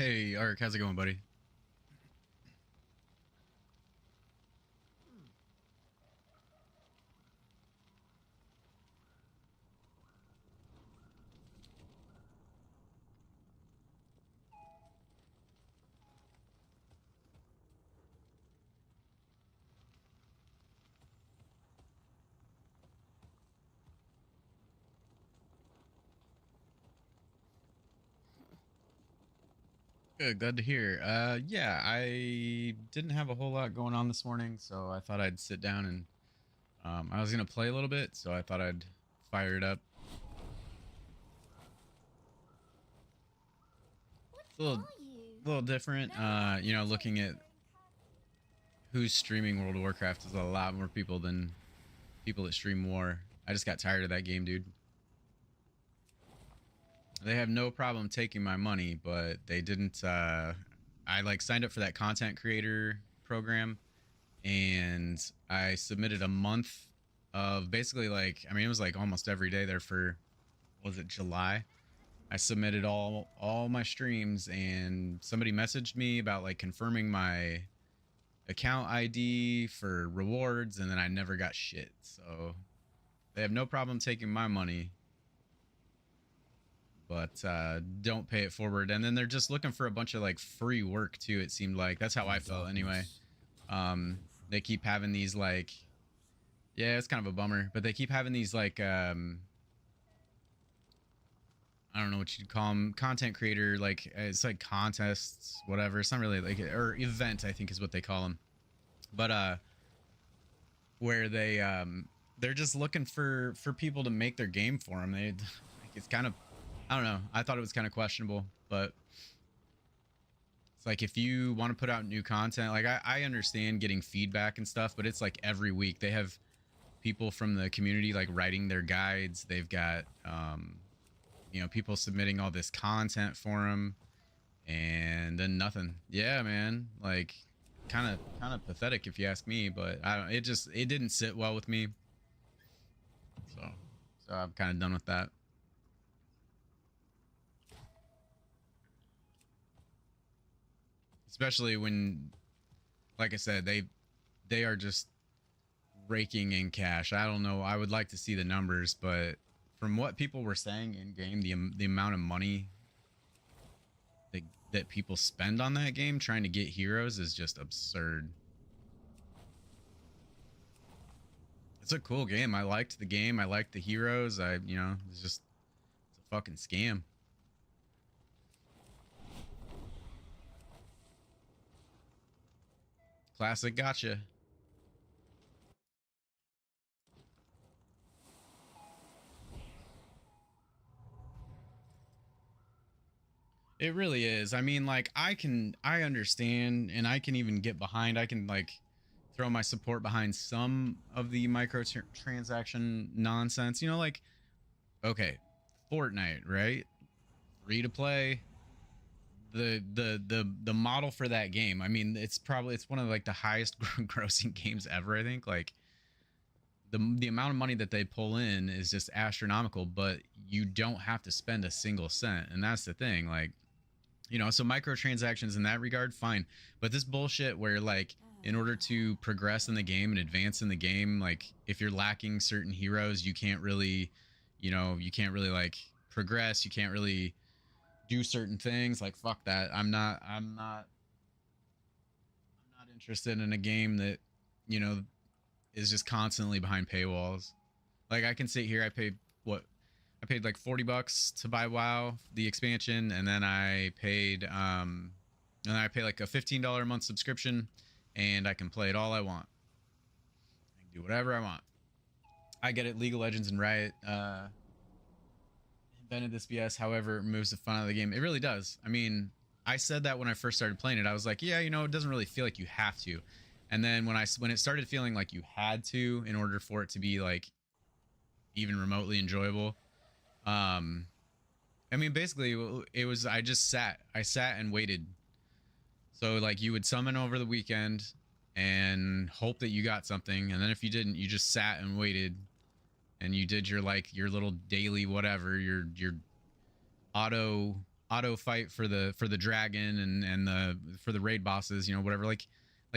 Hey, Ark, how's it going, buddy? Good, glad to hear. Yeah, I didn't have a whole lot going on this morning, so I thought I'd sit down and I was gonna play a little bit, so I thought I'd fire it up. What It's a little, are you? little different. No one Looking takes at your incarnate. who's streaming World of Warcraft is a lot more people than people that stream War. I just got tired of that game, dude. They have no problem taking my money, but they didn't. I like signed up for that content creator program and I submitted a month of basically like I mean it was like almost every day there for was it July. I submitted all my streams and somebody messaged me about like confirming my account ID for rewards and then I never got shit. So they have no problem taking my money, but don't pay it forward. And then they're just looking for a bunch of like free work too, it seemed like. That's how I felt anyway. They keep having these like yeah, it's kind of a bummer, but they keep having these like I don't know what you'd call them, content creator like it's like contests, whatever. It's not really like or event, I think is what they call them. But where they're just looking for people to make their game for them. They like it's kind of I don't know. I thought it was kind of questionable, but it's like if you want to put out new content, like I understand getting feedback and stuff, but it's like every week they have people from the community like writing their guides. They've got people submitting all this content for them and then nothing. Yeah, man. Like kind of pathetic if you ask me, but I don't it didn't sit well with me. So I'm kind of done with that. Especially when like I said, they are just raking in cash. I don't know. I would like to see the numbers, but from what people were saying in game, the amount of money that people spend on that game trying to get heroes is just absurd. It's a cool game. I liked the game. I liked the heroes. It's a fucking scam. Classic gotcha. It really is. I mean, like I understand and I can even get behind. I can like throw my support behind some of the microtransaction nonsense. Like okay, Fortnite, right? Free to play. The model for that game. I mean, it's one of like the highest grossing games ever, I think. Like the amount of money that they pull in is just astronomical, but you don't have to spend a single cent. And that's the thing. Like so microtransactions in that regard, fine. But this bullshit where like in order to progress in the game and advance in the game, like if you're lacking certain heroes, you can't really like progress. You can't really do certain things. Like fuck that. I'm not interested in a game that, you know, is just constantly behind paywalls. Like I can sit here, I paid like $40 to buy WoW, the expansion, and then I pay like a $15 a month subscription, and I can play it all I want. I can do whatever I want. I get it. League of Legends and Riot invented this BS. However, it removes the fun out of the game. It really does. I mean, I said that when I first started playing it. I was like, yeah, it doesn't really feel like you have to. And then when it started feeling like you had to in order for it to be like even remotely enjoyable, I mean, basically, it was I sat and waited. So like you would summon over the weekend and hope that you got something, and then if you didn't, you just sat and waited, and you did your little daily whatever, your auto auto fight for the dragon and the for the raid bosses, you know, whatever. Like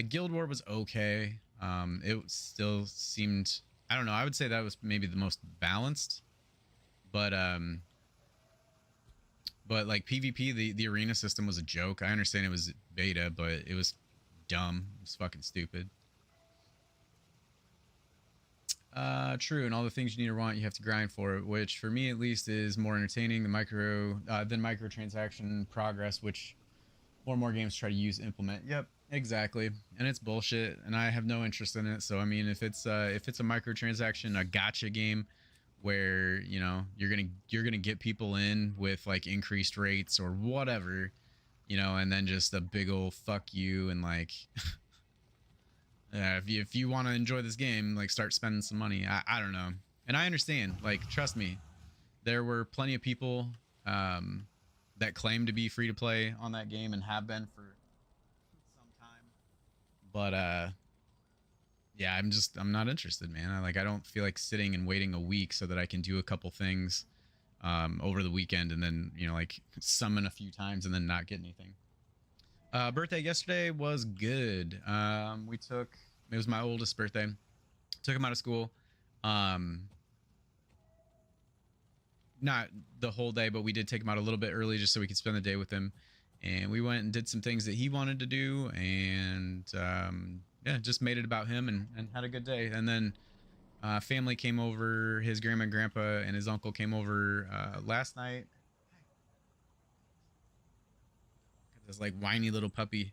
Guild War was okay. It still seemed, I don't know, I would say that was maybe the most balanced, but like PvP, the arena system was a joke. I understand it was beta, but it was dumb. It was fucking stupid. True, and all the things you need or want, you have to grind for it, which for me at least is more entertaining than microtransaction progress, which more and more games try to use implement. Yep, exactly, and it's bullshit, and I have no interest in it. So I mean, if it's a microtransaction, a gotcha game, where you know you're gonna get people in with like increased rates or whatever, you know, and then just a big old fuck you and like if you want to enjoy this game, like start spending some money. I don't know, and I understand. Like, trust me, there were plenty of people that claim to be free to play on that game and have been for some time. But yeah, I'm not interested, man. I don't feel like sitting and waiting a week so that I can do a couple things over the weekend and then, you know, like summon a few times and then not get anything. Birthday yesterday was good. It was my oldest birthday. Took him out of school. Not the whole day, but we did take him out a little bit early just so we could spend the day with him. And we went and did some things that he wanted to do, and yeah, just made it about him and had a good day. And then family came over, his grandma and grandpa and his uncle came over last night. This like whiny little puppy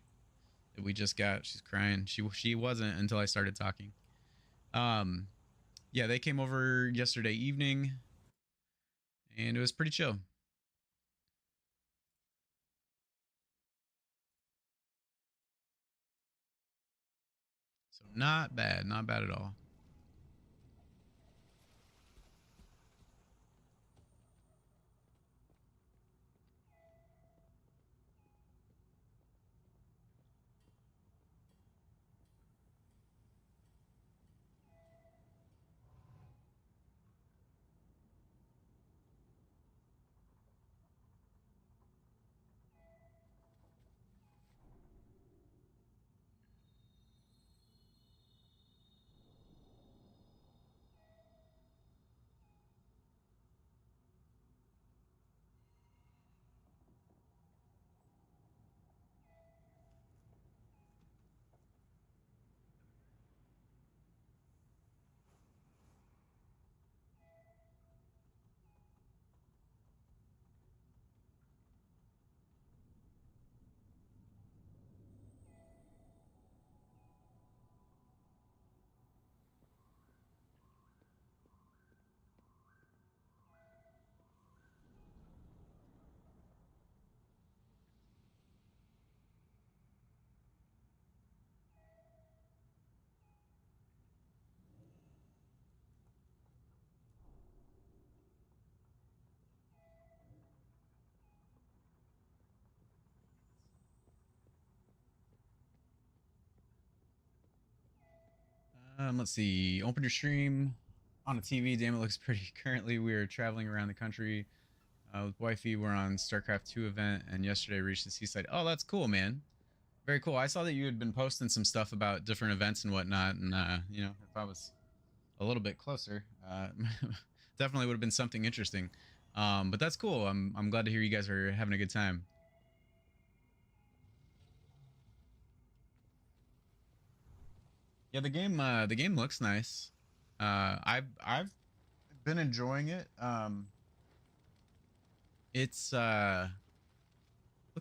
that we just got. She's crying. She wasn't until I started talking. Yeah, they came over yesterday evening and it was pretty chill. So not bad, not bad at all. Let's see. Open your stream on a TV. Damn, it looks pretty. Currently, we are traveling around the country with wifey. We're on StarCraft 2 event, and yesterday reached the seaside. Oh, that's cool, man. Very cool. I saw that you had been posting some stuff about different events and whatnot, and you know, if I was a little bit closer, definitely would have been something interesting. But that's cool. I'm glad to hear you guys are having a good time. Yeah, the game looks nice. I've been enjoying it. It's looks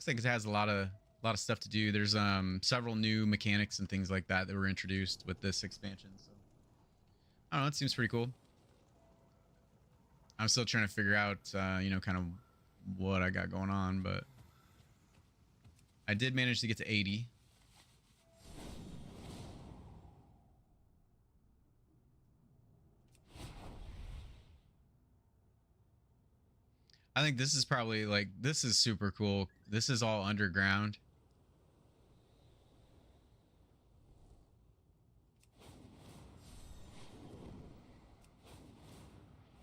like it has a lot of stuff to do. There's several new mechanics and things like that that were introduced with this expansion. So I don't know, it seems pretty cool. I'm still trying to figure out you know, kind of what I got going on, but I did manage to get to 80. I think this is probably like, this is super cool. This is all underground.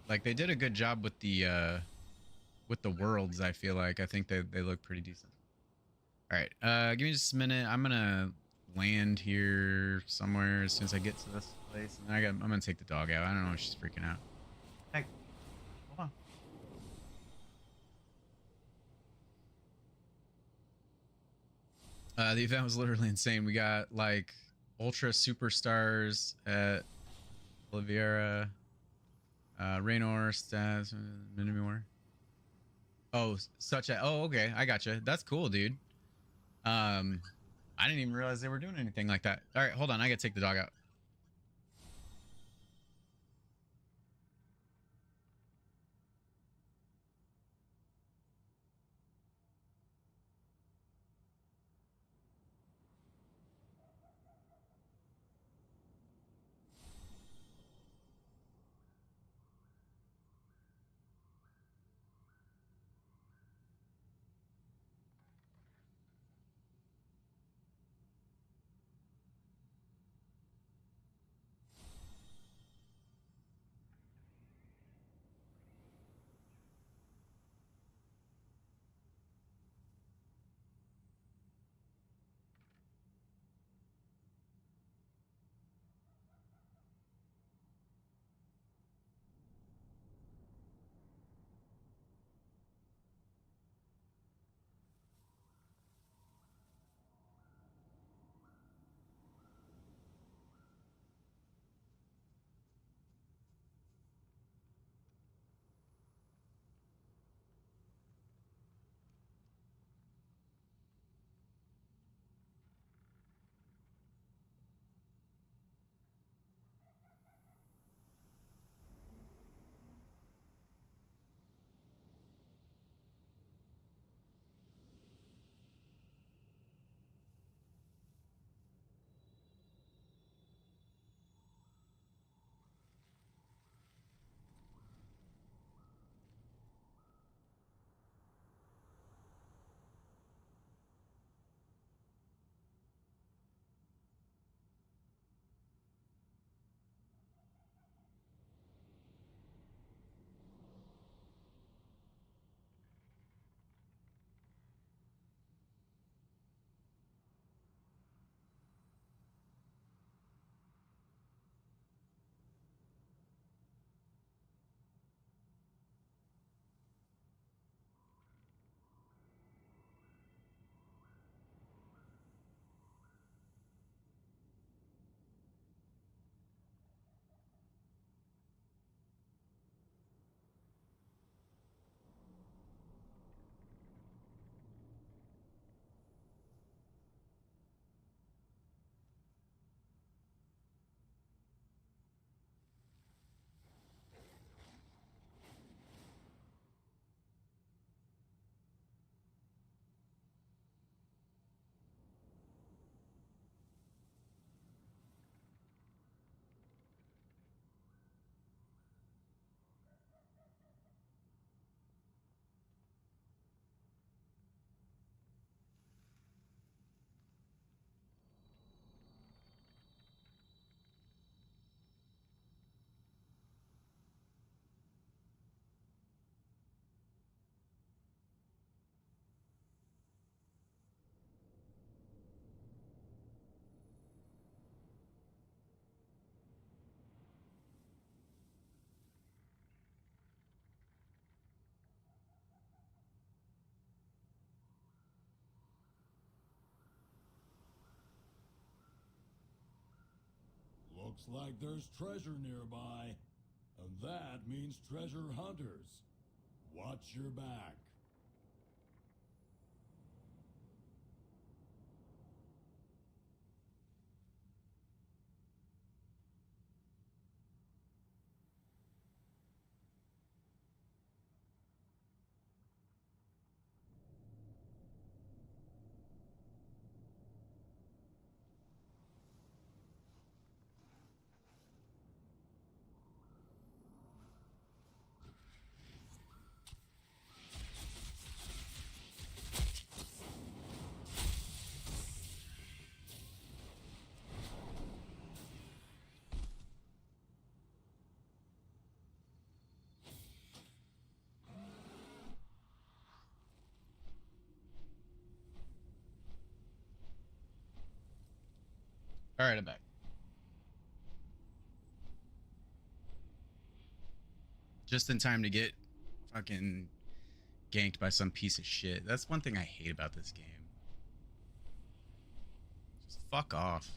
Like, they did a good job with the with the worlds. I think they look pretty decent. All right, give me just a minute. I'm gonna land here somewhere as soon as I get to this place, and I'm gonna take the dog out. I don't know if she's freaking out. Hey, hold on. The event was literally insane. We got like ultra superstars at Oliveira, Raynor, Stas, Minimore. Oh, such a. Oh, okay. I gotcha. That's cool, dude. Um, I didn't even realize they were doing anything like that. All right, hold on. I gotta take the dog out. Looks like there's treasure nearby. And that means treasure hunters. Watch your back. All right, I'm back. Just in time to get fucking ganked by some piece of shit. That's one thing I hate about this game. Just fuck off.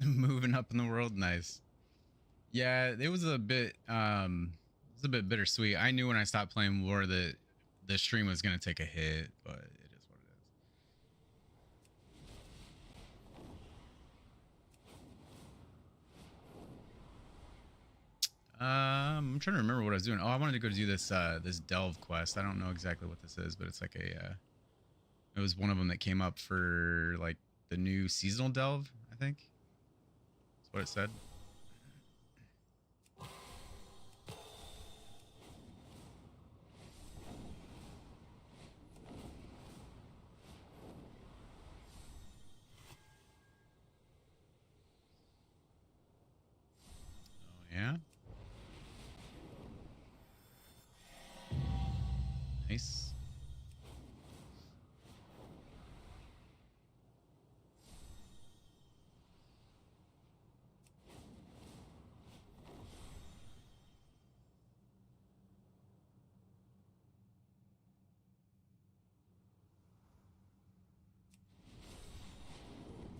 Moving up in the world, nice. Yeah, it was a bit bittersweet. I knew when I stopped playing War that the stream was gonna take a hit, but it is what it is. I'm trying to remember what I was doing. Oh, I wanted to go do this delve quest. I don't know exactly what this is, but it's like it was one of them that came up for like the new seasonal delve, I think. That's what it said. Oh yeah. Nice.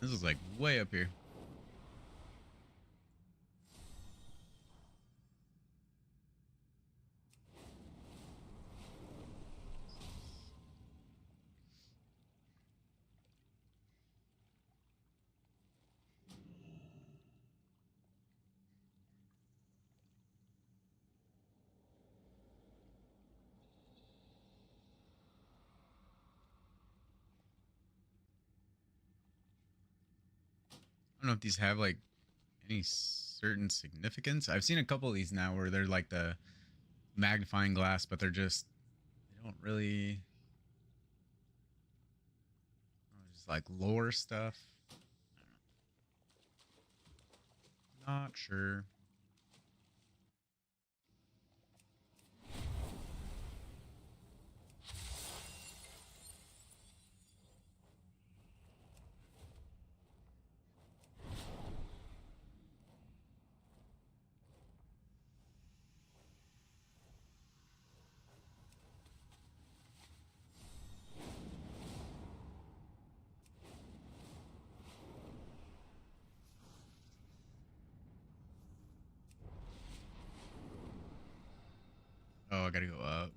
This is like way up here. I don't know if these have like any certain significance. I've seen a couple of these now where they're like the magnifying glass, but they don't really just like lore stuff. Not sure. Oh, I gotta go up.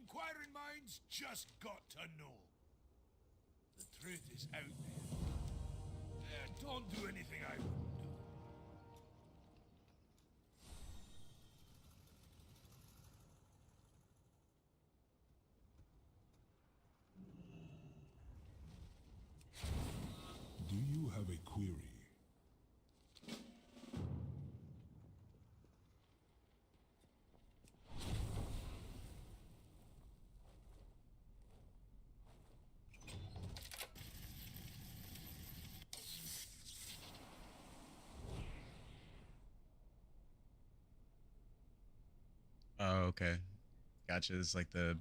inquiring minds just got to know. The truth is out there. Don't do anything I wouldn't do. Do you have a query? Oh, okay. Gotcha. It's like the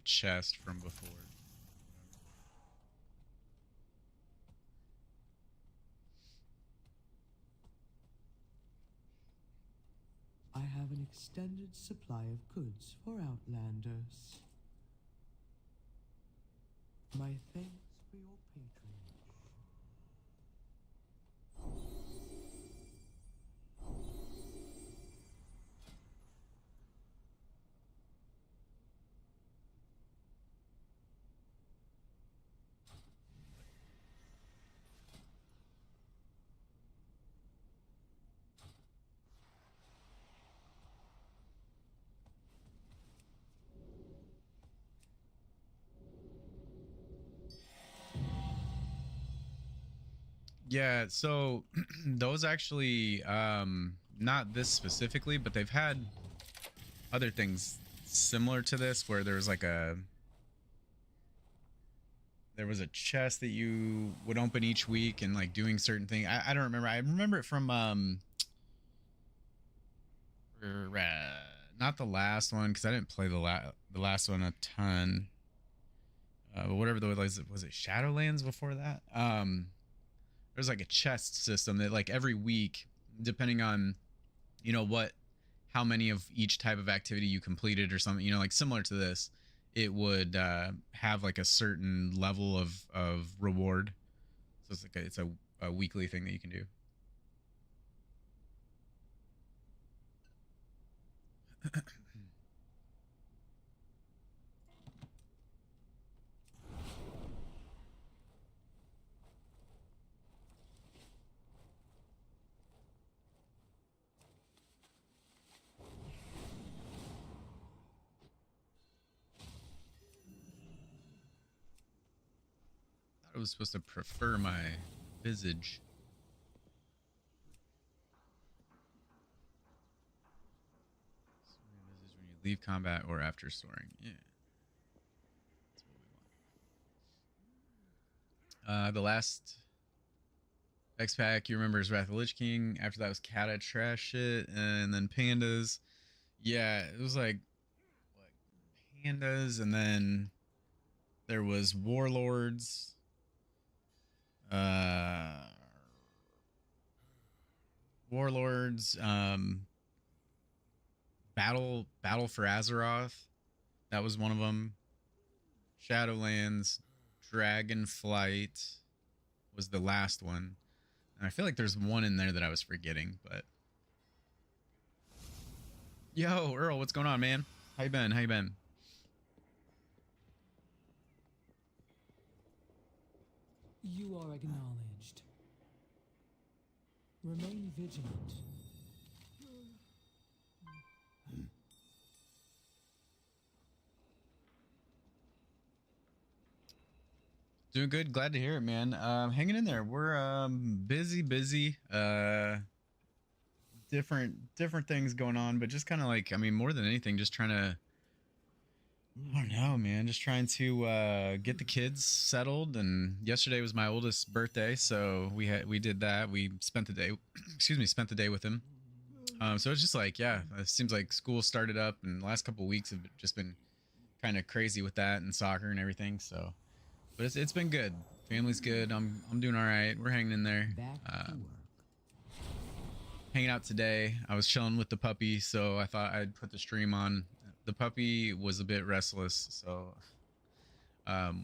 chest from before. I have an extended supply of goods for Outlanders. My thanks for your patronage. Yeah, so those actually not this specifically, but they've had other things similar to this where there was a chest that you would open each week and like doing certain things. I don't remember. I remember it from not the last one because I didn't play the last one a ton. But whatever the was it Shadowlands before that? There's like a chest system that like every week, depending on what how many of each type of activity you completed or something, like similar to this, it would have like a certain level of reward. So it's like a weekly thing that you can do. I was supposed to prefer my visage. Visage when you leave combat or after storing. Yeah. That's what we want. The last X pack you remember is Wrath of the Lich King. After that was Kata trash shit, and then Pandas. Yeah, it was like what, Pandas, and then there was Warlords. Uh, Warlords. Battle for Azeroth. That was one of them. Shadowlands. Dragonflight was the last one. And I feel like there's one in there that I was forgetting, but yo, Earl, what's going on, man? How you been? How you been? You are acknowledged. Remain vigilant. Doing good. Glad to hear it, man. Hanging in there. We're busy. Different things going on, but just kind of like, I mean, more than anything, just trying to, I don't know, man, just trying to get the kids settled. And yesterday was my oldest birthday, so we did that. We spent the day, spent the day with him. So it's just like, yeah, it seems like school started up, and the last couple of weeks have just been kind of crazy with that and soccer and everything. So, but it's been good. Family's good. I'm doing all right. We're hanging in there. Hanging out today. I was chilling with the puppy, so I thought I'd put the stream on. The puppy was a bit restless, so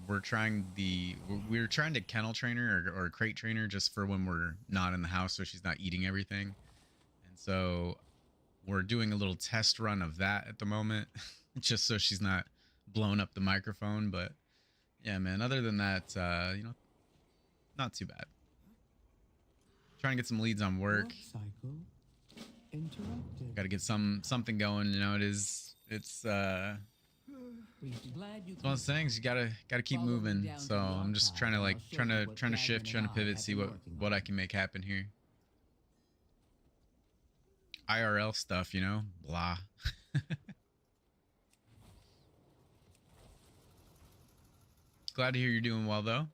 we're trying to kennel train her or crate train her just for when we're not in the house, so she's not eating everything. And so we're doing a little test run of that at the moment. just so she's not blowing up the microphone. But yeah, man, other than that, not too bad. Trying to get some leads on work. Work cycle interrupted. Got to get something going. It's Glad you one of those things. You gotta keep Follow me moving. down to So the I'm just archive trying to and like I'll show trying you to what trying to Dragon shift, and trying to I pivot, have see been what working what on. I can make happen here. IRL stuff, blah. Glad to hear you're doing well though.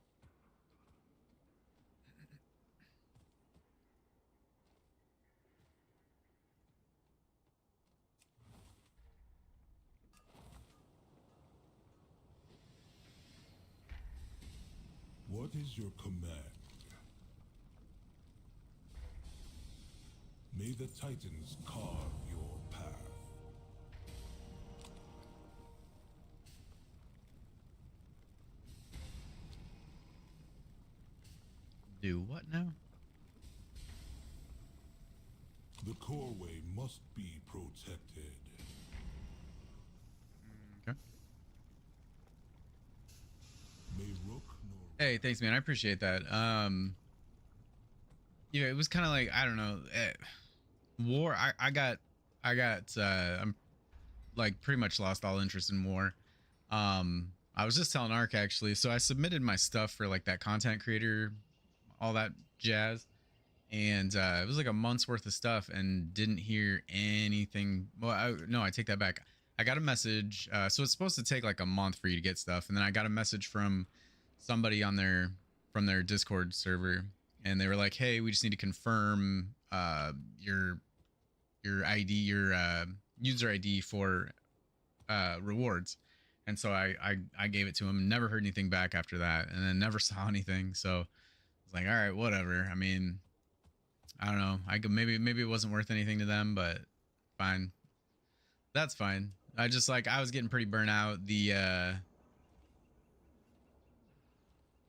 What is your command? May the Titans carve your path. Do what now? The Coreway must be protected. Okay. May Rook nor Hey, thanks, man. I appreciate that. Yeah, it was kind of like, I don't know, war. I'm like pretty much lost all interest in war. I was just telling Ark actually. So I submitted my stuff for like that content creator, all that jazz, and it was like a month's worth of stuff, and didn't hear anything. Well, no, I take that back. I got a message. So it's supposed to take like a month for you to get stuff, and then I got a message from somebody on from their Discord server, and they were like, "Hey, we just need to confirm your ID, your user ID for rewards." And so I gave it to him. Never heard anything back after that, and then never saw anything. So I was like, all right, whatever. I mean, I don't know. I could maybe it wasn't worth anything to them, but fine. That's fine. I just like I was getting pretty burnt out. The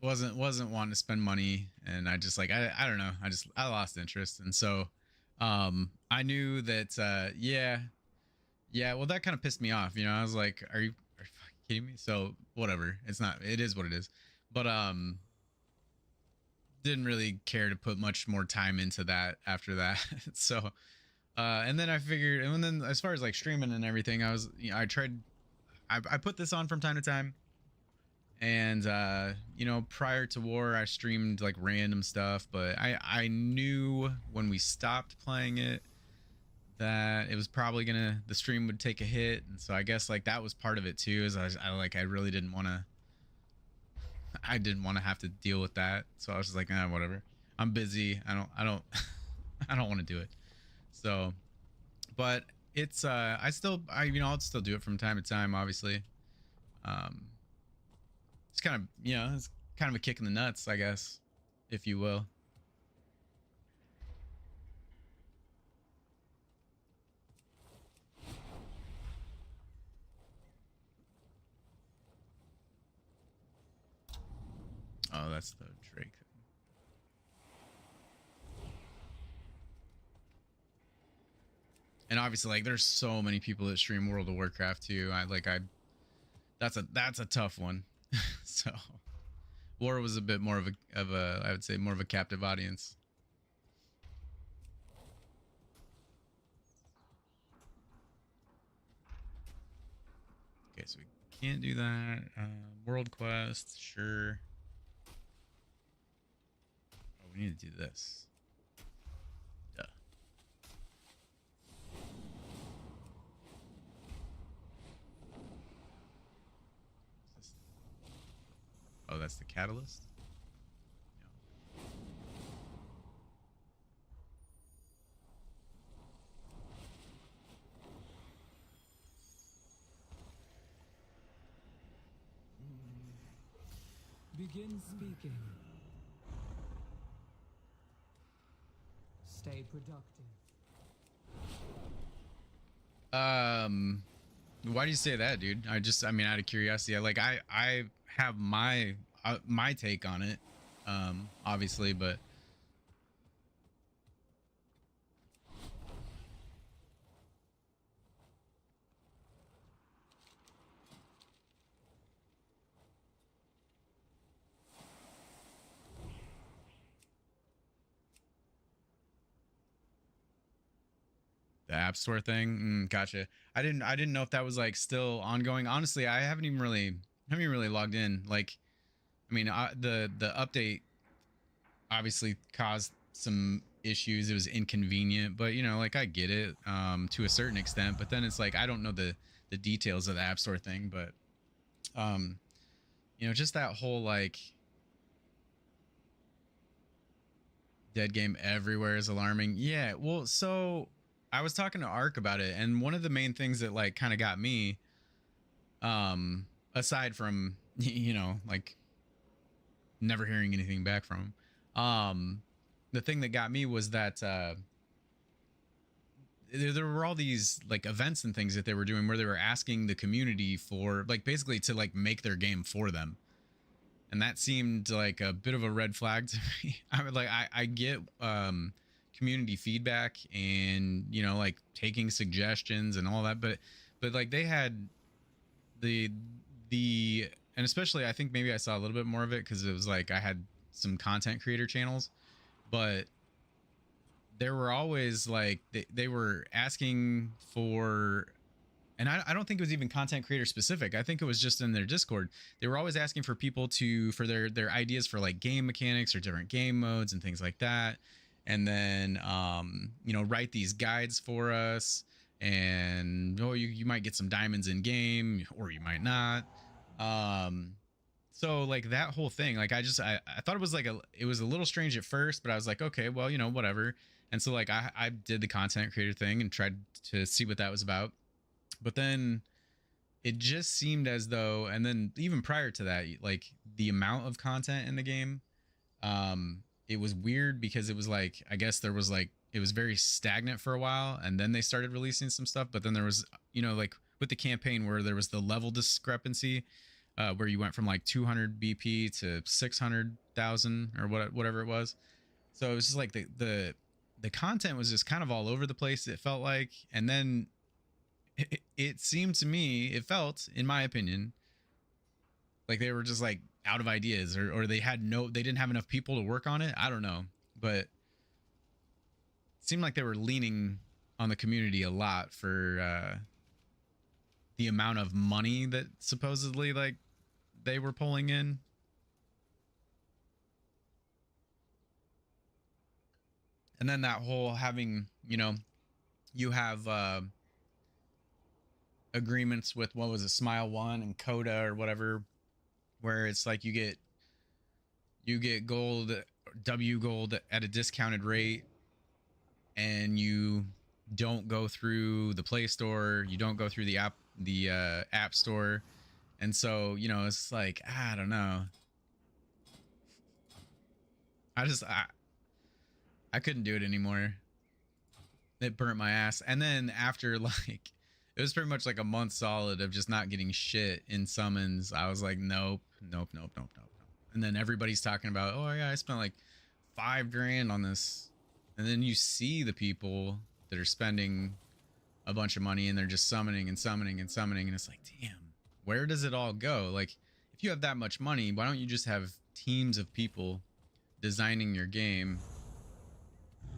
wasn't wanting to spend money, and I just like I don't know. I lost interest, and so I knew that yeah, well that kind of pissed me off. I was like, are you fucking kidding me? So whatever. It is what it is. But didn't really care to put much more time into that after that. So and then I figured, and then as far as like streaming and everything, I tried I put this on from time to time. And prior to war I streamed like random stuff, but I knew when we stopped playing it that it was probably the stream would take a hit. And so I guess like that was part of it too, is I really didn't want to have to deal with that. So I was just like, whatever, I'm busy, I don't I don't want to do it. So but it's I'll still do it from time to time, obviously. It's kind of it's kind of a kick in the nuts, I guess, if you will. Oh, that's the Drake thing. And obviously, like, there's so many people that stream World of Warcraft too. That's a tough one. So, War was a bit more of a I would say more of a captive audience. Okay, so we can't do that. World Quest, sure. Oh, we need to do this. Duh. Oh, that's the catalyst? Yeah. Begin speaking. Stay productive. Why do you say that, dude? I mean, out of curiosity, I have my take on it, obviously, but The App Store thing. Gotcha. I didn't know if that was like still ongoing. Honestly, I haven't even really logged in. Like, I mean, the update obviously caused some issues. It was inconvenient, but you know, like I get it to a certain extent. But then it's like I don't know the details of the App Store thing, but um, you know, just that whole like dead game everywhere is alarming. Yeah, well, so I was talking to Ark about it, and one of the main things that like kind of got me, aside from you know, like never hearing anything back from him, the thing that got me was that there were all these like events and things that they were doing where they were asking the community for like basically to like make their game for them, and that seemed like a bit of a red flag to me. I would like I get community feedback and you know like taking suggestions and all that, but like they had the the and especially I think maybe I saw a little bit more of it because it was like I had some content creator channels, but there were always like they were asking for, and I don't think it was even content creator specific. I think it was just in their Discord. They were always asking for people to for their ideas for like game mechanics or different game modes and things like that. And then you know, write these guides for us. And oh, you might get some diamonds in game, or you might not. So like that whole thing, like I thought it was like it was a little strange at first, but I was like, okay, well, you know, whatever. And so like I did the content creator thing and tried to see what that was about. But then it just seemed as though, and then even prior to that, like the amount of content in the game, it was weird because it was like I guess there was like it was very stagnant for a while, and then they started releasing some stuff. But then there was, you know, like with the campaign where there was the level discrepancy, where you went from like 200 BP to 600,000 or whatever it was. So it was just like the content was just kind of all over the place. It felt like, and then it seemed to me, it felt, in my opinion, like they were just like out of ideas, or they didn't have enough people to work on it. I don't know, but it seemed like they were leaning on the community a lot for the amount of money that supposedly like they were pulling in. And then that whole having, you know, you have agreements with what was it, Smile One and Coda or whatever, where it's like you get gold, W gold at a discounted rate, and you don't go through the Play Store, you don't go through the App Store, and so you know it's like I don't know. I couldn't do it anymore. It burnt my ass. And then after like it was pretty much like a month solid of just not getting shit in summons, I was like, nope, nope, nope, nope, nope, nope. And then everybody's talking about, oh yeah, I spent like $5,000 on this. And then you see the people that are spending a bunch of money and they're just summoning and summoning and summoning, and it's like, damn, where does it all go? Like, if you have that much money, why don't you just have teams of people designing your game,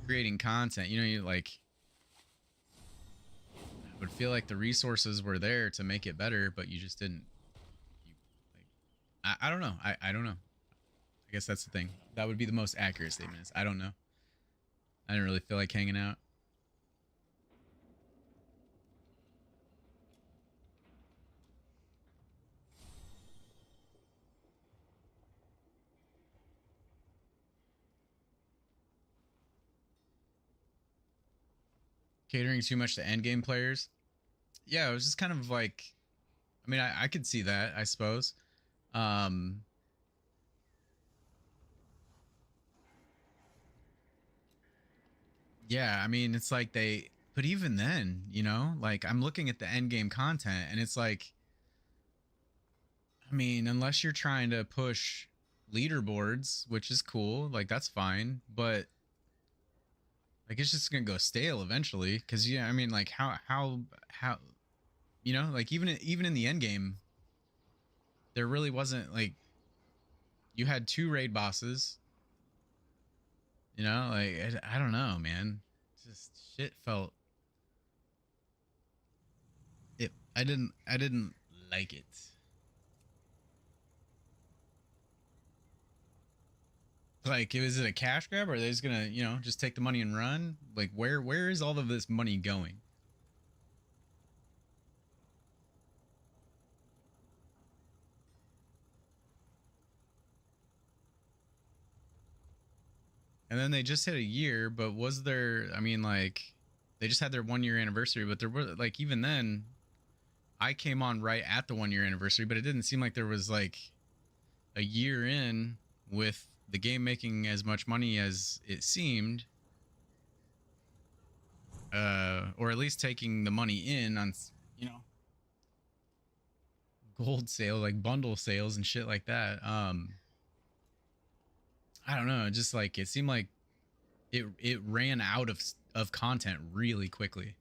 creating content? You know, you like, I would feel like the resources were there to make it better, but you just didn't. You like, I don't know. I don't know. I guess that's the thing. That would be the most accurate statement. Is I don't know. I didn't really feel like hanging out. Catering too much to endgame players. Yeah, it was just kind of like, I mean, I could see that, I suppose. Um, yeah, I mean, it's like but even then, you know, like I'm looking at the end game content and it's like, I mean, unless you're trying to push leaderboards, which is cool, like that's fine, but like it's just gonna go stale eventually. Cause yeah, I mean, like how, you know, like even in the end game, there really wasn't like, you had 2 raid bosses, you know, like I don't know, man. Just shit felt I didn't like it. Like, is it a cash grab, or are they just gonna, just take the money and run? Like, where is all of this money going? And then they just hit a year, but was there? I mean, like, they just had their 1 year anniversary, but there were like even then, I came on right at the 1 year anniversary, but it didn't seem like there was like a year in with the game making as much money as it seemed, or at least taking the money in on, you know, gold sale, like bundle sales and shit like that. I don't know, just like it seemed like it ran out of content really quickly.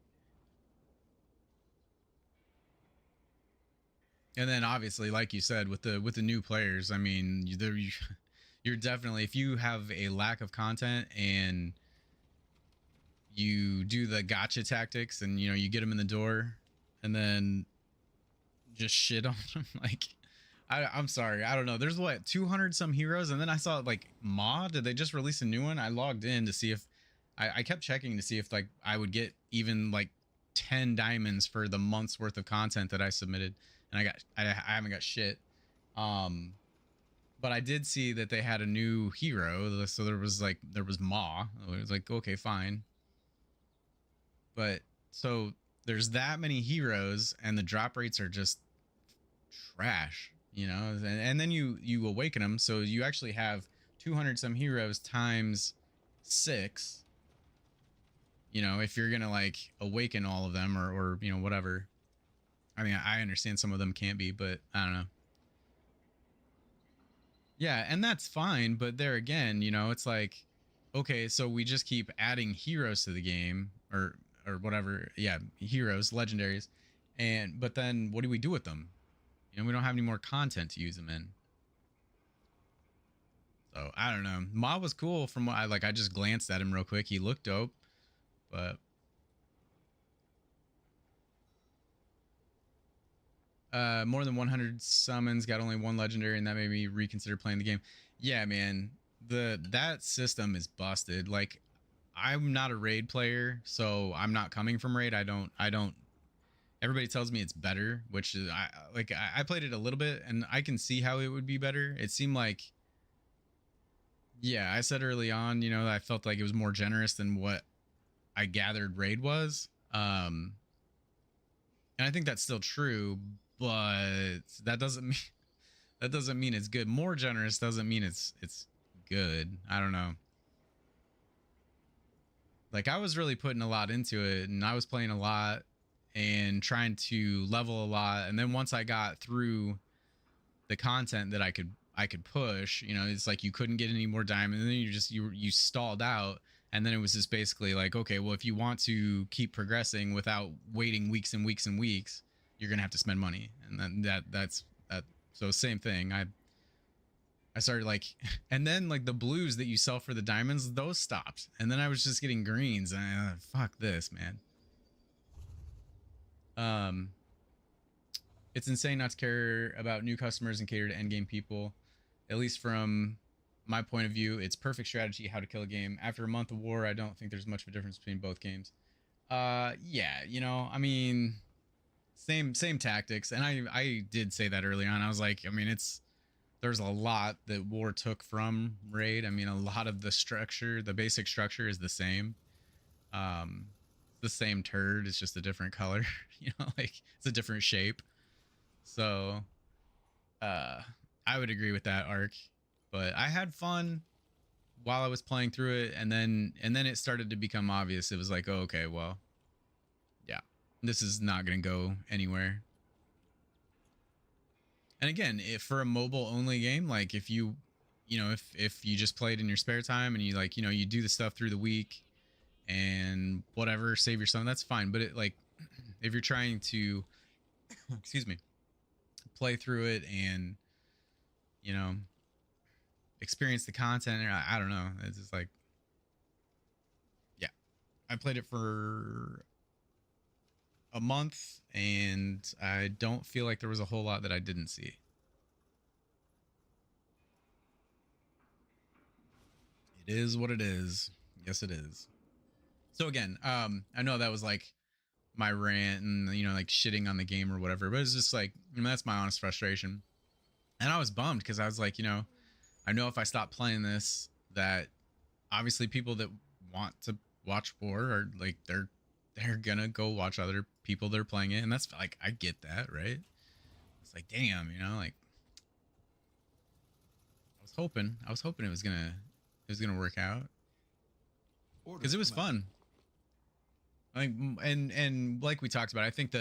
And then obviously, like you said, with the new players, I mean, you're definitely, if you have a lack of content and you do the gotcha tactics and you get them in the door and then just shit on them, like I'm sorry, I don't know. There's what, 200 some heroes, and then I saw like did they just release a new one? I logged in to see if I kept checking to see if like I would get even like 10 diamonds for the month's worth of content that I submitted, and I haven't got shit. But I did see that they had a new hero, so there was Ma. It was like, okay, fine. But so there's that many heroes and the drop rates are just trash, and then you awaken them, so you actually have 200 some heroes times 6, if you're gonna like awaken all of them, or whatever. I mean, I understand some of them can't be, but I don't know. Yeah, and that's fine, but there again, it's like, okay, so we just keep adding heroes to the game, or whatever. Yeah, heroes, legendaries, but then what do we do with them? We don't have any more content to use them in. So I don't know. Ma was cool from what I just glanced at him real quick. He looked dope, but more than 100 summons, got only one legendary, and that made me reconsider playing the game. Yeah, man, that system is busted. Like, I'm not a raid player, so I'm not coming from raid. I don't. Everybody tells me it's better, which is I played it a little bit, and I can see how it would be better. It seemed like, yeah, I said early on, I felt like it was more generous than what I gathered raid was. And I think that's still true, but that doesn't mean it's good. More generous doesn't mean it's good. I don't know. Like, I was really putting a lot into it, and I was playing a lot and trying to level a lot, and then once I got through the content that I could push, it's like you couldn't get any more diamond, and then you stalled out. And then it was just basically like, okay, well, if you want to keep progressing without waiting weeks and weeks and weeks, you're gonna have to spend money. And then that's that. So same thing. I started like, and then like the blues that you sell for the diamonds, those stopped. And then I was just getting greens, and fuck this, man. It's insane not to care about new customers and cater to endgame people. At least from my point of view, it's perfect strategy how to kill a game. After a month of war, I don't think there's much of a difference between both games. Yeah, I mean, same tactics. And I did say that early on. I was like, I mean, there's a lot that war took from raid. I mean, a lot of the structure, the basic structure is the same. The same turd, it's just a different color. Like, it's a different shape. So I would agree with that, Arc. But I had fun while I was playing through it, and then it started to become obvious. It was like, oh, okay, well, yeah, this is not gonna go anywhere. And again, if for a mobile only game, like if you just played in your spare time and you you do the stuff through the week and whatever, save your son, that's fine. But it, like, if you're trying to excuse me, play through it and experience the content, I don't know, it's just like, yeah, I played it for a month, and I don't feel like there was a whole lot that I didn't see. It is what it is. Yes, it is. So again, I know that was like my rant and like shitting on the game or whatever, but it's just like that's my honest frustration. And I was bummed because I was like, I know if I stop playing this, that obviously people that want to watch war are like they're gonna go watch other people that are playing it, and that's like I get that, right? It's like damn, like I was hoping it was gonna work out because it was fun. Like and like we talked about, I think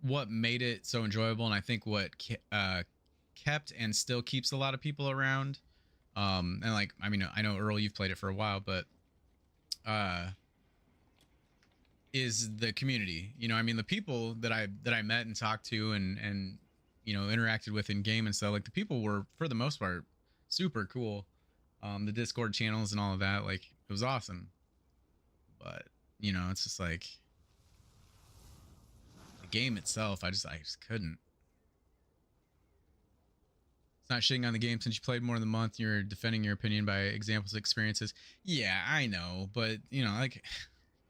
what made it so enjoyable, and I think what kept and still keeps a lot of people around. And like I mean, I know Earl, you've played it for a while, but is the community. I mean, the people that I met and talked to and interacted with in game and stuff. Like the people were for the most part super cool. The Discord channels and all of that, like it was awesome. But it's just like the game itself. I just couldn't. It's not shitting on the game since you played more than a month. You're defending your opinion by examples, experiences. Yeah, I know, but like,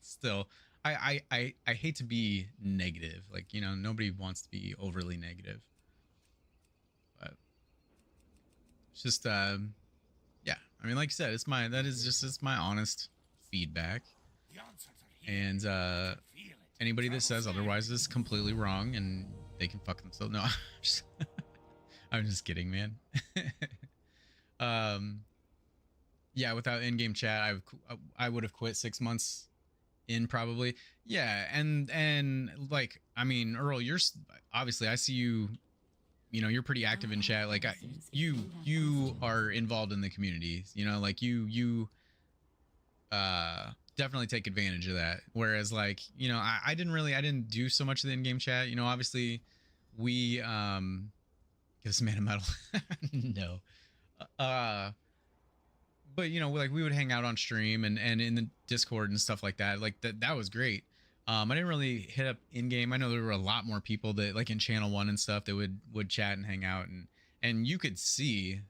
still, I hate to be negative. Like, nobody wants to be overly negative, but it's just, yeah. I mean, like I said, it's my honest feedback, The answers are here. and Feel it. anybody that says otherwise is completely wrong, and they can fuck themselves. No, I'm just kidding, man. Yeah, without in-game chat, I would have quit 6 months in probably. Yeah, and like I mean, Earl, obviously I see you. You're pretty active in chat. Like you are involved in the community. Like you definitely take advantage of that. Whereas like I didn't do so much of the in-game chat. Obviously we give this man a medal. No. But like we would hang out on stream and in the Discord and stuff like that. Like that was great. I didn't really hit up in game. I know there were a lot more people that like in channel 1 and stuff that would chat and hang out, and you could see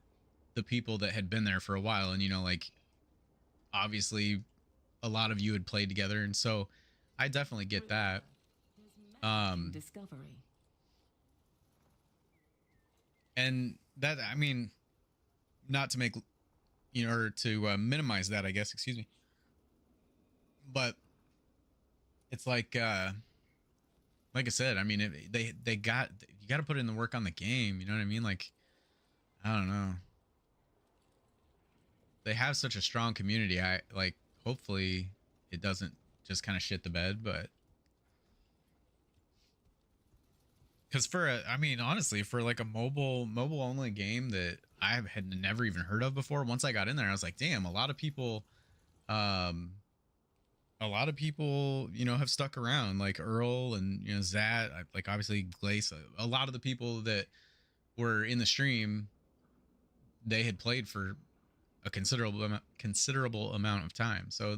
the people that had been there for a while, and like obviously a lot of you had played together, and so I definitely get that. Discovery. And that, I mean, not to make or to minimize that, I guess, excuse me, but it's like I said, I mean, you got to put in the work on the game, you know what I mean? Like, I don't know, they have such a strong community. I like, hopefully it doesn't just kind of shit the bed, but because I mean, honestly, for like a mobile only game that I had never even heard of before, once I got in there, I was like, damn, a lot of people, have stuck around, like Earl and Zat, like obviously Glace. A lot of the people that were in the stream, they had played for a considerable amount of time. So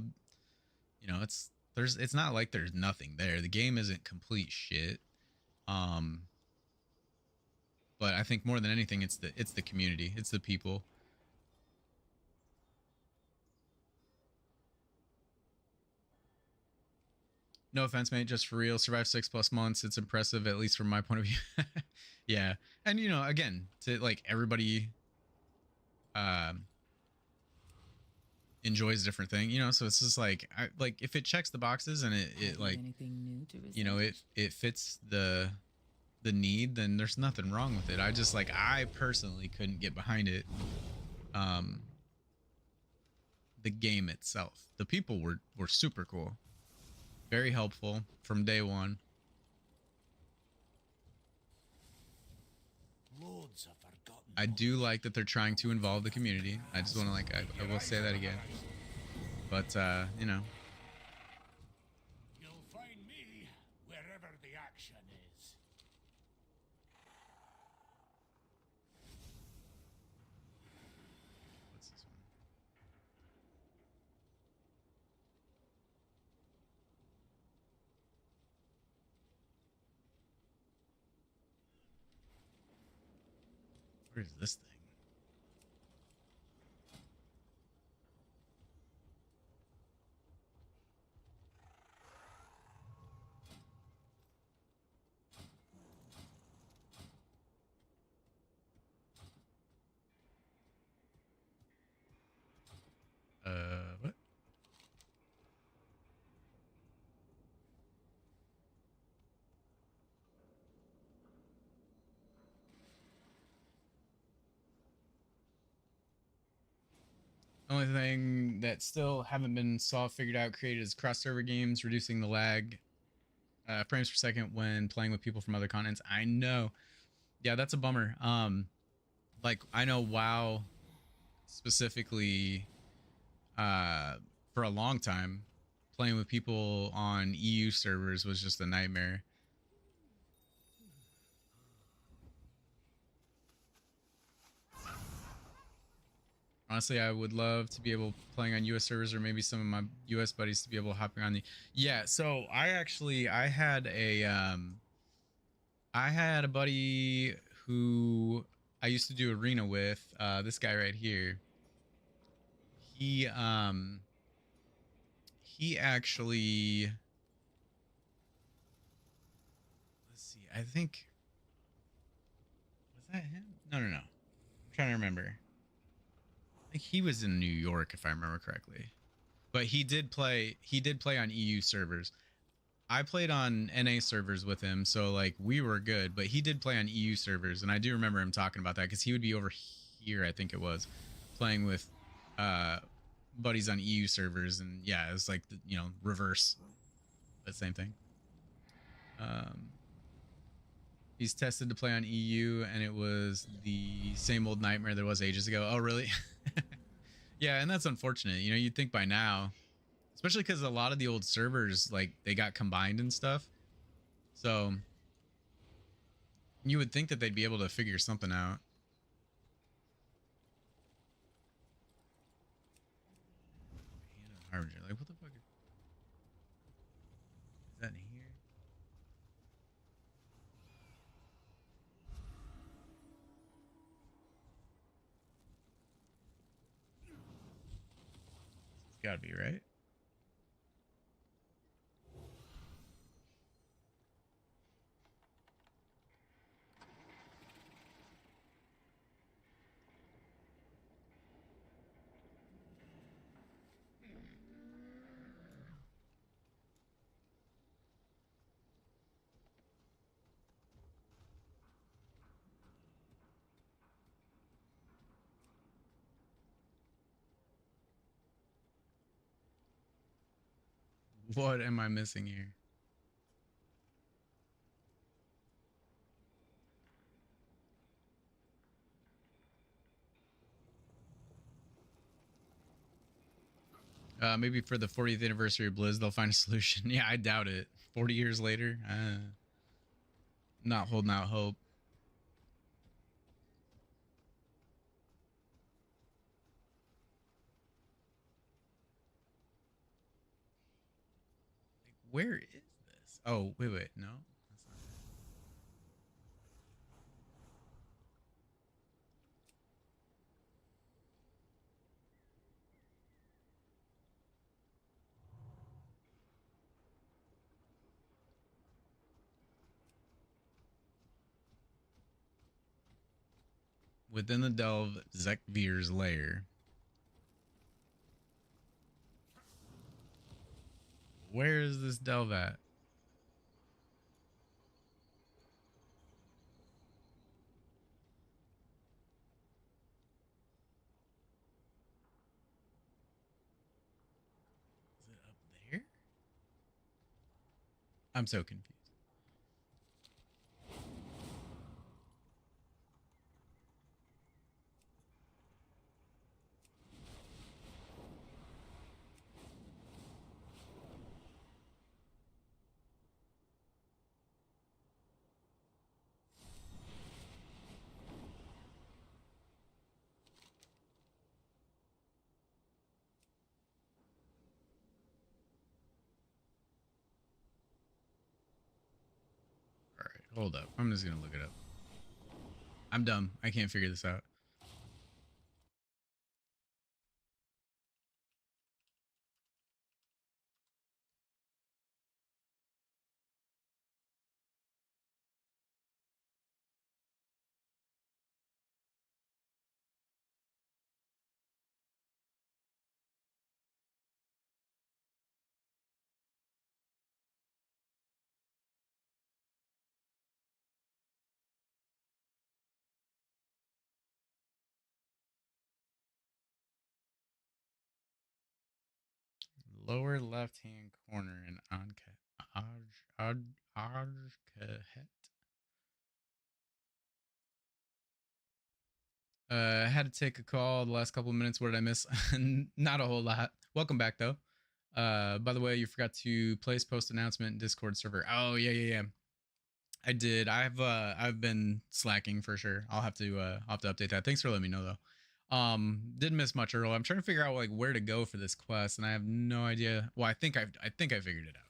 it's not like there's nothing there. The game isn't complete shit. But I think more than anything, it's the community, it's the people. No offense, mate, just for real. Survived 6+ months. It's impressive, at least from my point of view. Yeah, and again, to like everybody enjoys different thing, so it's just like like if it checks the boxes and it like it fits the need, then there's nothing wrong with it. I personally couldn't get behind it. The game itself, the people were super cool, very helpful from day one. Loads of forgotten. I do like that they're trying to involve the community. I just want to like I will say that again. But You'll find me wherever the action is. what's this one? Where is this thing? What? Only thing that still haven't been figured out, created is cross server games, reducing the lag, frames per second when playing with people from other continents. I know. Yeah, that's a bummer. Like I know WoW specifically, for a long time, playing with people on EU servers was just a nightmare. Honestly, I would love to be able playing on US servers, or maybe some of my US buddies to be able hopping on the. Yeah, so I had a buddy who I used to do arena with, this guy right here. He he actually, let's see, I think, was that him? No, no, no. I'm trying to remember. I think he was in New York if I remember correctly. But he did play on EU servers. I played on NA servers with him, so like we were good, but he did play on EU servers, and I do remember him talking about that because he would be over here, I think it was, playing with uh buddies on EU servers, and yeah, it was like the, reverse, but same thing. Um he's tested to play on EU, and it was the same old nightmare there was ages ago. Oh, really? Yeah, and that's unfortunate. You'd think by now, especially because a lot of the old servers, like, they got combined and stuff. So you would think that they'd be able to figure something out. Harbinger, like, what the fuck is that in here? It's gotta be, right? What am I missing here? Maybe for the 40th anniversary of Blizz, they'll find a solution. Yeah, I doubt it. 40 years later, not holding out hope. Like, where is this? Oh, wait, wait, no, that's not it. Within the delve, Zekvir's lair. Where is this delve at? Is it up there? I'm so confused. All right, hold up. I'm just gonna look it up. I'm dumb. I can't figure this out. Lower left hand corner in Arcahet. I had to take a call the last couple of minutes. What did I miss? Not a whole lot. Welcome back though. By the way, you forgot to place post announcement Discord server. Oh yeah. I did. I've been slacking for sure. I'll have to update that. Thanks for letting me know though. Didn't miss much earlier. I'm trying to figure out like where to go for this quest, and I have no idea. Well, I think I figured it out.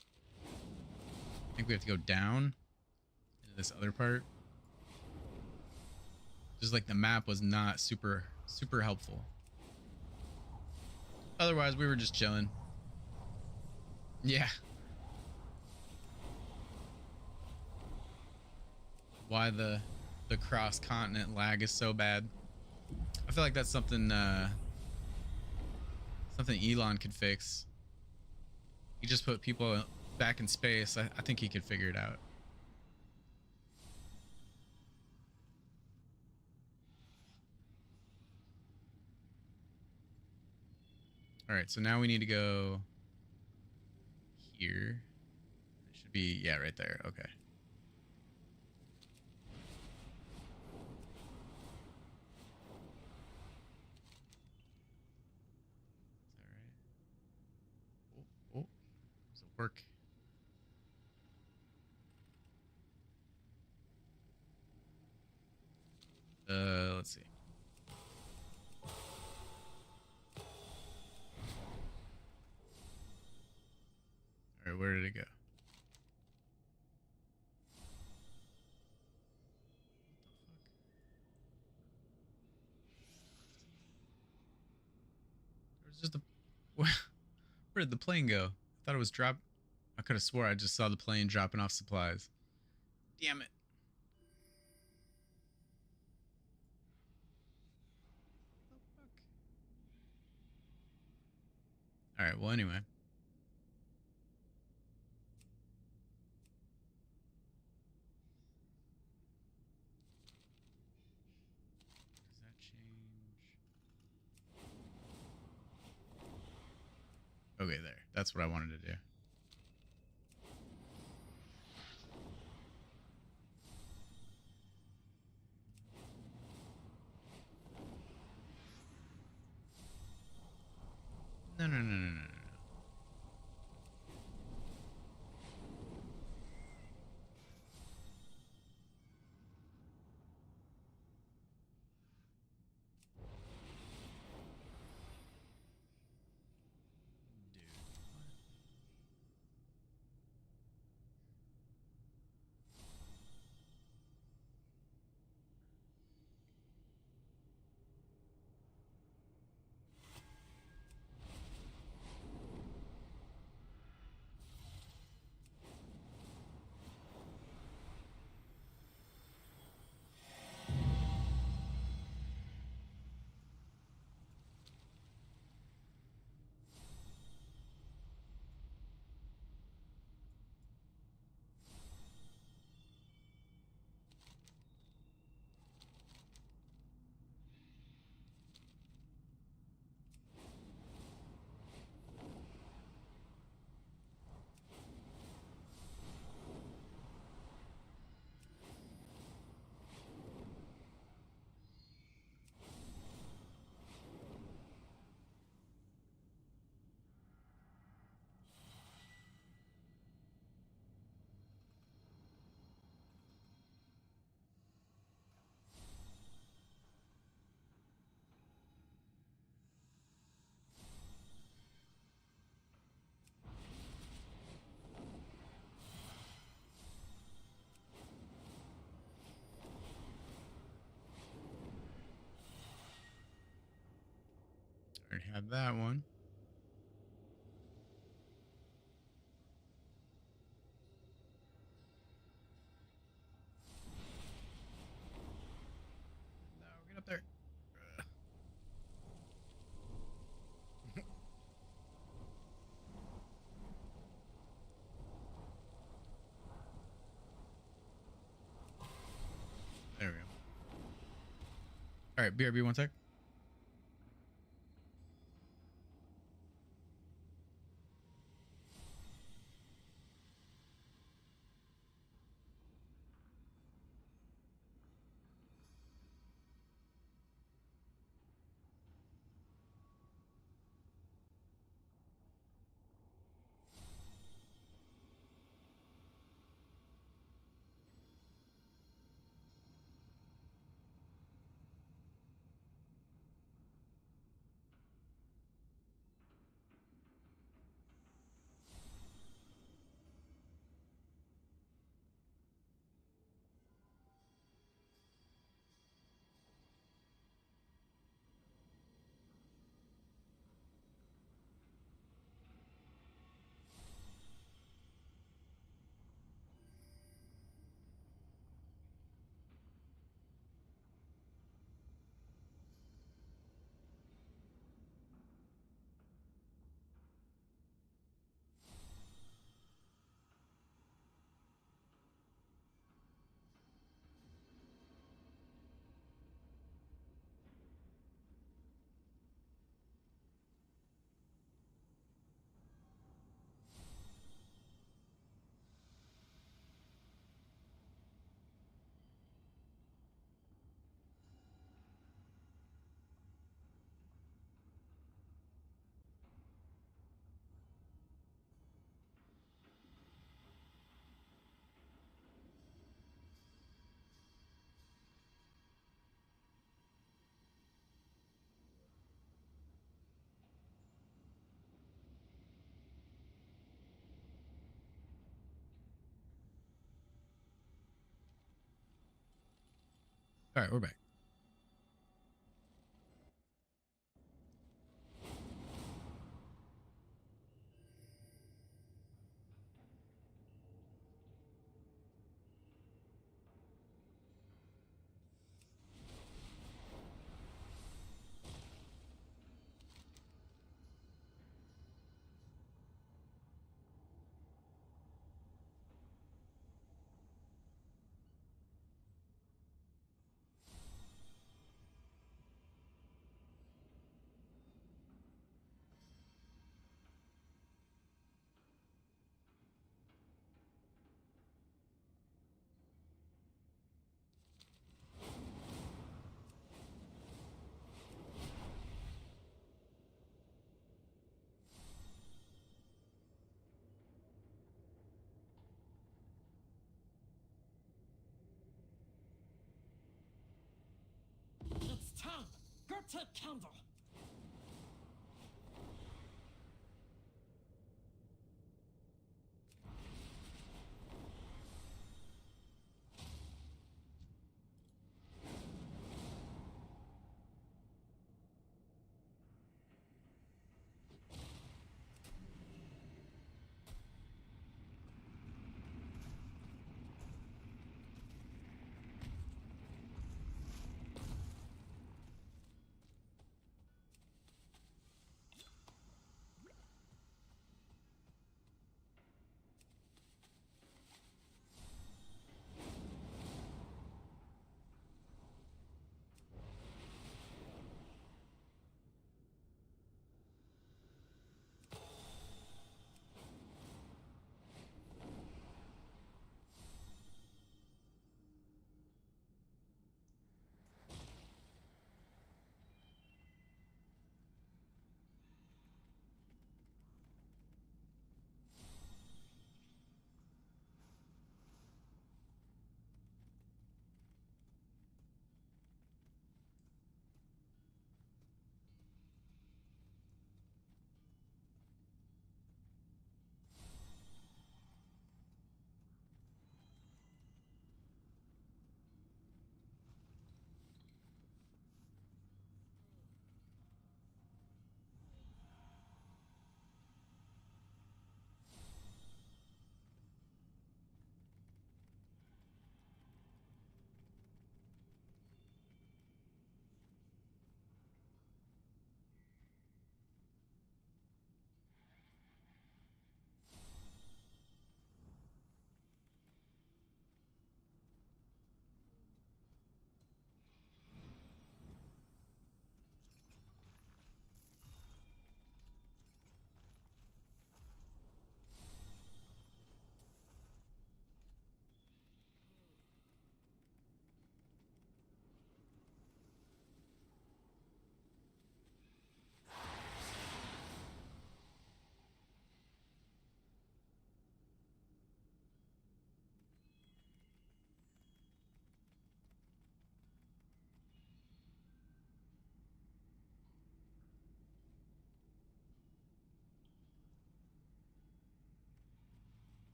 I think we have to go down into this other part. Just like the map was not super helpful. Otherwise, we were just chilling. Yeah. Why the cross continent lag is so bad. I feel like that's something something Elon could fix. He just put people back in space. I think he could figure it out. All right, so now we need to go here. It should be, yeah, right there. Okay. Is that right? Oh, does it work? Let's see. All right, where did it go? There's just a where did the plane go? I thought it was drop. I could have swore I just saw the plane dropping off supplies. Damn it. What the fuck? All right, well anyway. Does that change? Okay, there. That's what I wanted to do. No. Already had that one. No, get up there. There we go. All right, BRB, one sec. All right, we're back. It's time. Go take Candle.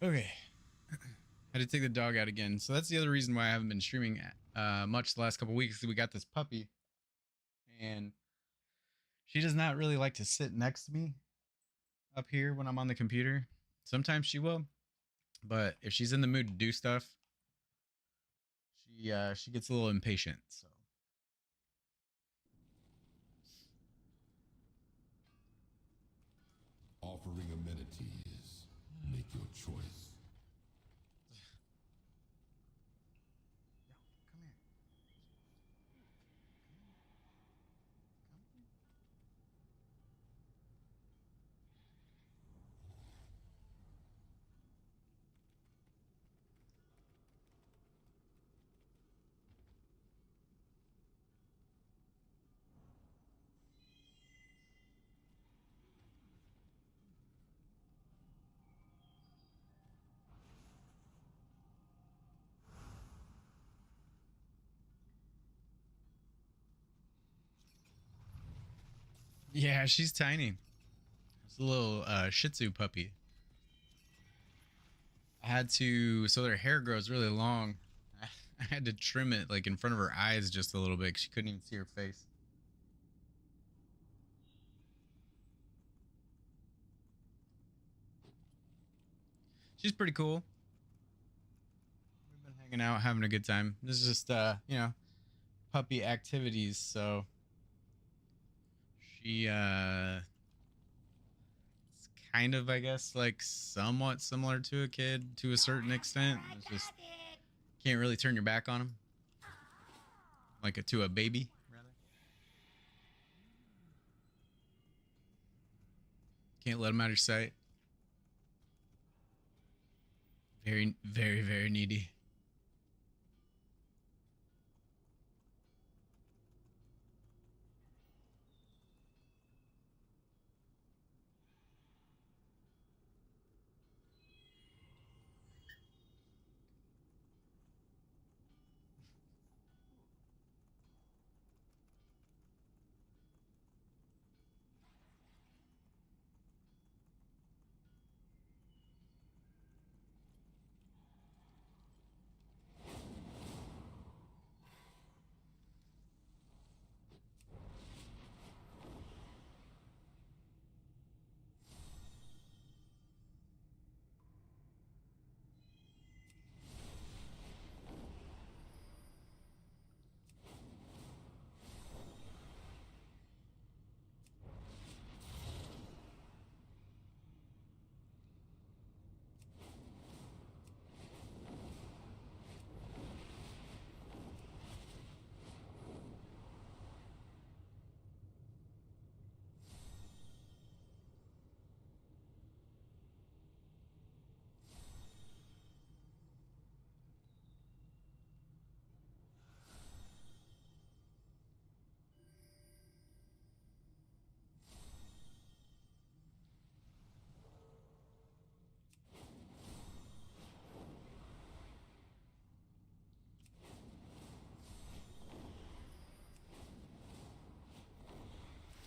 Okay. Had to take the dog out again. So that's the other reason why I haven't been streaming much the last couple weeks. We got this puppy, and she does not really like to sit next to me up here when I'm on the computer. Sometimes she will, but if she's in the mood to do stuff, she gets a little impatient. So Offering amenities. Make your choice. come here. Yeah, she's tiny. It's a little Shih Tzu puppy. I had to, so their hair grows really long. I had to trim it like in front of her eyes just a little bit. 'Cause she couldn't even see her face. She's pretty cool. We've been hanging out, having a good time. This is just, puppy activities. So she, it's kind of, I guess, like somewhat similar to a kid to a certain extent. It's just can't really turn your back on them, like to a baby, rather. Can't let them out of your sight. Very, very, very needy.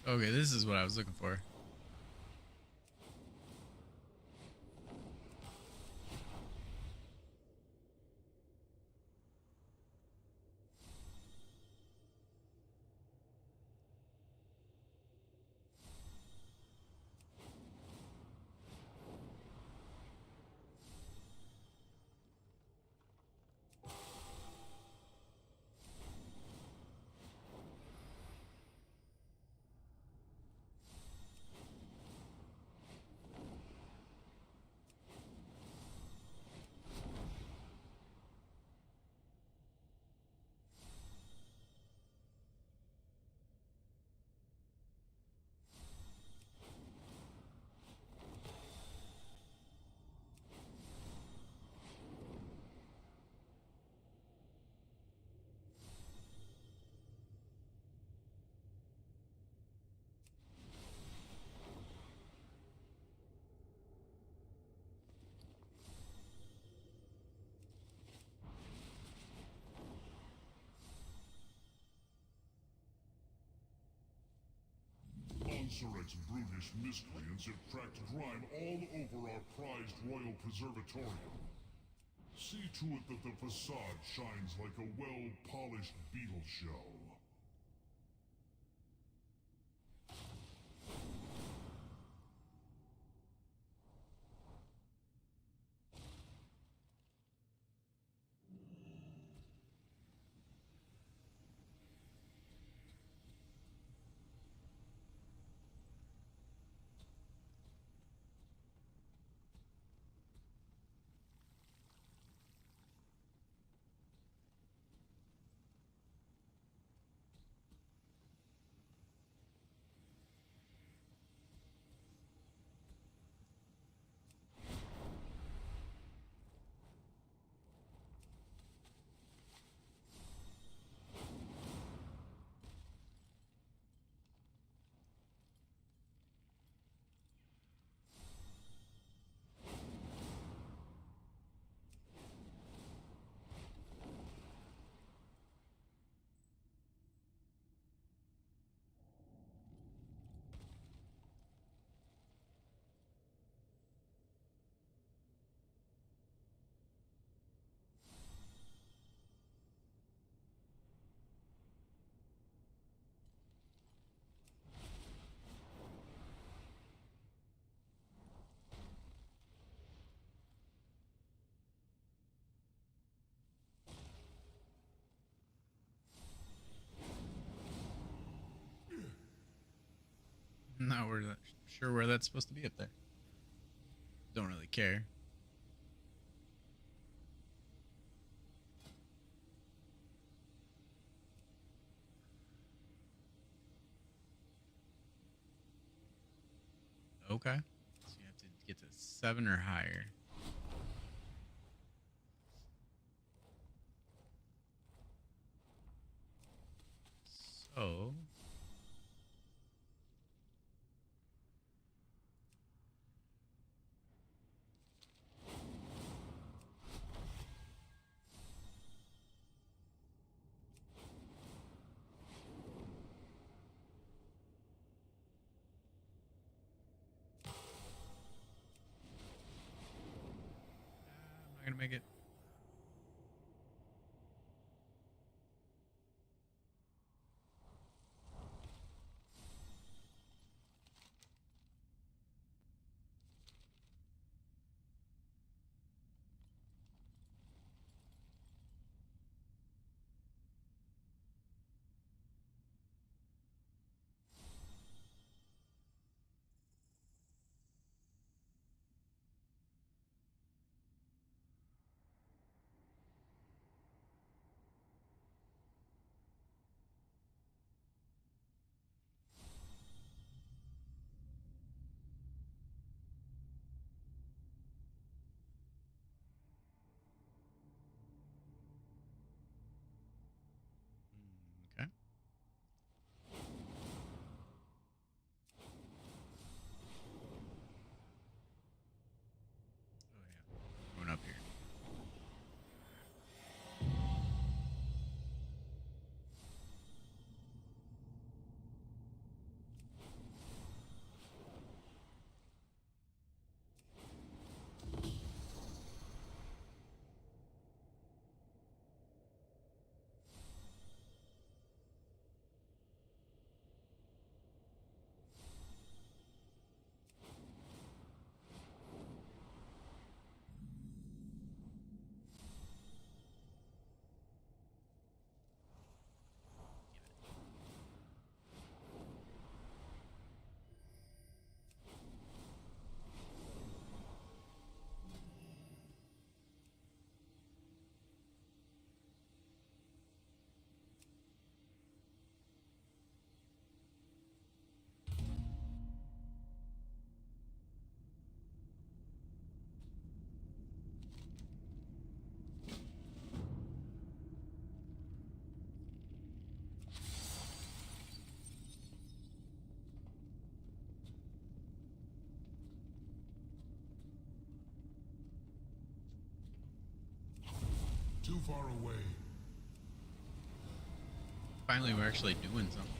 Okay, this is what I was looking for. Sunsurex's brutish miscreants have tracked grime all over our prized royal preservatorium. See to it that the facade shines like a well-polished beetle shell. Not sure where that's supposed to be up there. Don't really care. Okay. So you have to get to 7 or higher. So I'm not gonna make it. Okay. Oh yeah. Going up here. Too far away. Finally, we're actually doing something.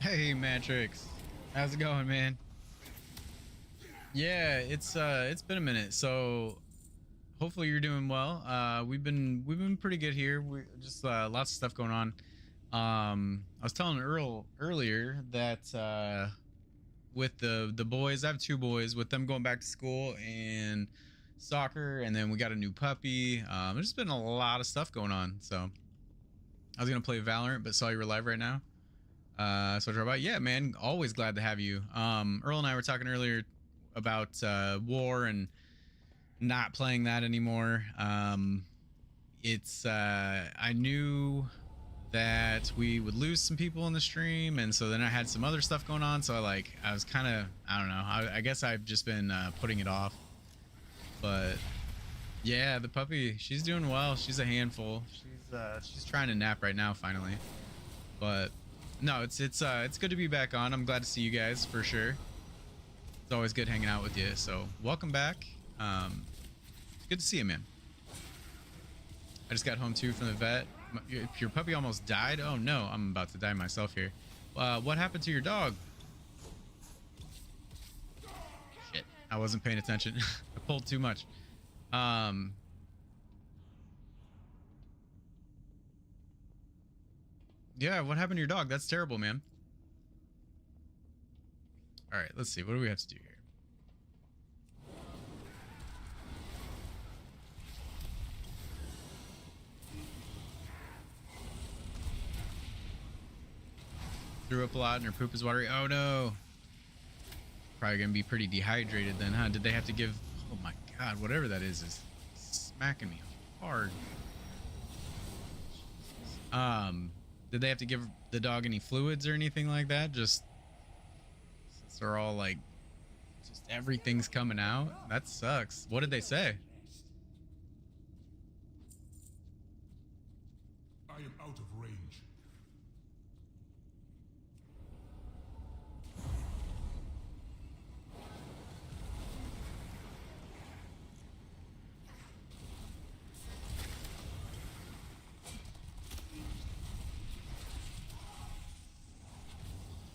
Hey, Matrix. How's it going, man? Yeah, it's been a minute. So hopefully you're doing well. We've been pretty good here. We just lots of stuff going on. I was telling Earl earlier that with the boys, I have two boys, with them going back to school and soccer, and then we got a new puppy. There's been a lot of stuff going on. So I was gonna play Valorant, but saw you were live right now. So I drove by. Yeah, man, always glad to have you. Earl and I were talking earlier about war and not playing that anymore. It's I knew that we would lose some people in the stream, and so then I had some other stuff going on, so I was kind of, I don't know, I guess I've just been putting it off. But yeah, the puppy, she's doing well. She's a handful. She's trying to nap right now finally. But no, it's good to be back on. I'm glad to see you guys for sure. It's always good hanging out with you, so welcome back. It's good to see you, man. I just got home too from the vet. Your puppy almost died. Oh no, I'm about to die myself here. What happened to your dog? Shit, I wasn't paying attention. I pulled too much. Yeah, what happened to your dog? That's terrible, man. All right, let's see. What do we have to do here? Threw up a lot and her poop is watery. Oh no. Probably gonna be pretty dehydrated then, huh? Did they have to give... Oh my god, whatever that is smacking me hard. Did they have to give the dog any fluids or anything like that? Just since they're all like, just everything's coming out? That sucks. What did they say? I am out of range.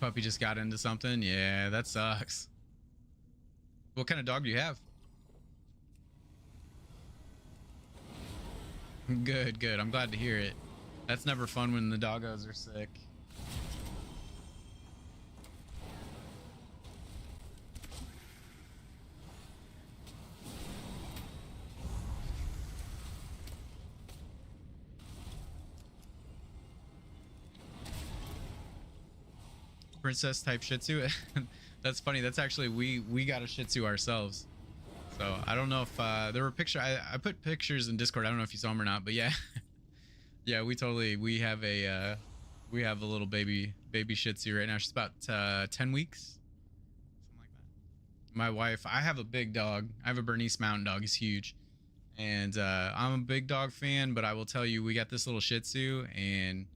Puppy just got into something? Yeah, that sucks. What kind of dog do you have? Good, good. I'm glad to hear it. That's never fun when the doggos are sick. Princess type Shih Tzu. That's funny. That's actually we got a Shih Tzu ourselves. So I don't know if there were pictures. I put pictures in Discord. I don't know if you saw them or not, but yeah, yeah, we have a little baby Shih Tzu right now. She's about 10 weeks, something like that. My wife, I have a big dog. I have a Bernese Mountain Dog. He's huge, and I'm a big dog fan. But I will tell you, we got this little Shih Tzu, and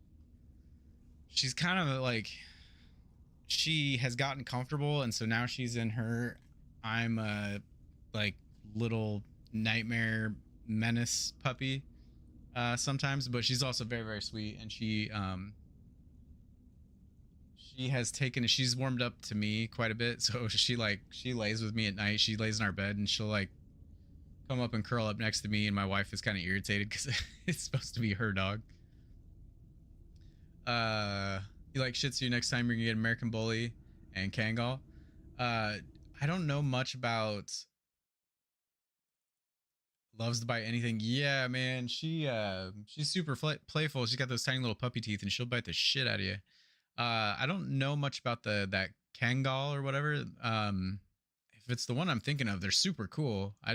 she's kind of like, she has gotten comfortable, and so now she's in her I'm a like little nightmare menace puppy sometimes, but she's also very, very sweet, and she has taken, she's warmed up to me quite a bit, so she lays with me at night. She lays in our bed and she'll like come up and curl up next to me, and my wife is kind of irritated because it's supposed to be her dog. You like Shih Tzu? Next time you're gonna get American Bully and Kangal. I don't know much about loves to bite anything. Yeah, man, she's super playful. She's got those tiny little puppy teeth, and she'll bite the shit out of you. I don't know much about that Kangal or whatever. If it's the one I'm thinking of, they're super cool. I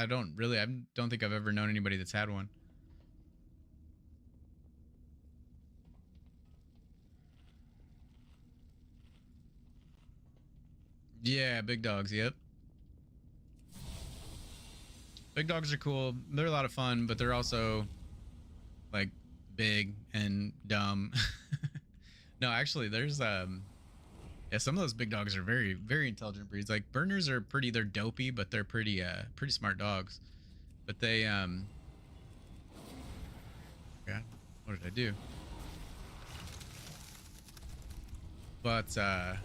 don't think I've ever known anybody that's had one. Yeah, big dogs. Yep. Big dogs are cool. They're a lot of fun, but they're also like big and dumb. No, actually, there's yeah, some of those big dogs are very, very intelligent breeds. Like Berners are they're dopey, but they're pretty smart dogs. But they God, what did I do? But I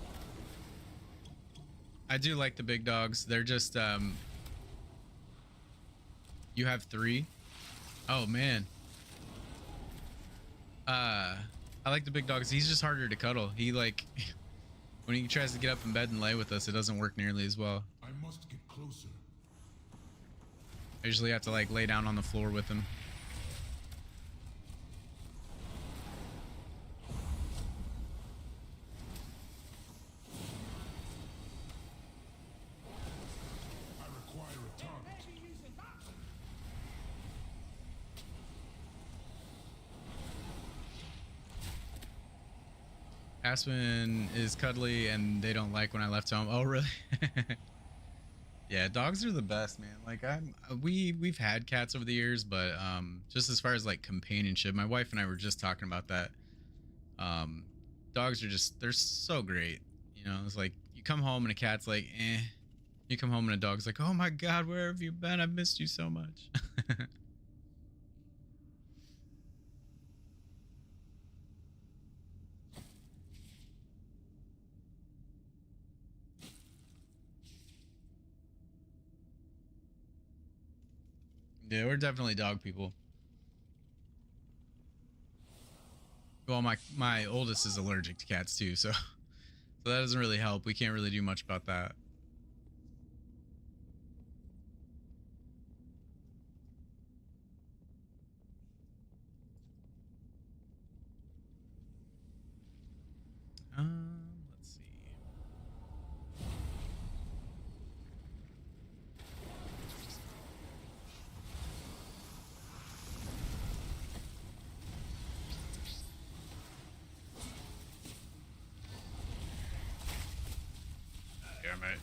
do like the big dogs. They're just you have 3. Oh man. I like the big dogs. He's just harder to cuddle. He like when he tries to get up in bed and lay with us, it doesn't work nearly as well. I must get closer. I usually have to like lay down on the floor with him. I require a target. Aspen is cuddly and they don't like when I left home. Oh really? Yeah, dogs are the best, man. Like we've had cats over the years, but just as far as like companionship, my wife and I were just talking about that. Dogs are just, they're so great. You know, it's like you come home and a cat's like, eh. You come home and a dog's like, oh my God, where have you been? I've missed you so much. Yeah, we're definitely dog people. Well, my oldest is allergic to cats too, so that doesn't really help. We can't really do much about that. Let's see. Damn it.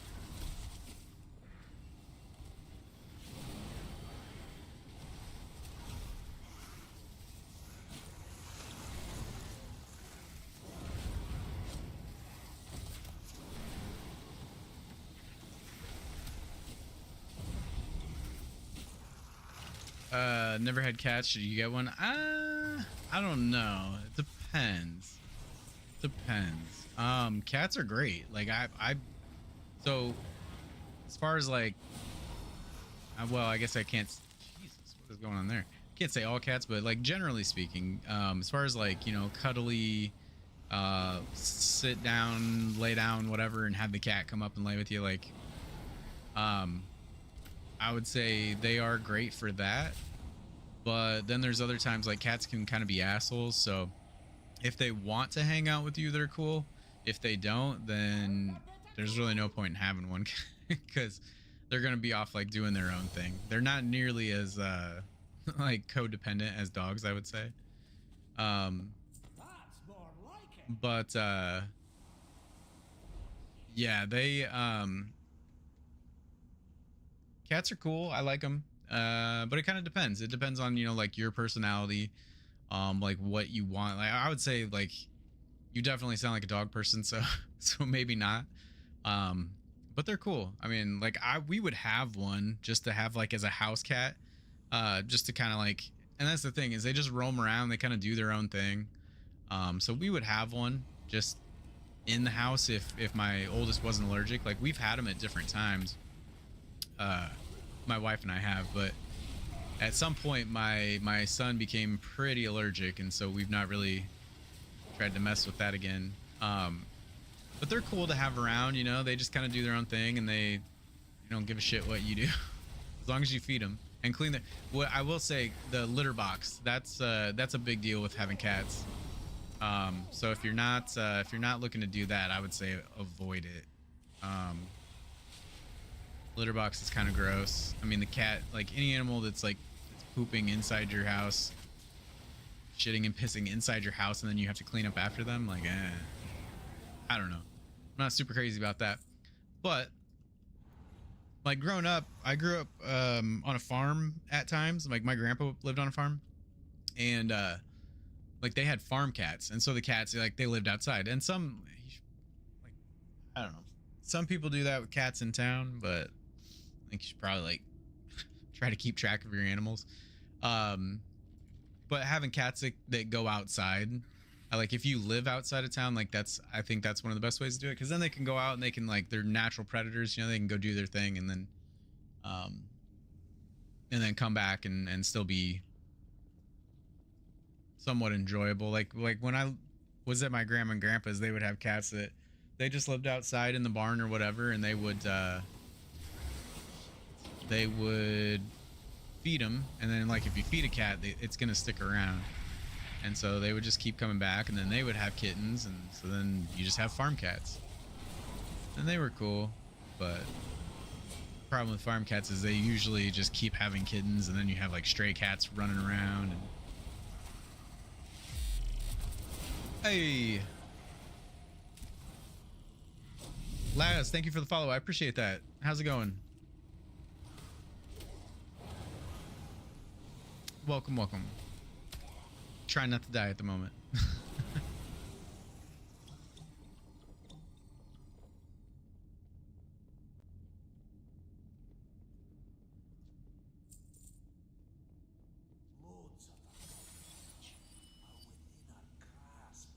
Never had cats. Should you get one? I don't know. It depends. Depends. Cats are great. Like so as far as like, well, I guess I can't. Jesus, what is going on there? Can't say all cats, but like generally speaking, as far as like, you know, cuddly, sit down, lay down, whatever, and have the cat come up and lay with you, like, I would say they are great for that. But then there's other times like cats can kind of be assholes. So if they want to hang out with you, they're cool. If they don't, then there's really no point in having one because they're going to be off like doing their own thing. They're not nearly as like codependent as dogs, I would say. But yeah, they cats are cool. I like them. But it kind of depends. It depends on, you know, like your personality, like what you want. Like I would say like you definitely sound like a dog person, so so maybe not. But they're cool. I mean, like we would have one just to have like as a house cat, just to kind of like, and that's the thing is they just roam around, they kind of do their own thing. So we would have one just in the house if my oldest wasn't allergic. Like we've had them at different times. My wife and I have, but at some point my son became pretty allergic, and so we've not really tried to mess with that again. But they're cool to have around, you know. They just kind of do their own thing, and they don't give a shit what you do as long as you feed them and clean their. What I will say, the litter box, that's a big deal with having cats. So if you're not looking to do that, I would say avoid it. Litter box is kind of gross. I mean, the cat, like any animal that's like pooping inside your house, shitting and pissing inside your house, and then you have to clean up after them, like, I don't know. I'm not super crazy about that. But like growing up, I grew up on a farm at times. Like my grandpa lived on a farm, and like they had farm cats, and so the cats, like, they lived outside. And some, like, I don't know, some people do that with cats in town, but I think you should probably like try to keep track of your animals. But having cats that go outside, Like if you live outside of town, like I think that's one of the best ways to do it, because then they can go out and they can, like, they're natural predators, you know, they can go do their thing um and then come back and still be somewhat enjoyable. Like when I was at my grandma and grandpa's, they would have cats that they just lived outside in the barn or whatever, and they would feed them, and then, like, if you feed a cat, it's gonna stick around, and so they would just keep coming back, and then they would have kittens, and so then you just have farm cats, and they were cool. But the problem with farm cats is they usually just keep having kittens, and then you have like stray cats running around. And hey, Laz, thank you for the follow. I appreciate that. How's it going? Welcome, welcome. Try not to die at the moment. Lords of the Forge are within our grasp.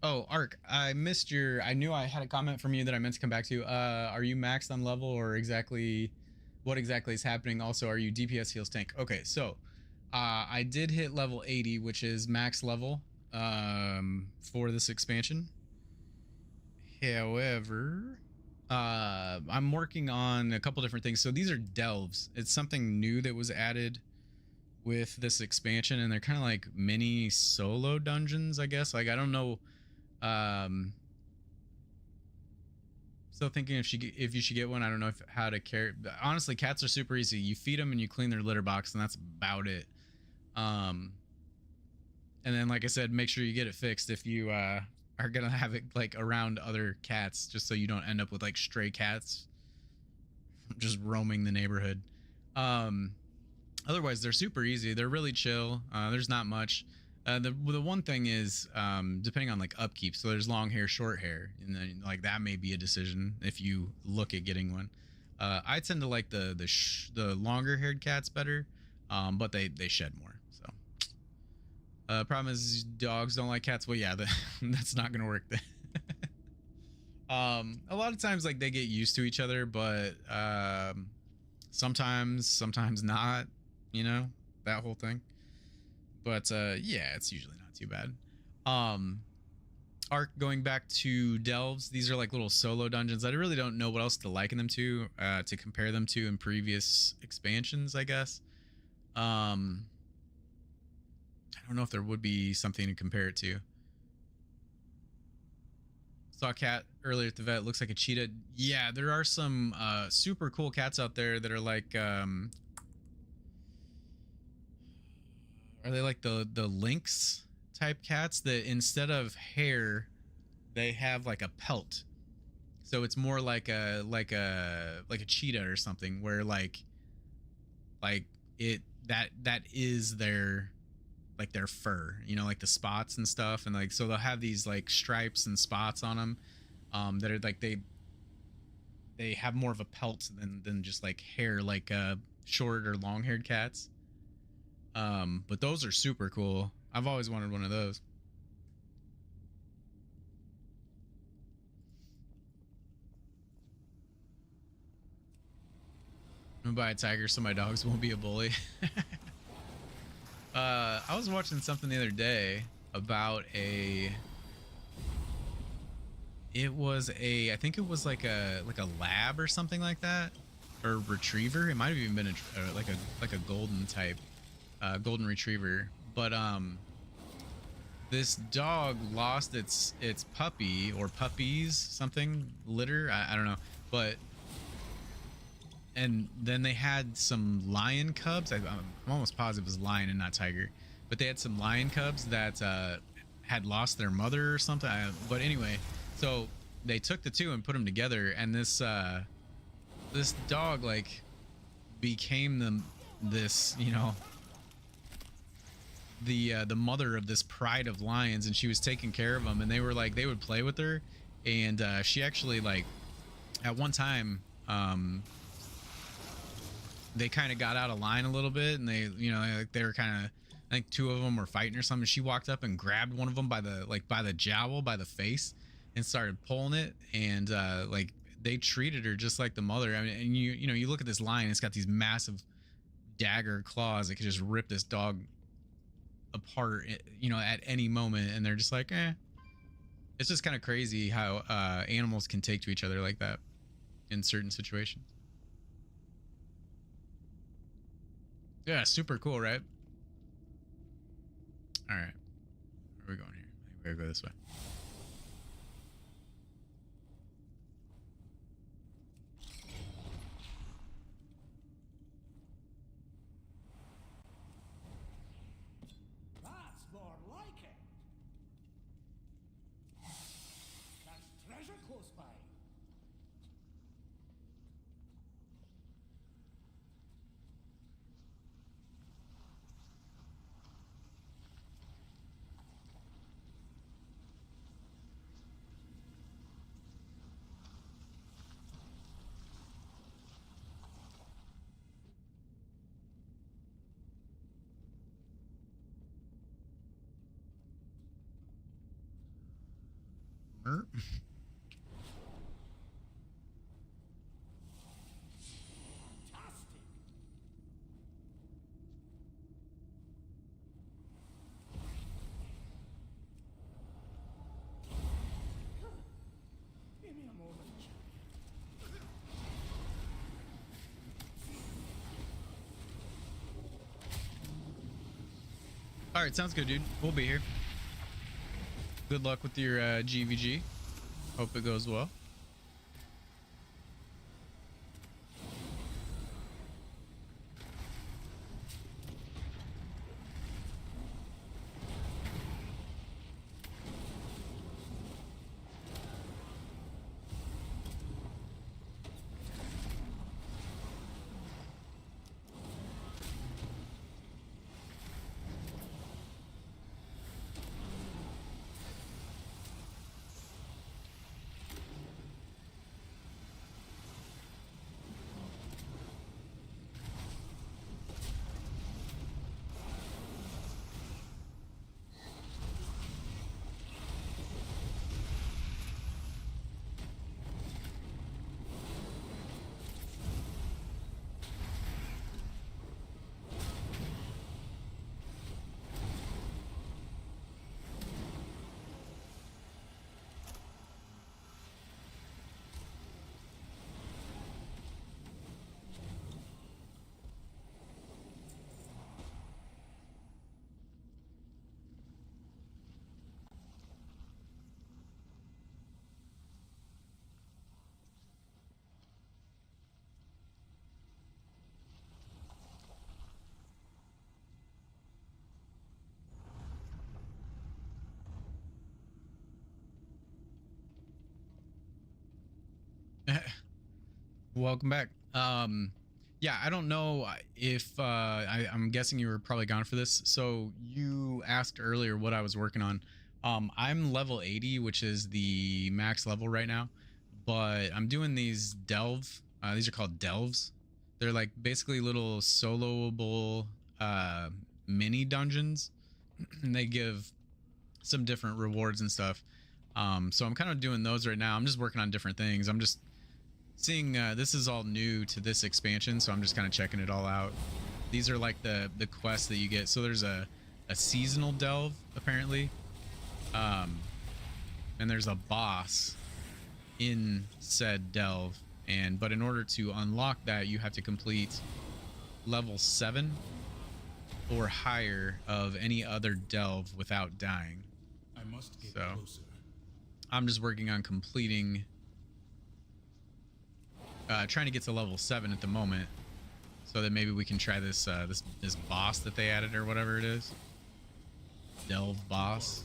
Oh, Ark, I missed your. I knew I had a comment from you that I meant to come back to. Are you maxed on level, or exactly what exactly is happening? Also, are you DPS heals tank? Okay, so I did hit level 80, which is max level for this expansion. However, I'm working on a couple different things. So these are delves. It's something new that was added with this expansion, and they're kind of like mini solo dungeons, I guess. Like, I don't know. Still thinking if you should get one. I don't know how to carry. Honestly, cats are super easy. You feed them and you clean their litter box, and that's about it. And then, like I said, make sure you get it fixed if you are gonna have it like around other cats, just so you don't end up with like stray cats just roaming the neighborhood. Otherwise, they're super easy. They're really chill. There's not much. The one thing is, depending on like upkeep, so there's long hair, short hair, and then like that may be a decision if you look at getting one. I tend to like the longer haired cats better, but they shed more. So problem is dogs don't like cats. Well, yeah, that's not gonna work then. A lot of times like they get used to each other, but sometimes not, you know, that whole thing. But yeah, it's usually not too bad. Arc, going back to delves, these are like little solo dungeons. I really don't know what else to liken them to compare them to in previous expansions, I guess. I don't know if there would be something to compare it to. Saw a cat earlier at the vet. Looks like a cheetah. Yeah, there are some super cool cats out there that are like are they like the lynx type cats that instead of hair they have like a pelt, so it's more like a cheetah or something, where like it that is their like their fur, you know, like the spots and stuff, and like so they'll have these like stripes and spots on them that are like they have more of a pelt than just like hair, like short or long haired cats. But those are super cool. I've always wanted one of those. I'm gonna buy a tiger so my dogs won't be a bully. I was watching something the other day about I think it was like a lab or something like that, or retriever. It might have even been a golden type, golden retriever. But this dog lost its puppy or puppies, something, litter. I don't know, but. And then they had some lion cubs. I'm almost positive it was lion and not tiger, but they had some lion cubs that had lost their mother or something. But anyway, so they took the two and put them together, and this dog like became this, you know, the mother of this pride of lions, and she was taking care of them, and they were like, they would play with her, and she actually, like, at one time, they kind of got out of line a little bit, and they, you know, like they were kind of, I think two of them were fighting or something. She walked up and grabbed one of them by the, like, by the jowl, by the face, and started pulling it, and like, they treated her just like the mother. I mean, and you know, you look at this lion, it's got these massive dagger claws that could just rip this dog apart, you know, at any moment, and they're just like, eh. It's just kind of crazy how animals can take to each other like that in certain situations. Yeah, super cool, right? All right, where are we going here? I think we gotta go this way. That's more like it. There's treasure close by. Mer- Fantastic. Give me a moment. All right, sounds good, dude. We'll be here. Good luck with your GVG. Hope it goes well. Welcome back. Yeah, I don't know if I'm guessing you were probably gone for this. So you asked earlier what I was working on. I'm level 80, which is the max level right now, but I'm doing these delve. These are called delves. They're like basically little soloable mini dungeons, and they give some different rewards and stuff. So I'm kind of doing those right now. I'm just working on different things. I'm just seeing this is all new to this expansion, so I'm just kind of checking it all out. These are like the quests that you get. So there's a seasonal delve apparently, and there's a boss in said delve, but in order to unlock that, you have to complete level 7 or higher of any other delve without dying. I must get So closer. I'm just working on completing, trying to get to level 7 at the moment, so that maybe we can try this this boss that they added or whatever it is. Delve boss.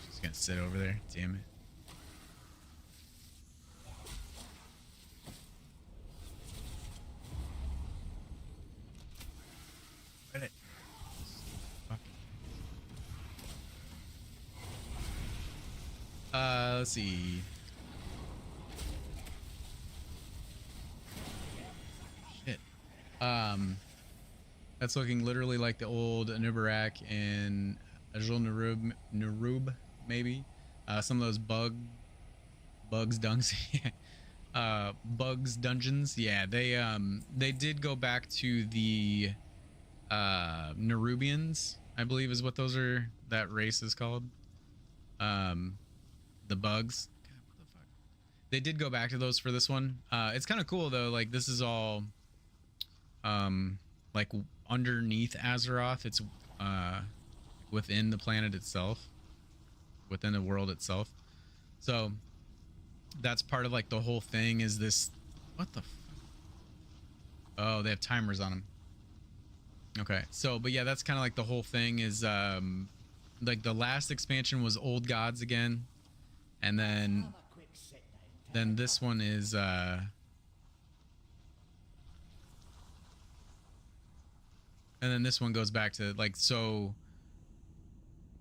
She's gonna sit over there. Damn it. see. Shit. That's looking literally like the old Anubarak and Ajul Narub, maybe. Some of those bugs dunks. Bugs dungeons. Yeah, they did go back to the Nerubians, I believe is what those are, that race is called. The bugs. God, what the fuck? They did go back to those for this one. It's kind of cool though, like this is all like underneath Azeroth. It's within the planet itself, within the world itself. So that's part of like the whole thing is this. What the fuck? Oh, they have timers on them. Okay, so but yeah, that's kind of like the whole thing is like the last expansion was Old Gods again, and then Have a quick sit down. this one is and then this one goes back to like, so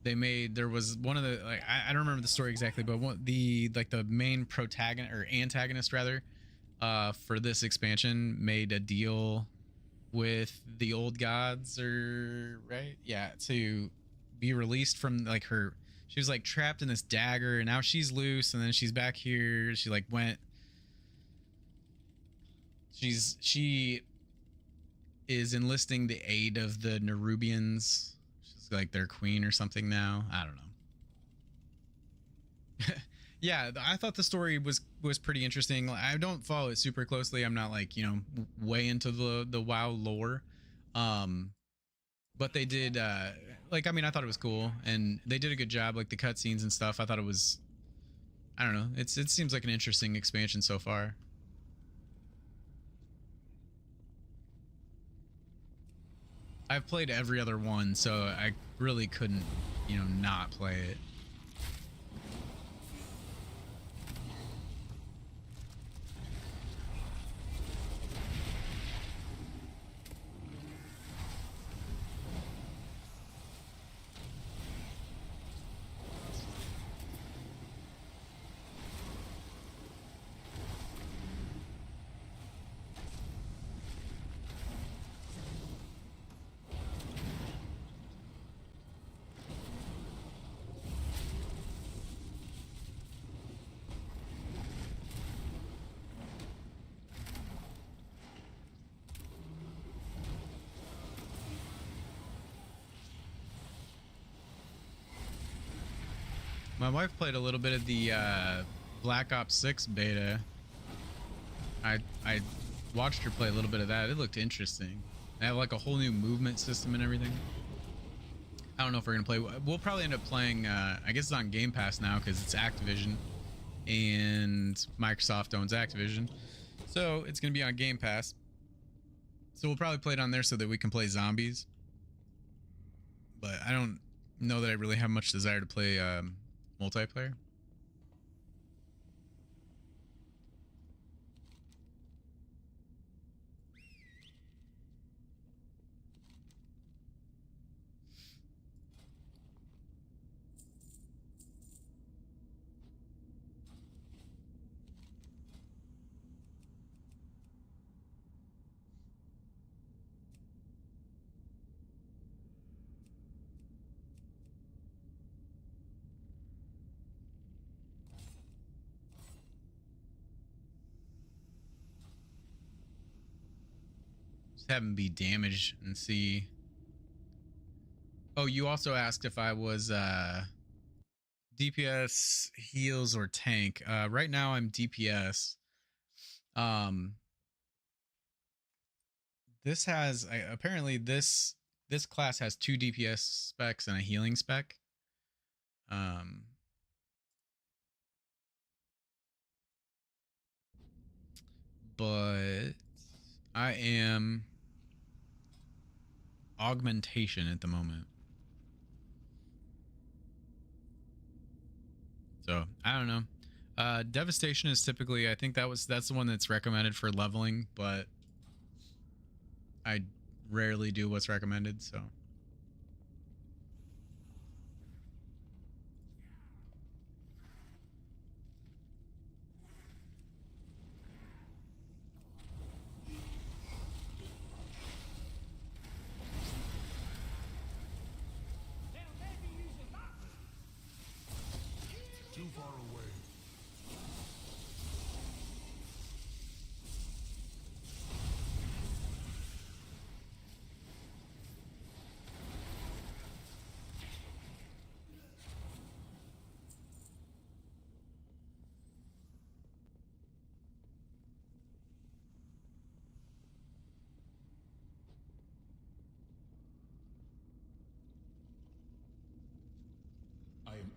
they made, there was one of the like I don't remember the story exactly, but one the like the main protagonist or antagonist rather for this expansion made a deal with the Old Gods, or right, yeah, to be released from like her, she was like trapped in this dagger and now she's loose and then she's back here. She like went, she is enlisting the aid of the Nerubians. She's like their queen or something now, I don't know. Yeah, I thought the story was pretty interesting. I don't follow it super closely. I'm not like, you know, way into the WoW lore. But they did like, I mean, I thought it was cool and they did a good job, like the cutscenes and stuff. I thought it was, I don't know, it seems like an interesting expansion so far. I've played every other one, so I really couldn't, you know, not play it. My wife played a little bit of the Black Ops 6 beta. I watched her play a little bit of that. It looked interesting. They have like a whole new movement system and everything. I don't know if we're gonna play. We'll probably end up playing. I guess it's on Game Pass now because it's Activision, and Microsoft owns Activision, so it's gonna be on Game Pass. So we'll probably play it on there so that we can play zombies. But I don't know that I really have much desire to play multiplayer. Just have them be damaged and see. Oh, you also asked if I was DPS, heals, or tank. Right now I'm DPS. This has apparently this class has 2 DPS specs and a healing spec. But I am augmentation at the moment. So I don't know. Devastation is typically, I think that's the one that's recommended for leveling, but I rarely do what's recommended, so.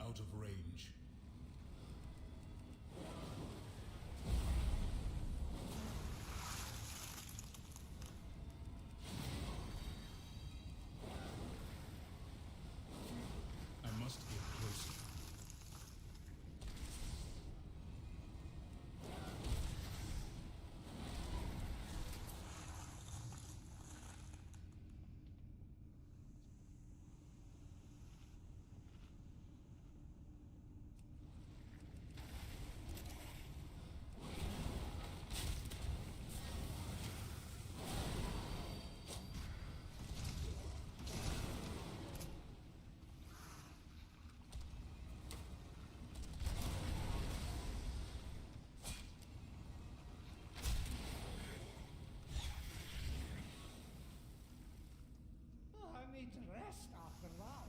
am out of range. I must get closer. Oh, I need to rest after that.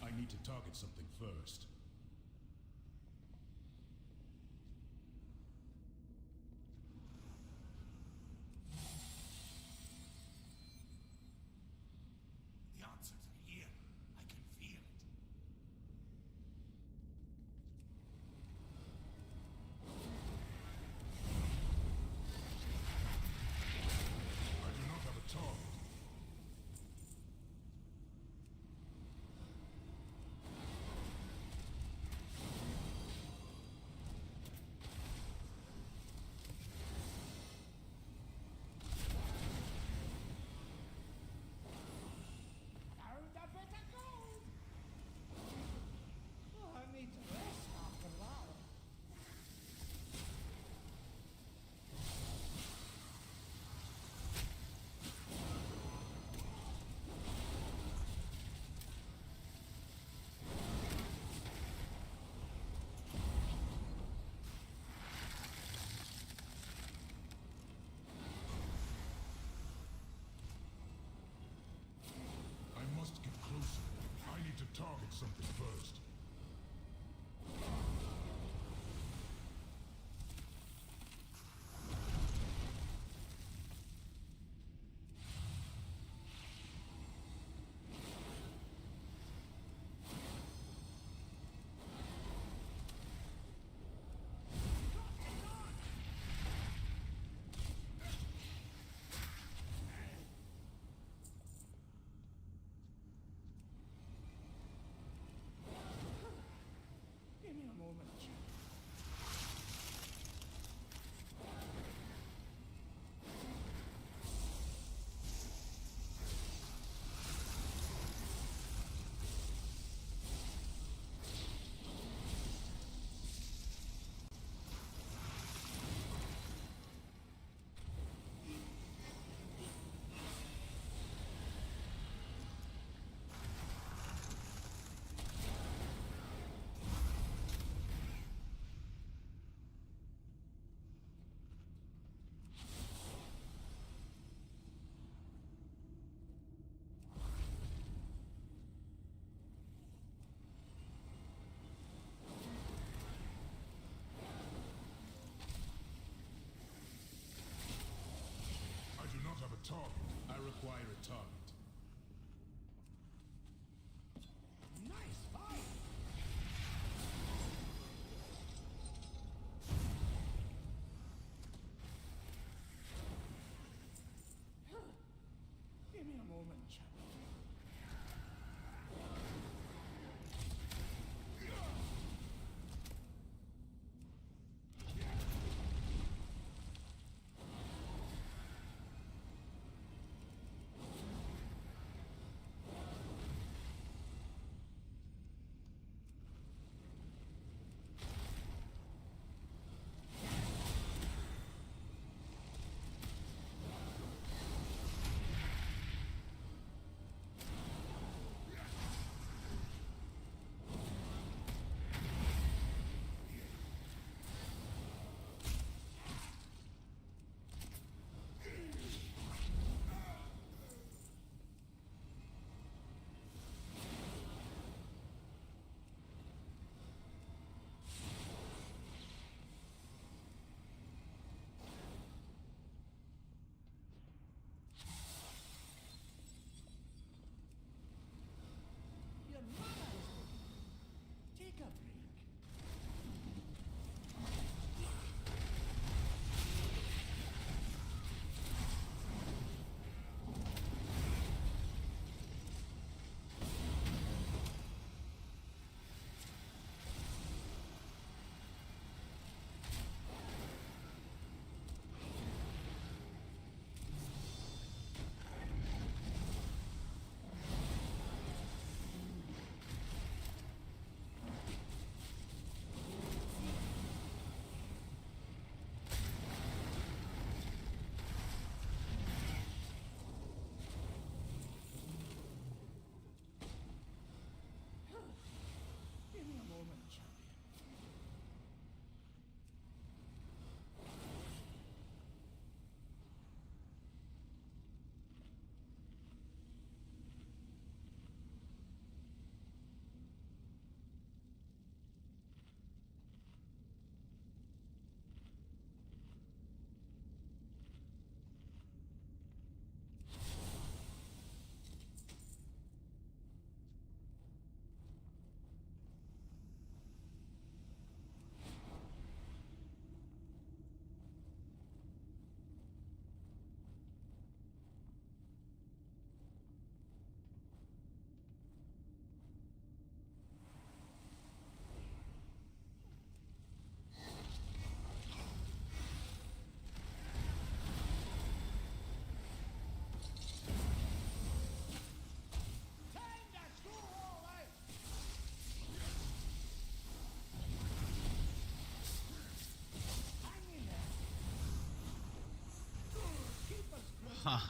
I need to target something first. The answers are here. I can feel it. I do not have a target. Fuck.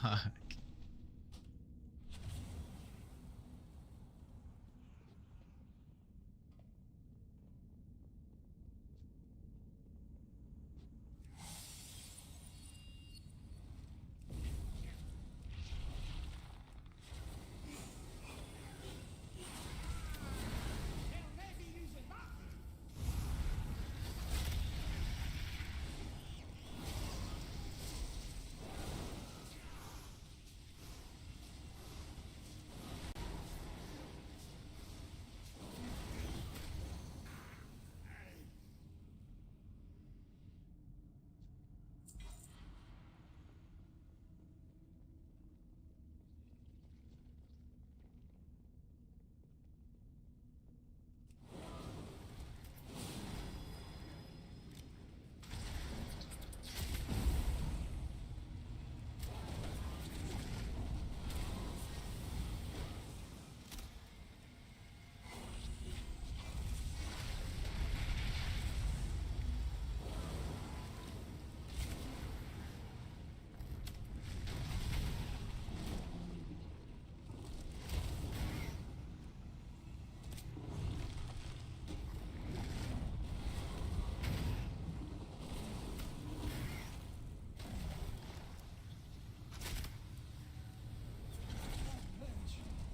They'll never be using that.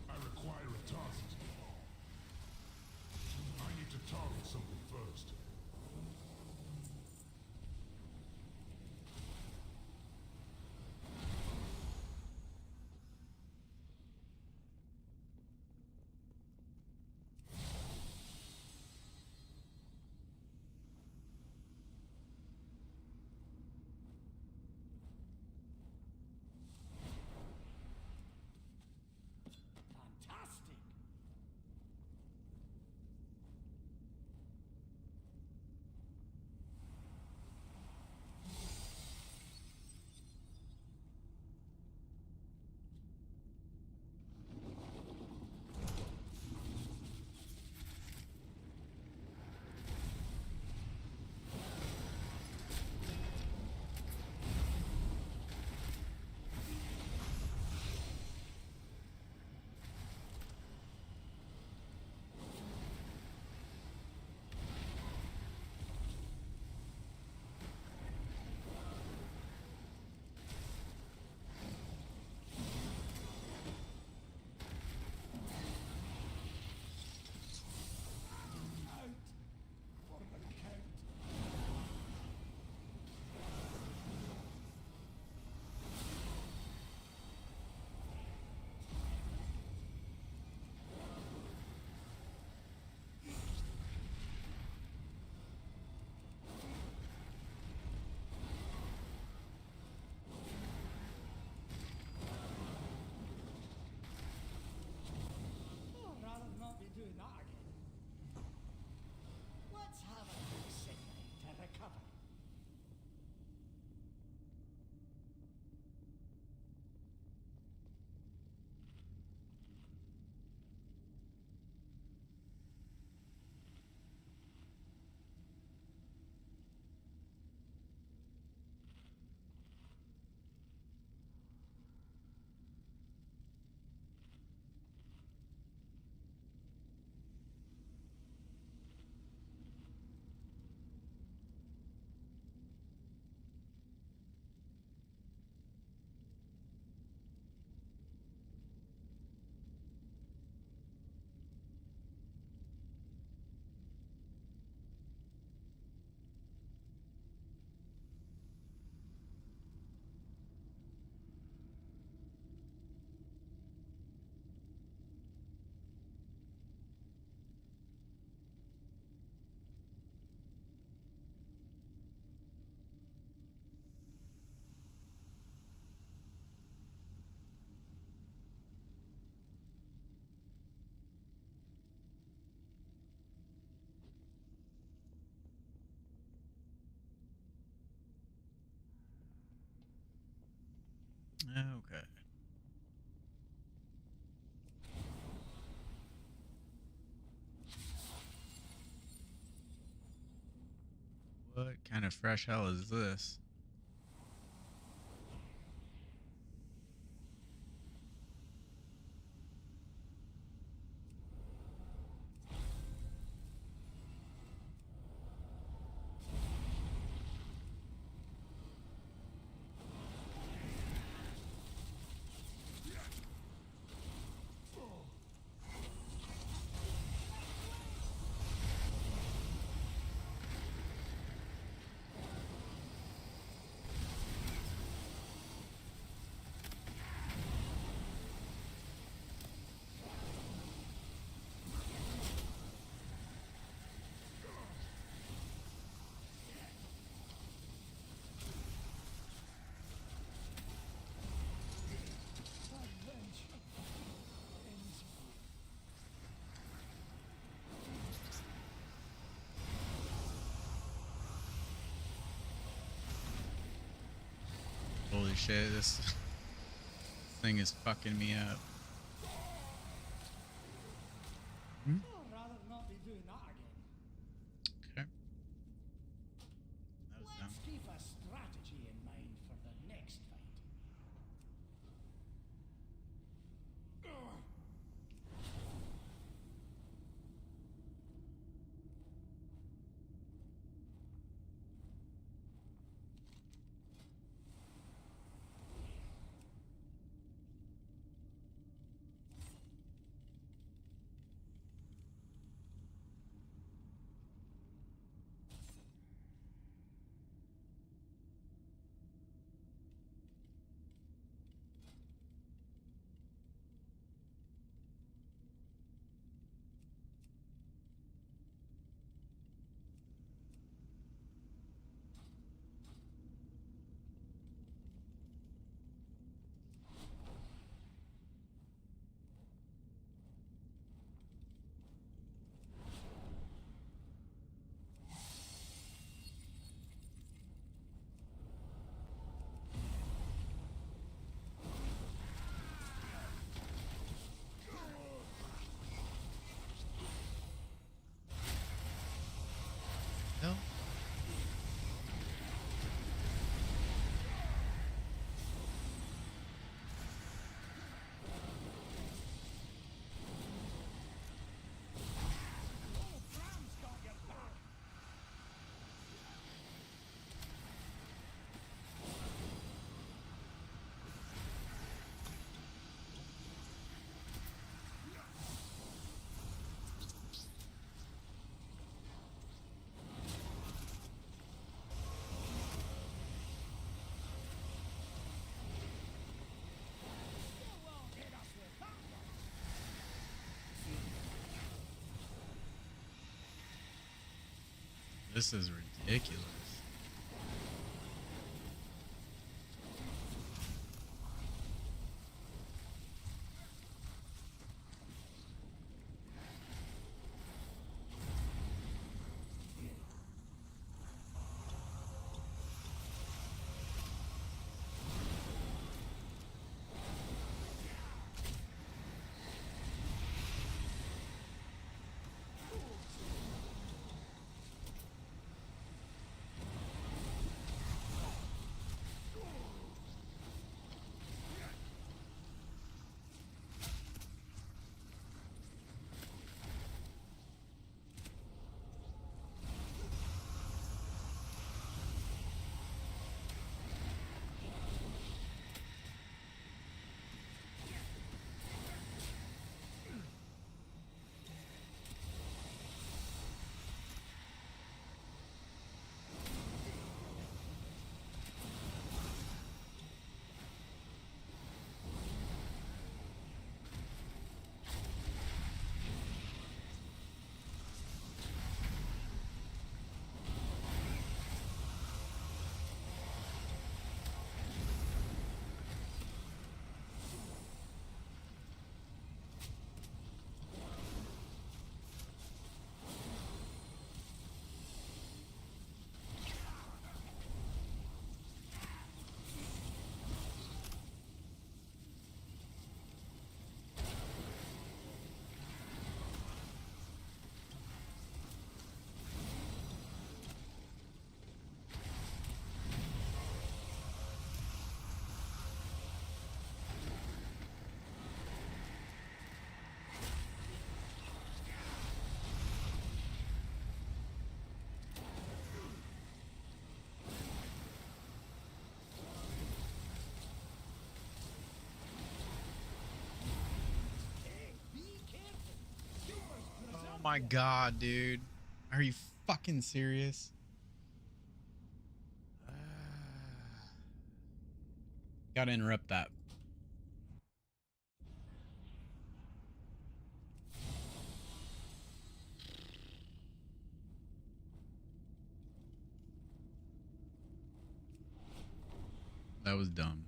I require a task. I need to target something first. Fantastic. Out for the count. Oh, I'd rather not be doing that again. Let's have a quick sick to recover. Okay. What kind of fresh hell is this? Holy shit, this thing is fucking me up. I'd rather not be doing that again. Okay. That was dumb. Let's keep a strategy in mind for the next fight. No. This is ridiculous. Oh my god, dude. Are you fucking serious? Gotta interrupt that. That was dumb.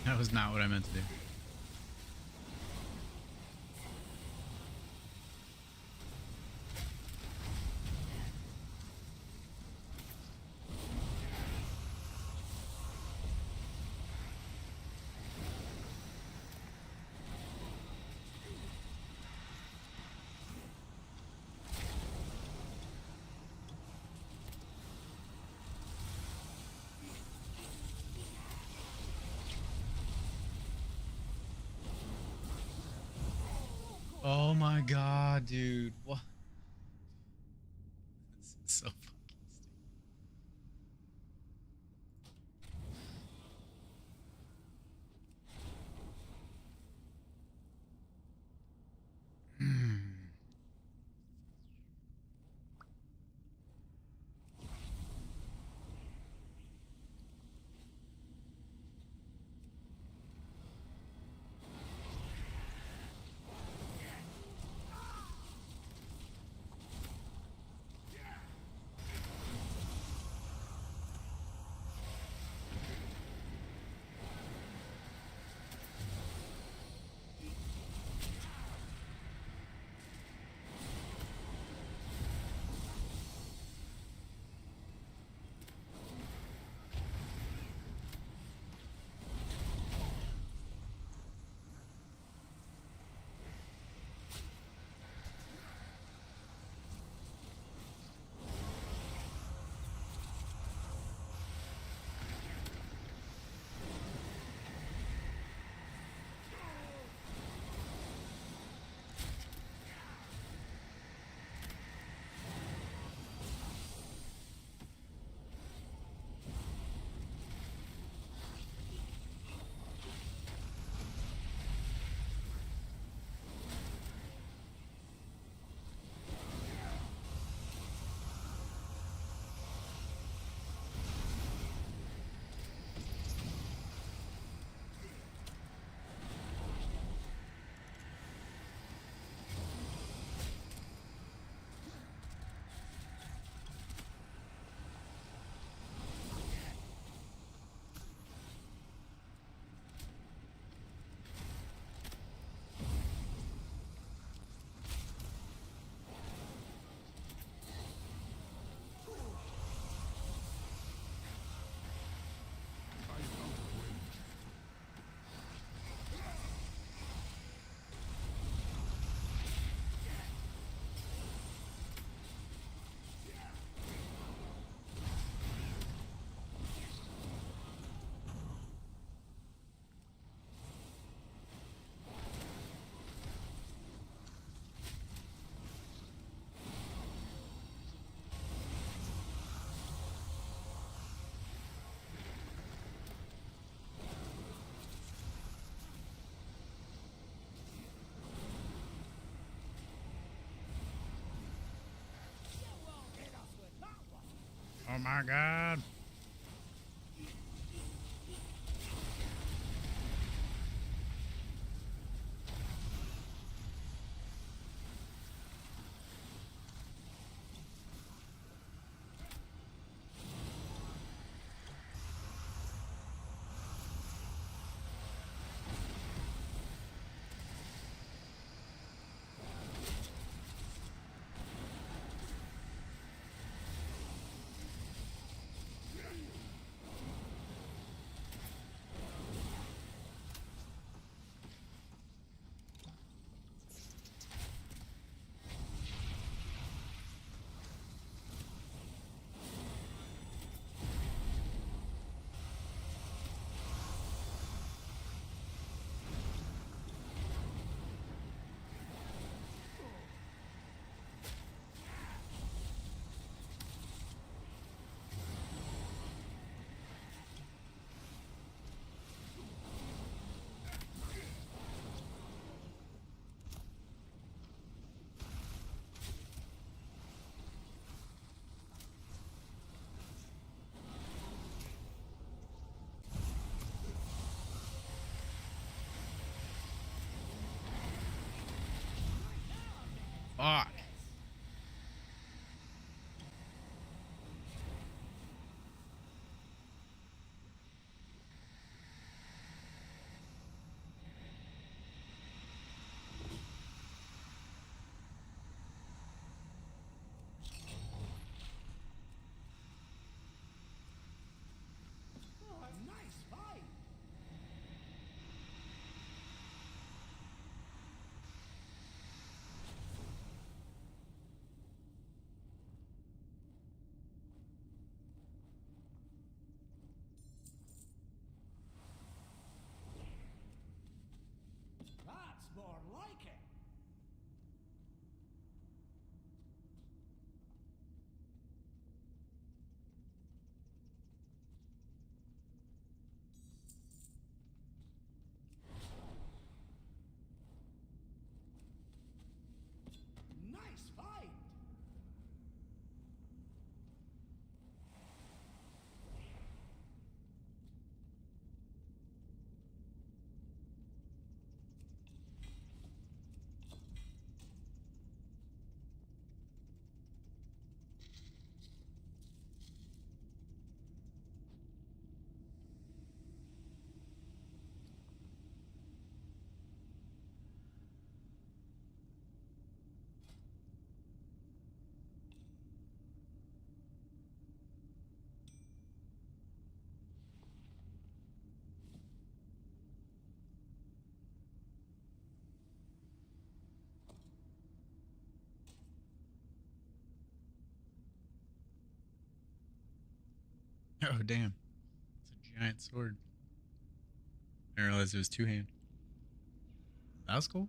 That was not what I meant to do. Oh my god, dude. What? This is so fucking stupid. Oh my god. Fuck. Oh damn, it's a giant sword. I didn't realize it was two hand. That was cool.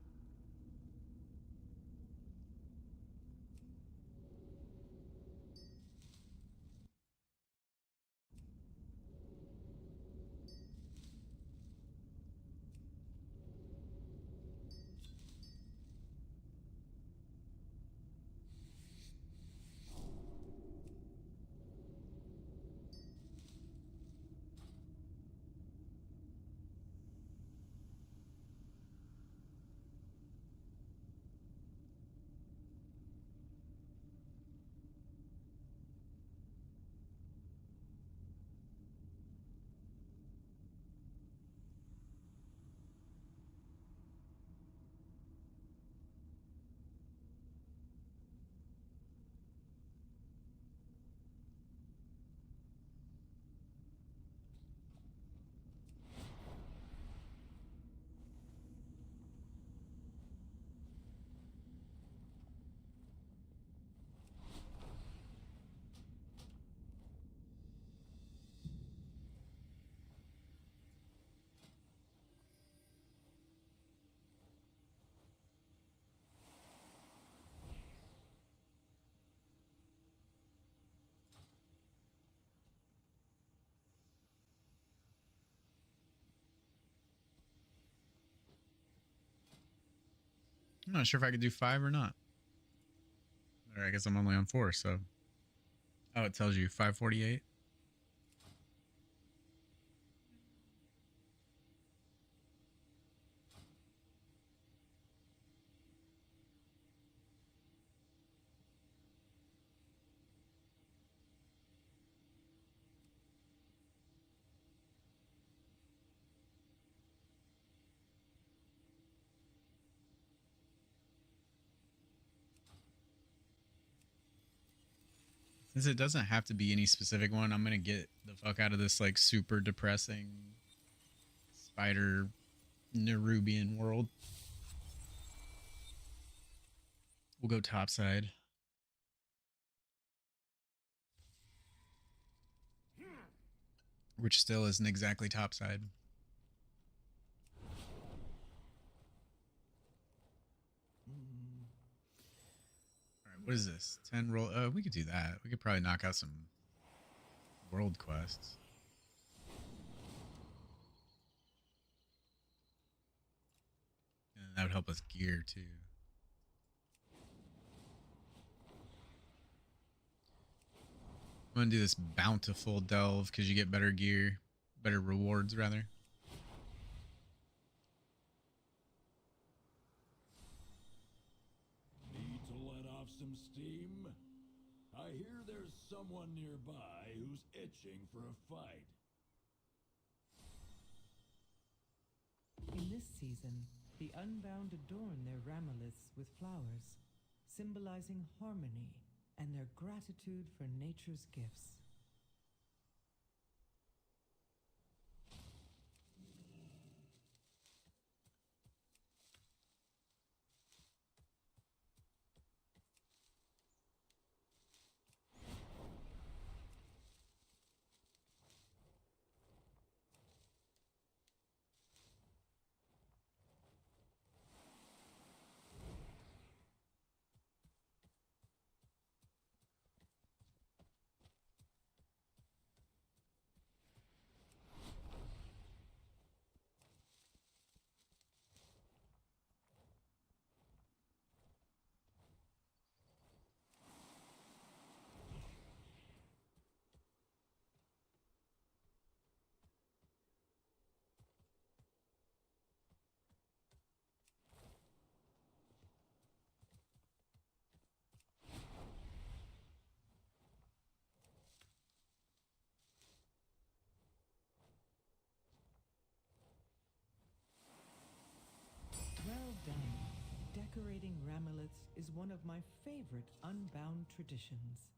I'm not sure if I could do 5 or not. Or I guess I'm only on 4, so. Oh, it tells you 548. Since it doesn't have to be any specific one, I'm gonna get the fuck out of this like super depressing spider Nerubian world. We'll go topside. Which still isn't exactly topside. Alright, what is this? 10 roll. We could do that. We could probably knock out some world quests. And that would help us gear too. I'm gonna do this bountiful delve because you get better gear, better rewards rather. Need to let off some steam? I hear there's someone nearby who's itching for a fight. In this season, the Unbound adorn their ramiliths with flowers, symbolizing harmony and their gratitude for nature's gifts. Well done. Decorating ramileths is one of my favorite Unbound traditions.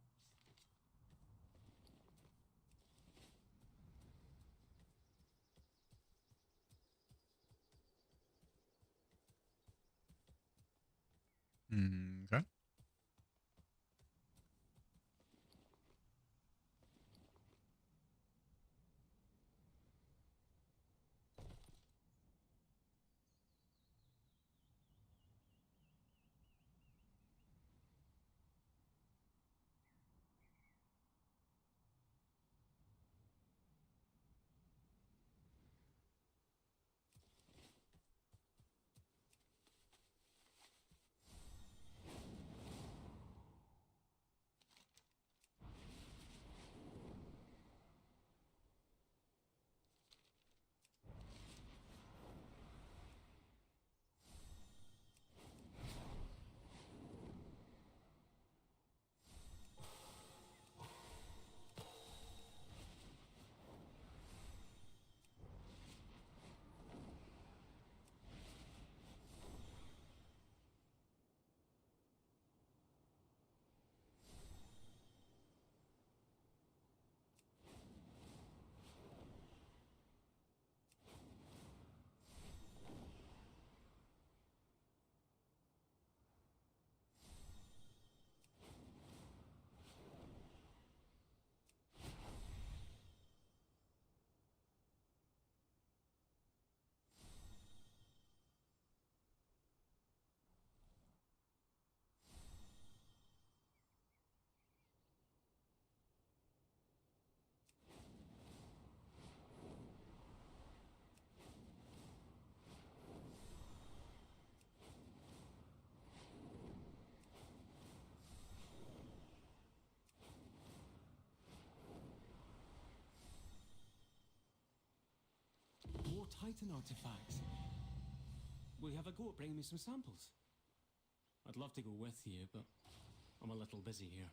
Okay. Titan artifacts. Will you have a go at bringing me some samples? I'd love to go with you, but I'm a little busy here.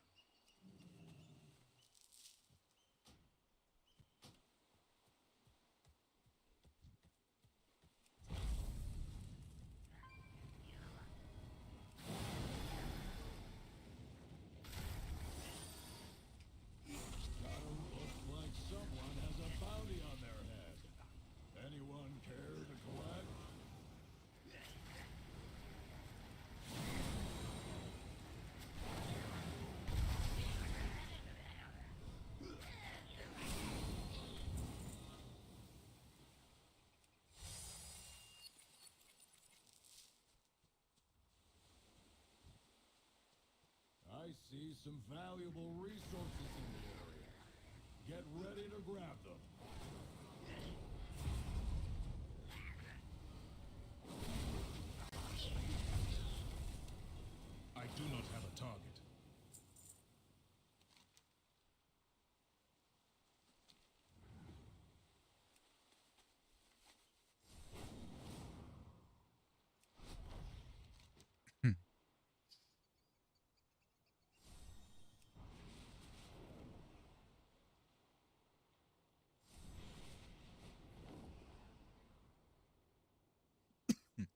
Looks like someone has a bounty on their head. Anyone care to collect? I see some valuable resources in the area. Get ready to grab them. I do not have a target.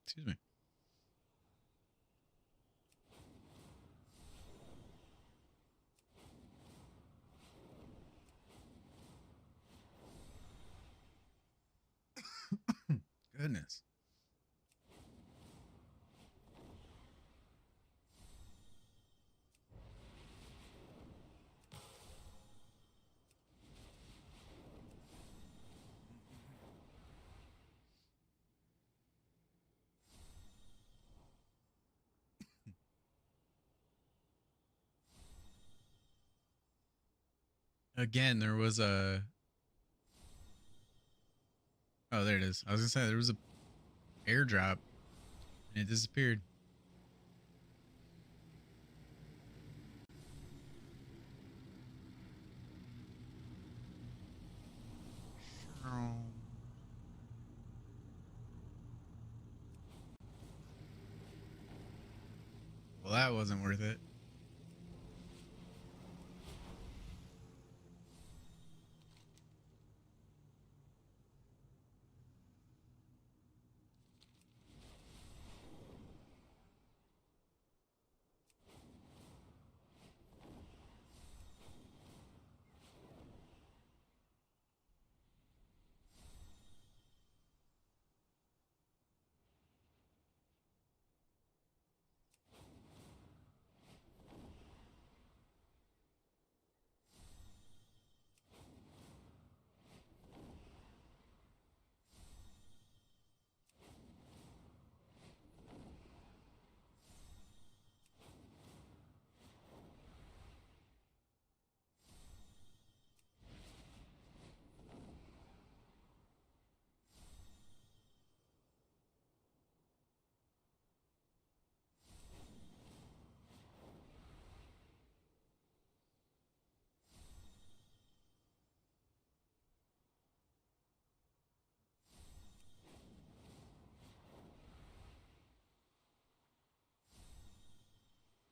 Excuse me. Goodness. Again, there was a. Oh, there it is. I was gonna say there was a airdrop, and it disappeared. Well, that wasn't worth it.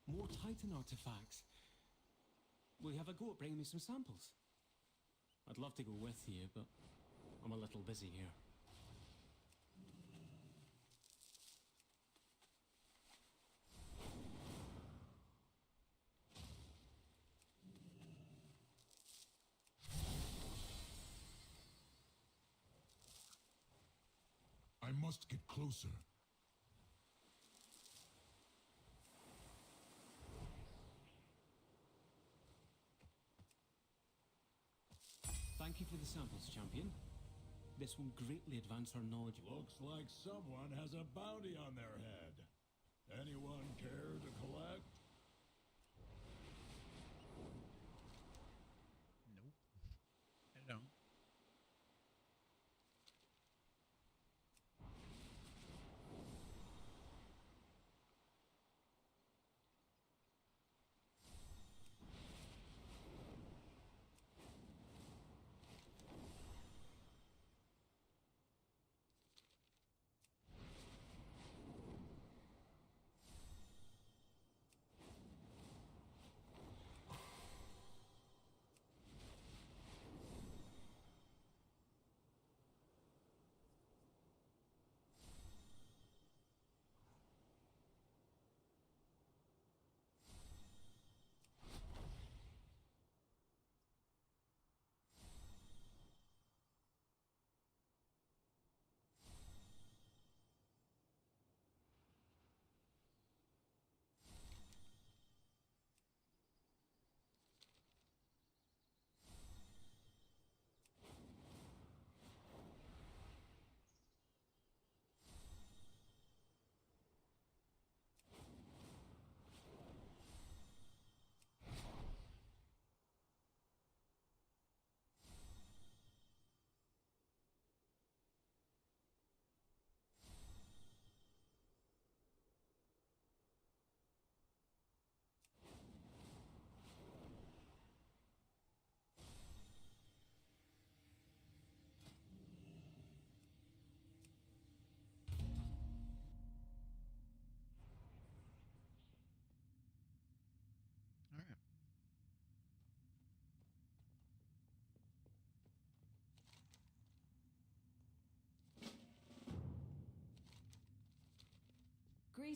More Titan artifacts. Will you have a go at bringing me some samples? I'd love to go with you, but I'm a little busy here. I must get closer. Thank you for the samples, champion. This will greatly advance our knowledge. Looks like someone has a bounty on their head. Anyone care to collect? Nope. I don't.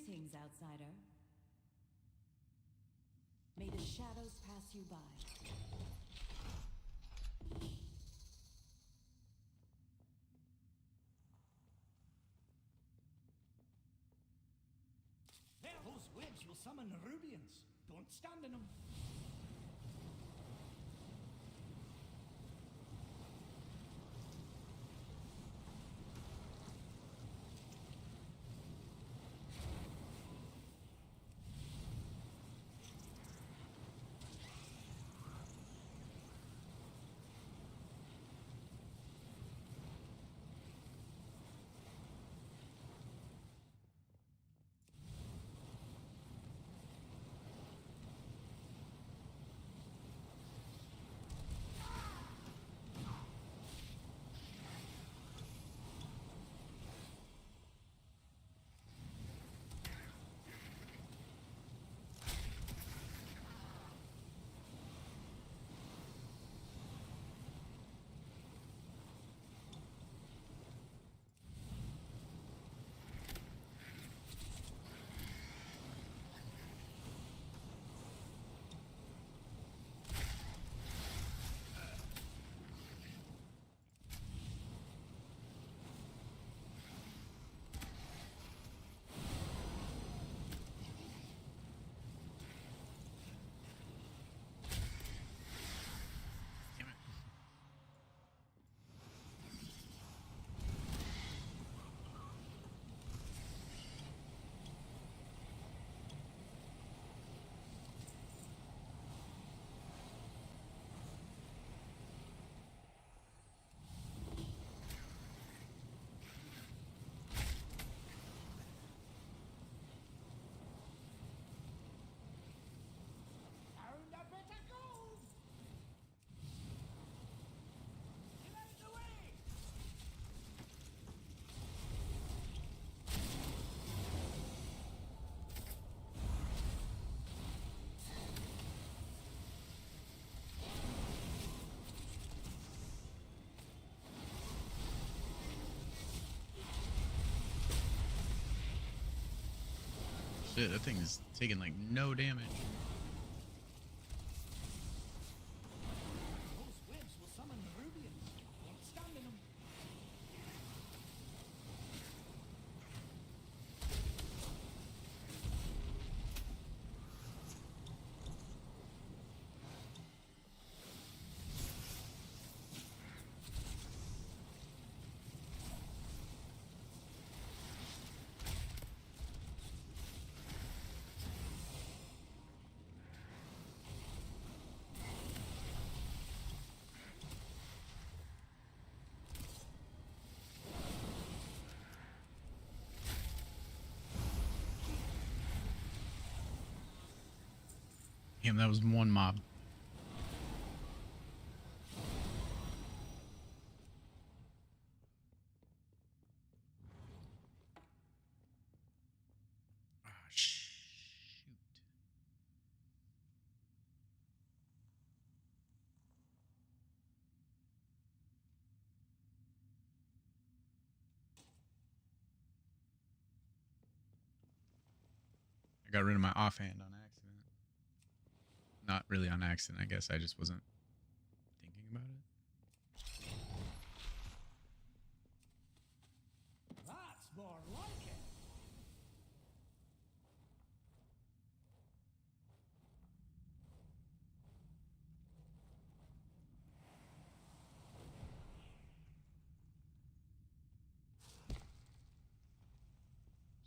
Greetings, outsider. May the shadows pass you by. There, those webs will summon Rubians. Don't stand in them. Found a bit of gold. Get out of the way. Shit, that thing is taking like no damage. Those webs will summon Rubians. Don't stand in them. Damn, that was one mob. Ah, shoot. I got rid of my offhand on accident. Not really on accident, I guess. I just wasn't thinking about it. That's more like it.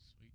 Sweet.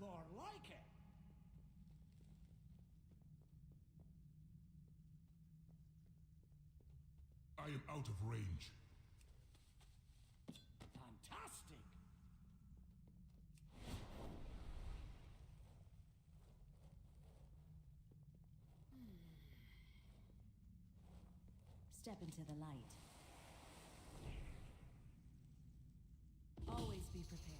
more like it. I am out of range. Fantastic. Step into the light. Always be prepared.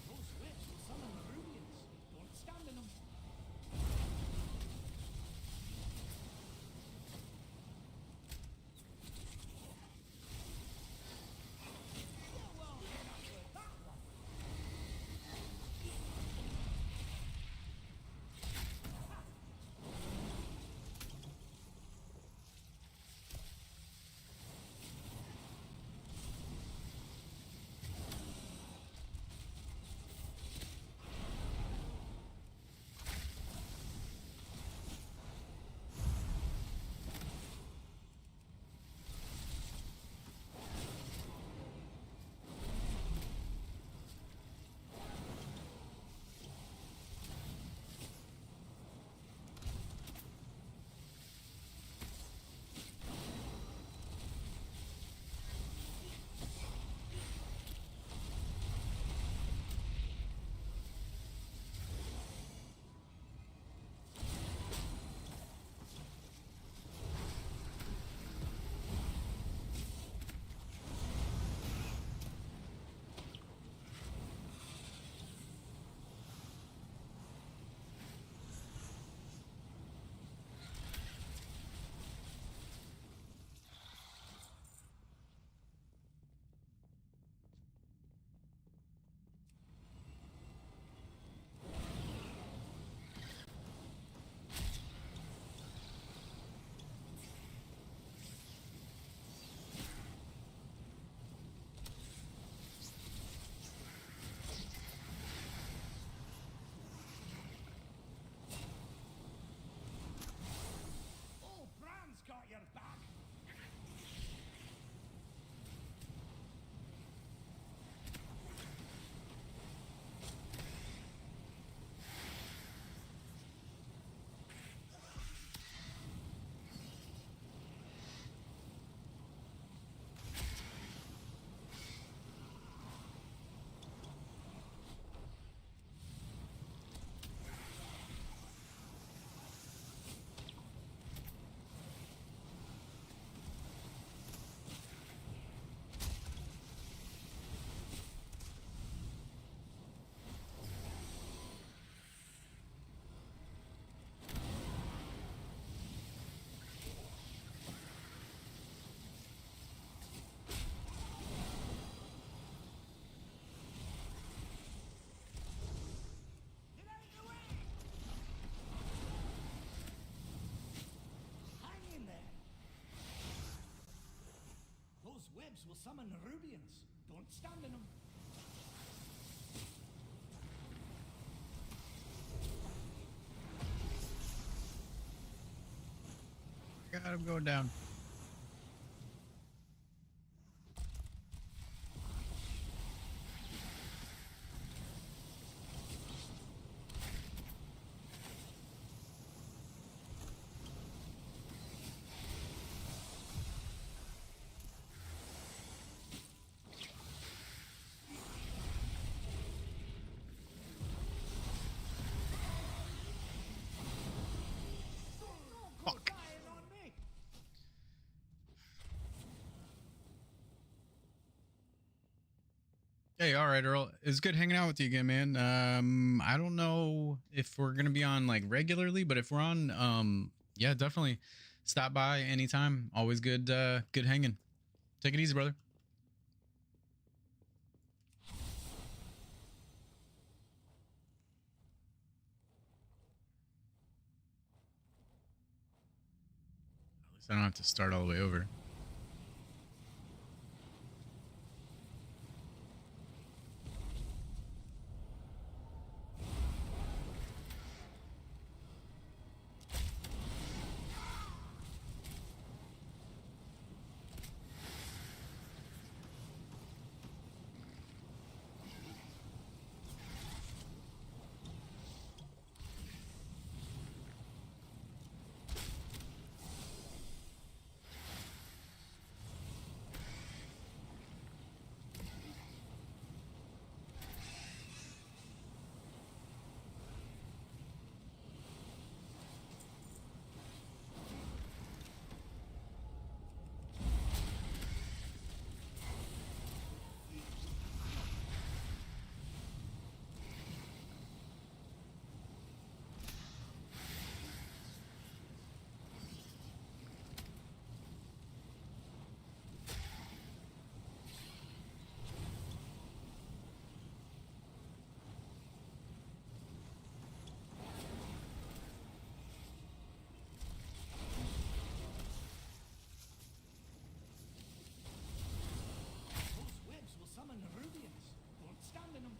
Those wits will summon the Rubians. Don't stand in them. Oh, well, you're not good at that one. Oh, Bran's got your back. Get out of the way! Hang in there. Those webs will summon the Rubians. Don't stand in them. God, I'm going down. Don't go dying on me. Hey, all right, Earl. It's good hanging out with you again, man. I don't know if we're gonna be on like regularly, but if we're on, yeah, definitely stop by anytime. Always good, good hanging. Take it easy, brother. So I don't have to start all the way over. Those webs will summon the Rubians. Don't stand in them.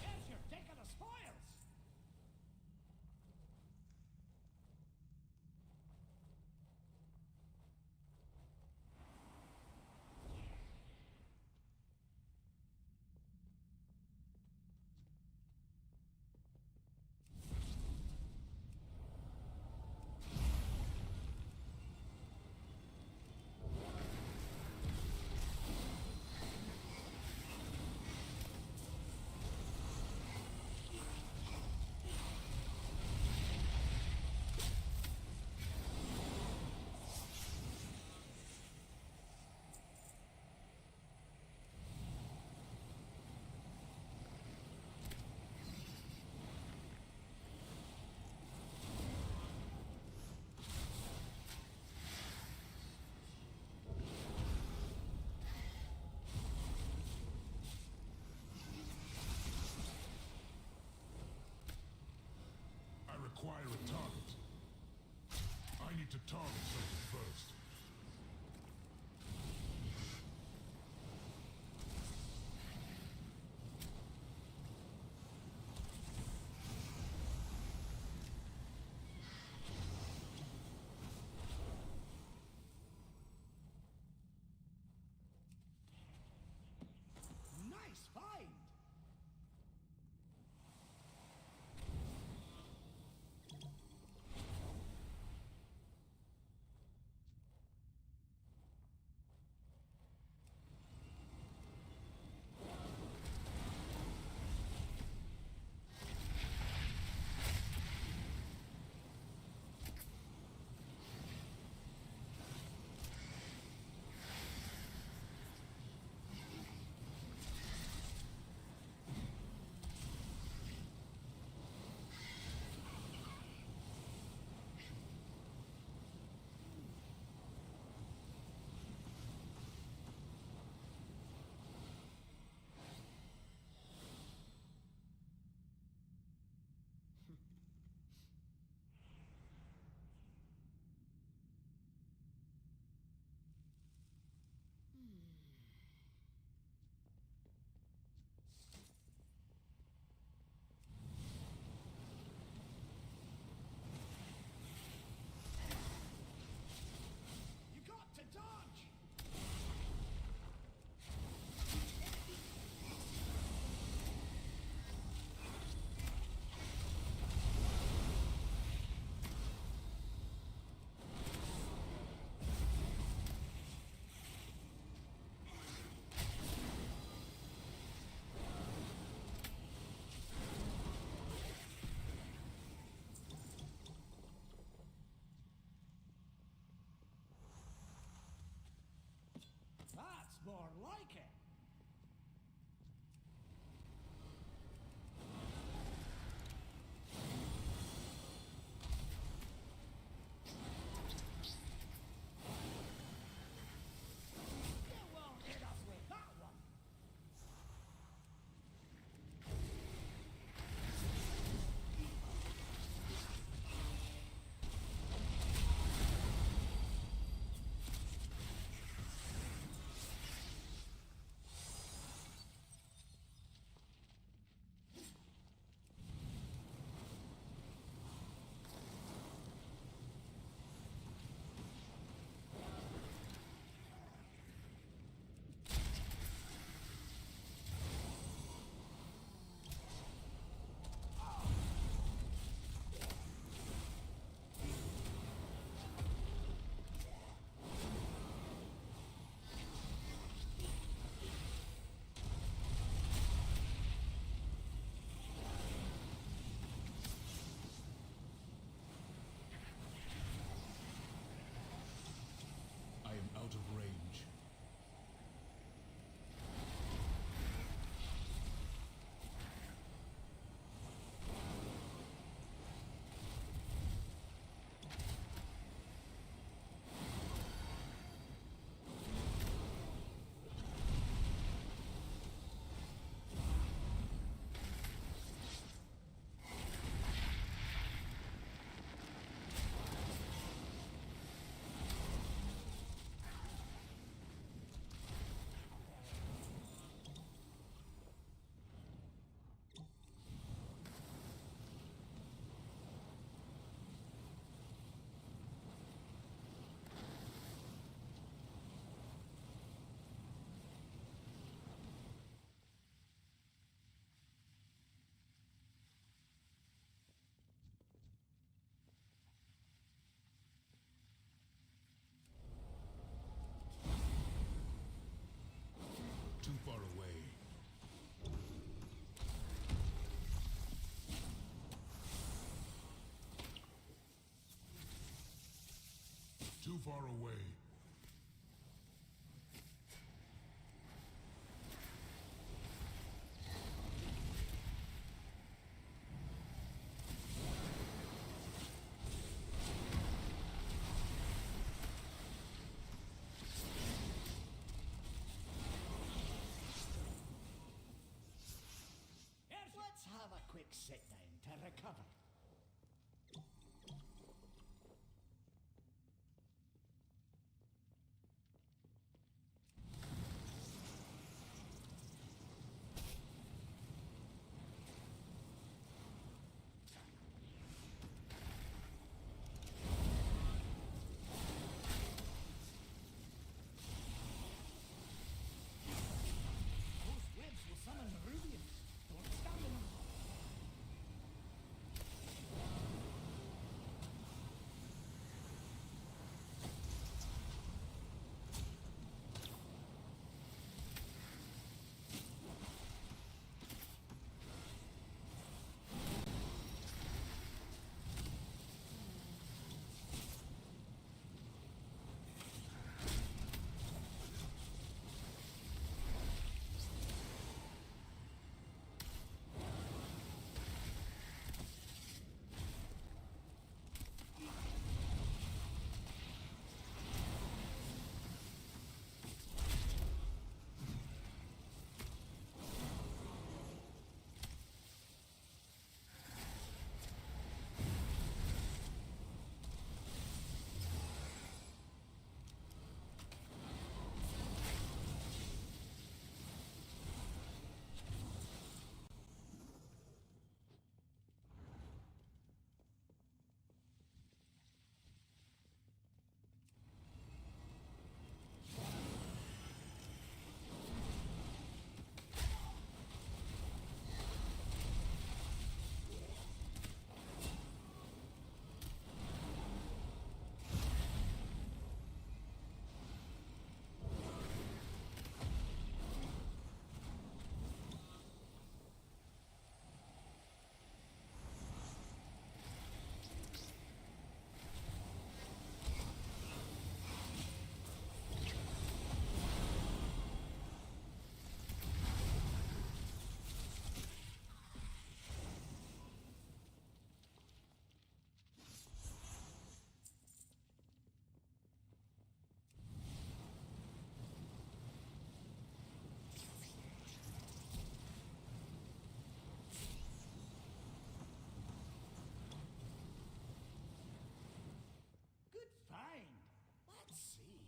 There's your take of the spoils. I require a target. I need to target something first. Nice find. too far away. Let's have a quick sit down to recover. Those webs will summon the Rubians. Don't stand in them. Good find. Let's see.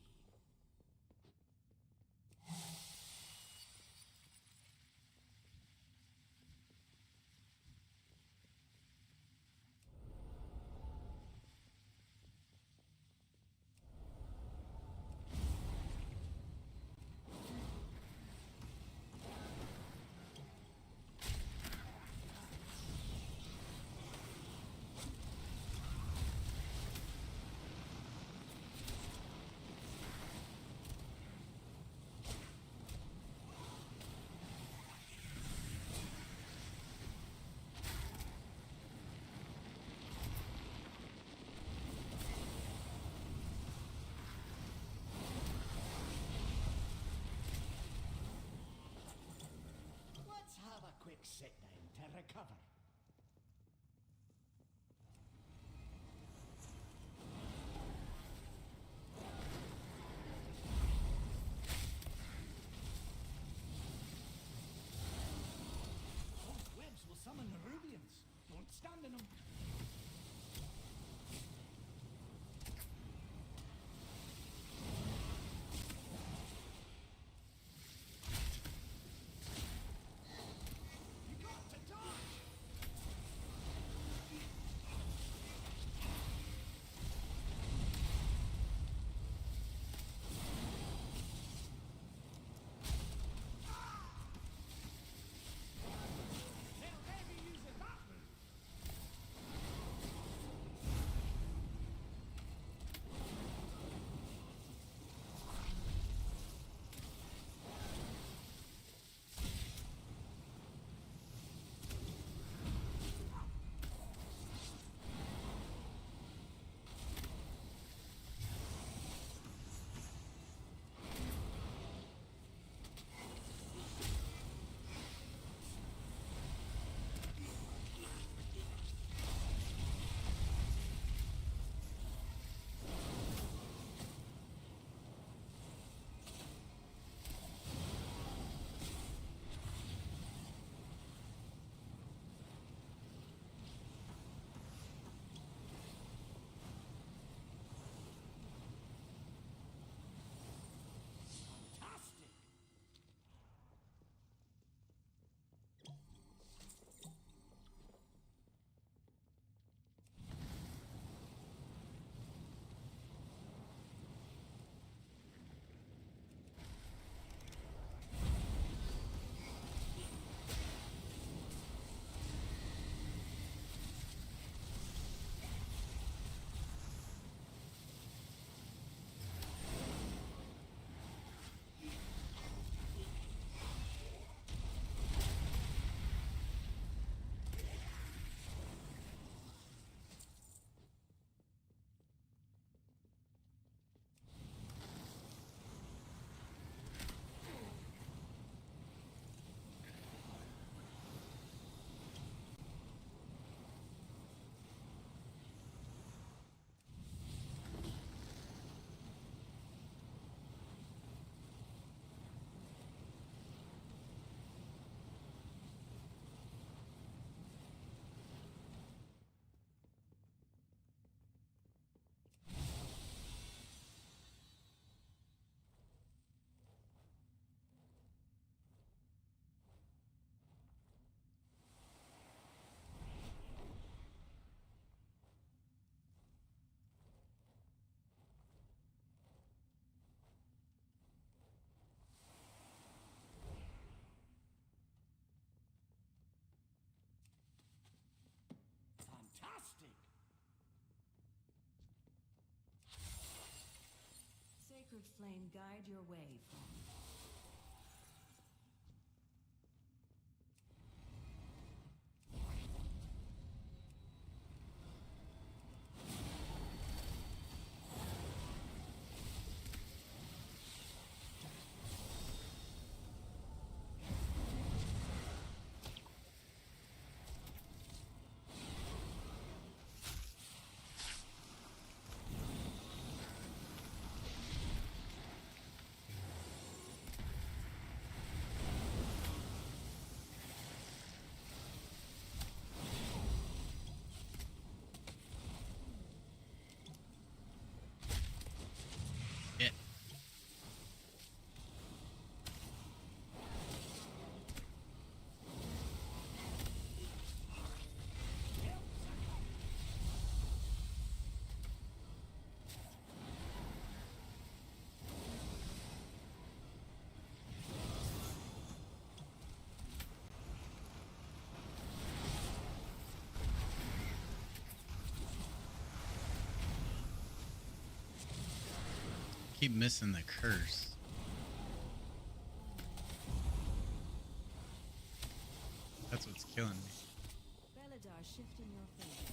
Let's have a quick sit down to recover. Those webs will summon the Rubians. Don't stand in them. You got to dodge! They're already using sacred flame guide your way, friend. Yeah. Keep missing the curse. That's what's killing me. Beladar shift in your favor.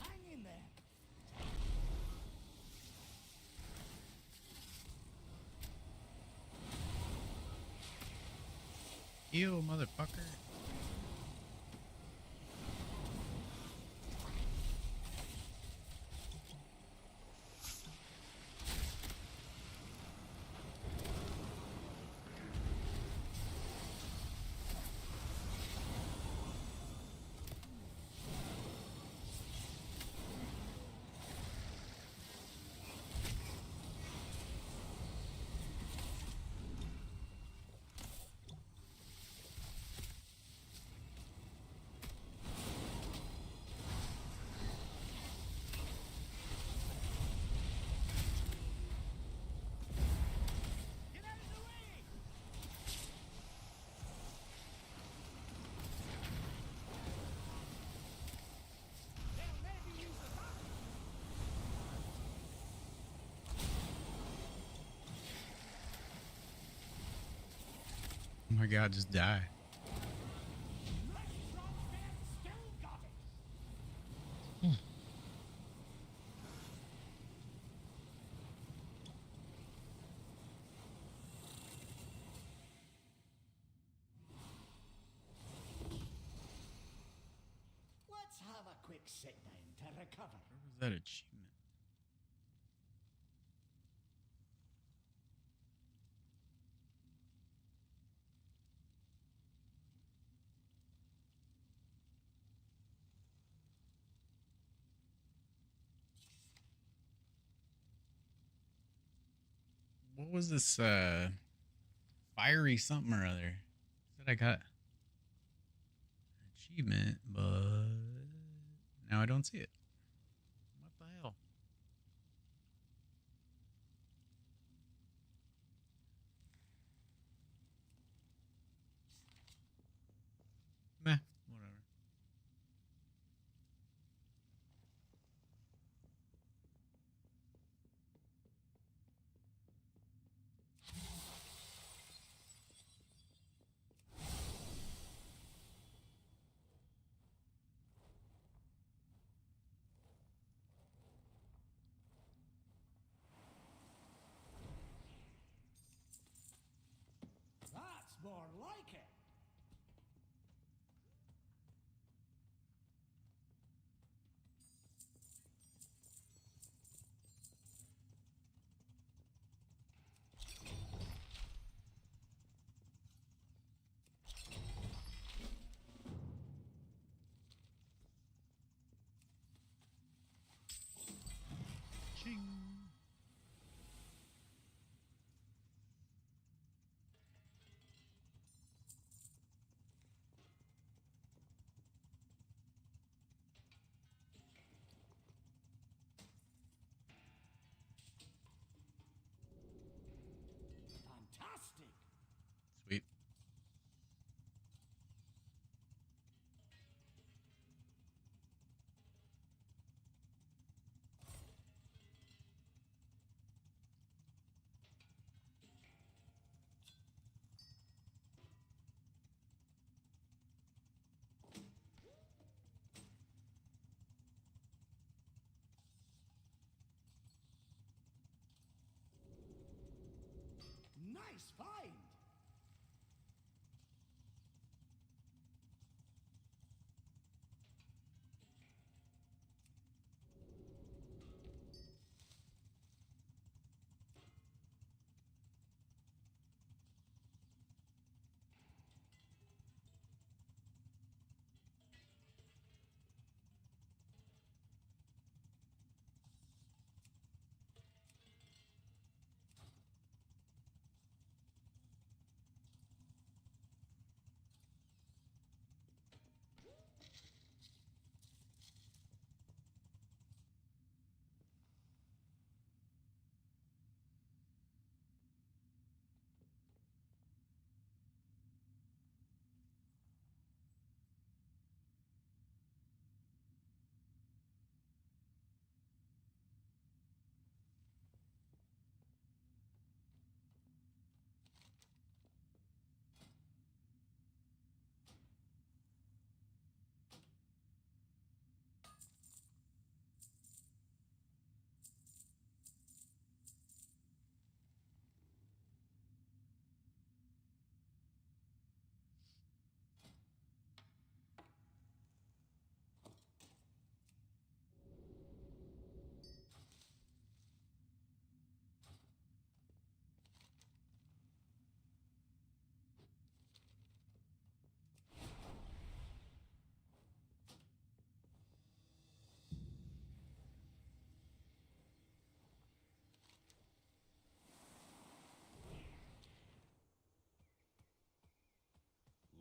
Hang in there. Ew, motherfucker. Get out of the way! They'll never use the box. Oh my god, just die. Nice strong man, still got it. Let's have a quick sit down to recover. Where was that achievement? What was this fiery something or other? Said I got an achievement, but now I don't see it. What the hell? Meh, whatever. more like it. Ching. Fantastic. Sweet. Nice find.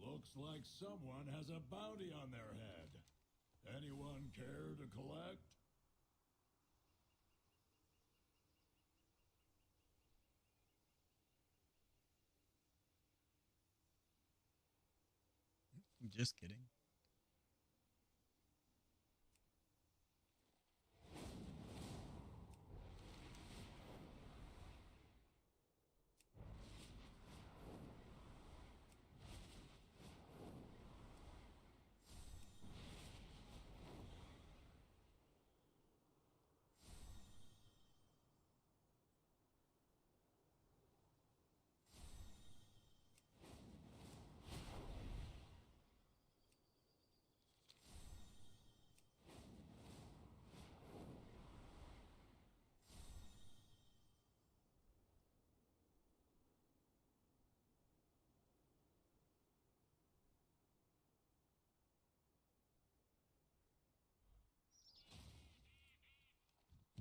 Looks like someone has a bounty on their head. Anyone care to collect? Just kidding.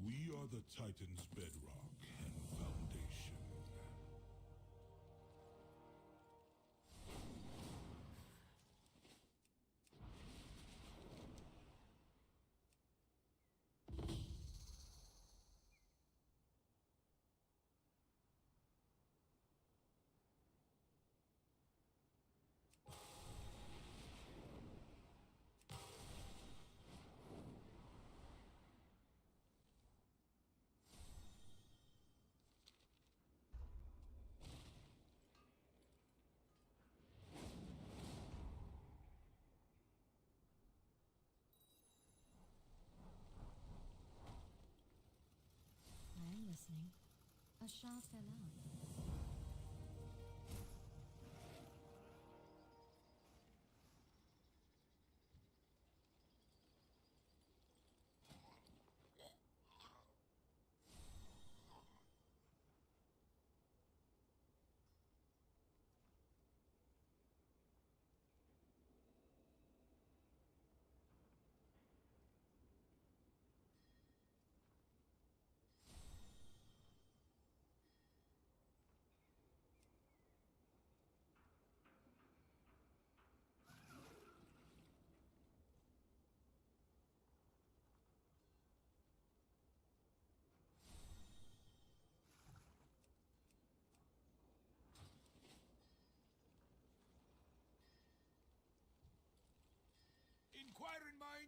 We are the Titan's bedrock and foundation. I am listening. A shot fell out.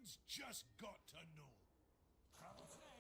Someone's just got to know. Travel safe.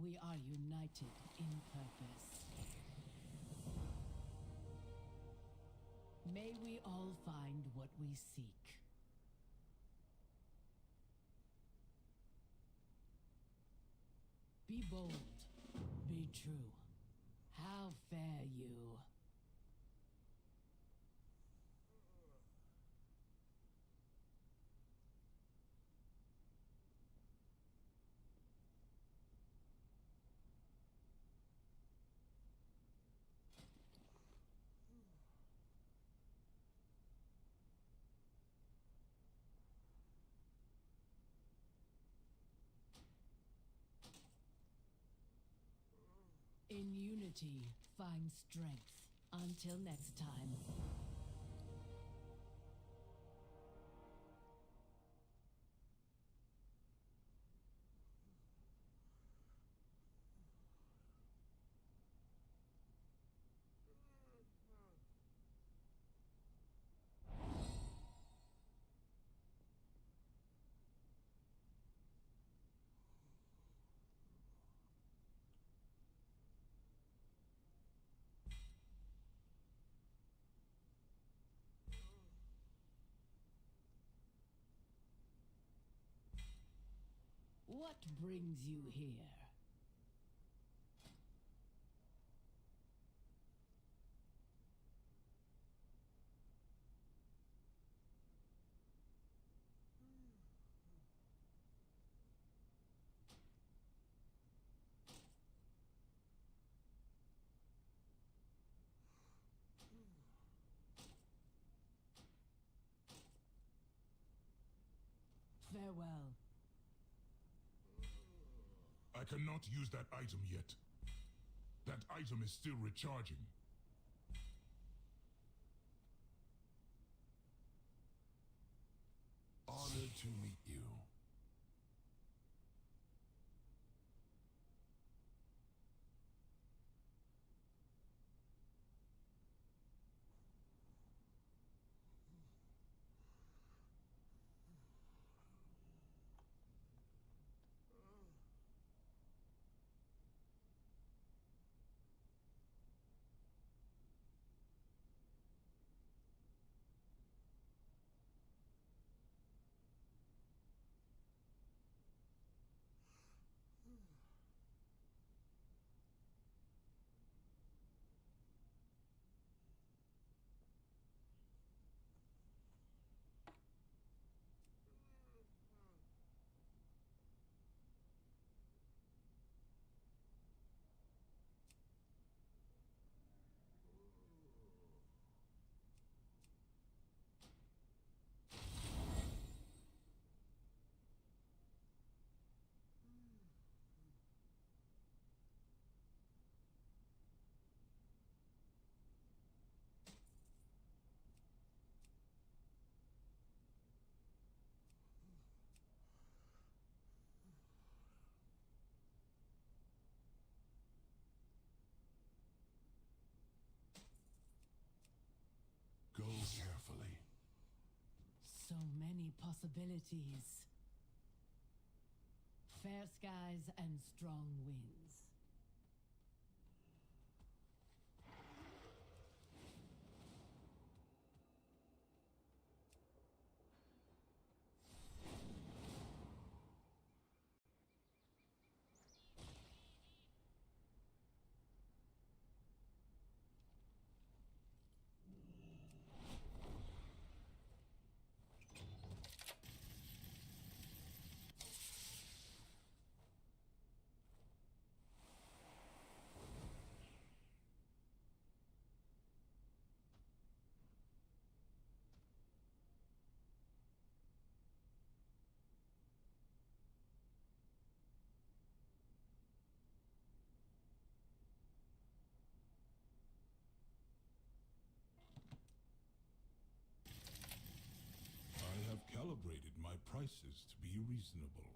We are united in purpose. May we all find what we seek. Be bold. Be true. How fare you? In unity, find strength. Until next time. What brings you here? Farewell. I cannot use that item yet. That item is still recharging. Honored to meet you. Go carefully. So many possibilities. Fair skies and strong winds. I have calibrated my prices to be reasonable.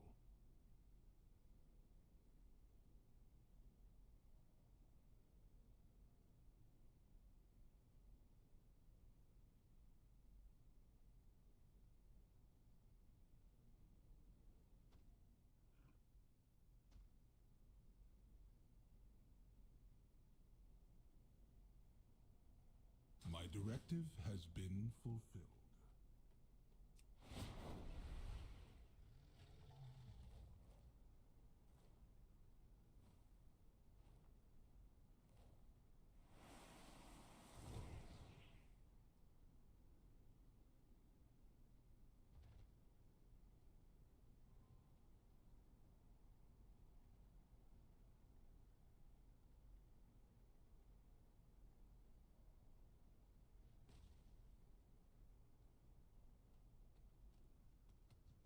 My directive has been fulfilled.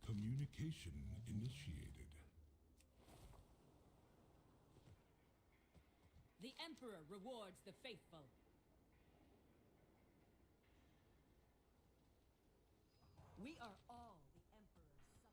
Communication initiated. The Emperor rewards the faithful. We are all the Emperor's subjects.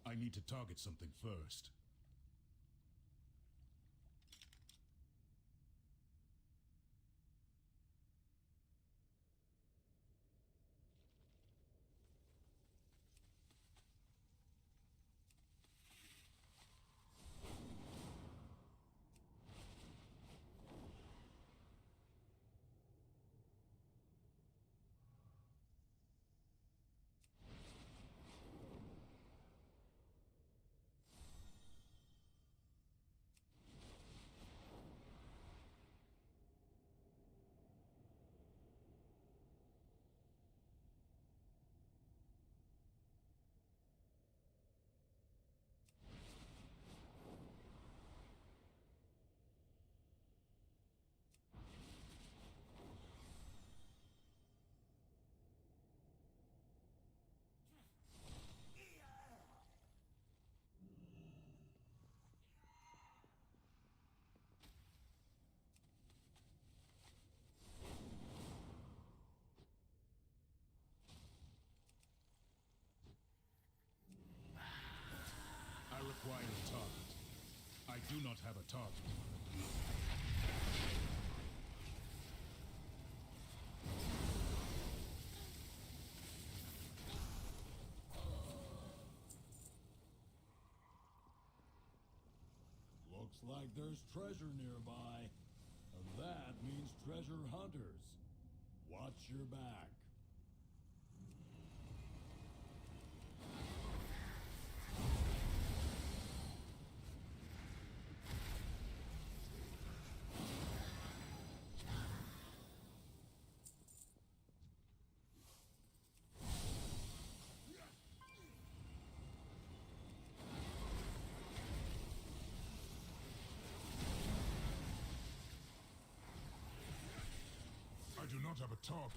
I need to target something first. I require a target. I do not have a target. Looks like there's treasure nearby. And that means treasure hunters. Watch your back. I do not have a target.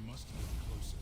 I must get closer.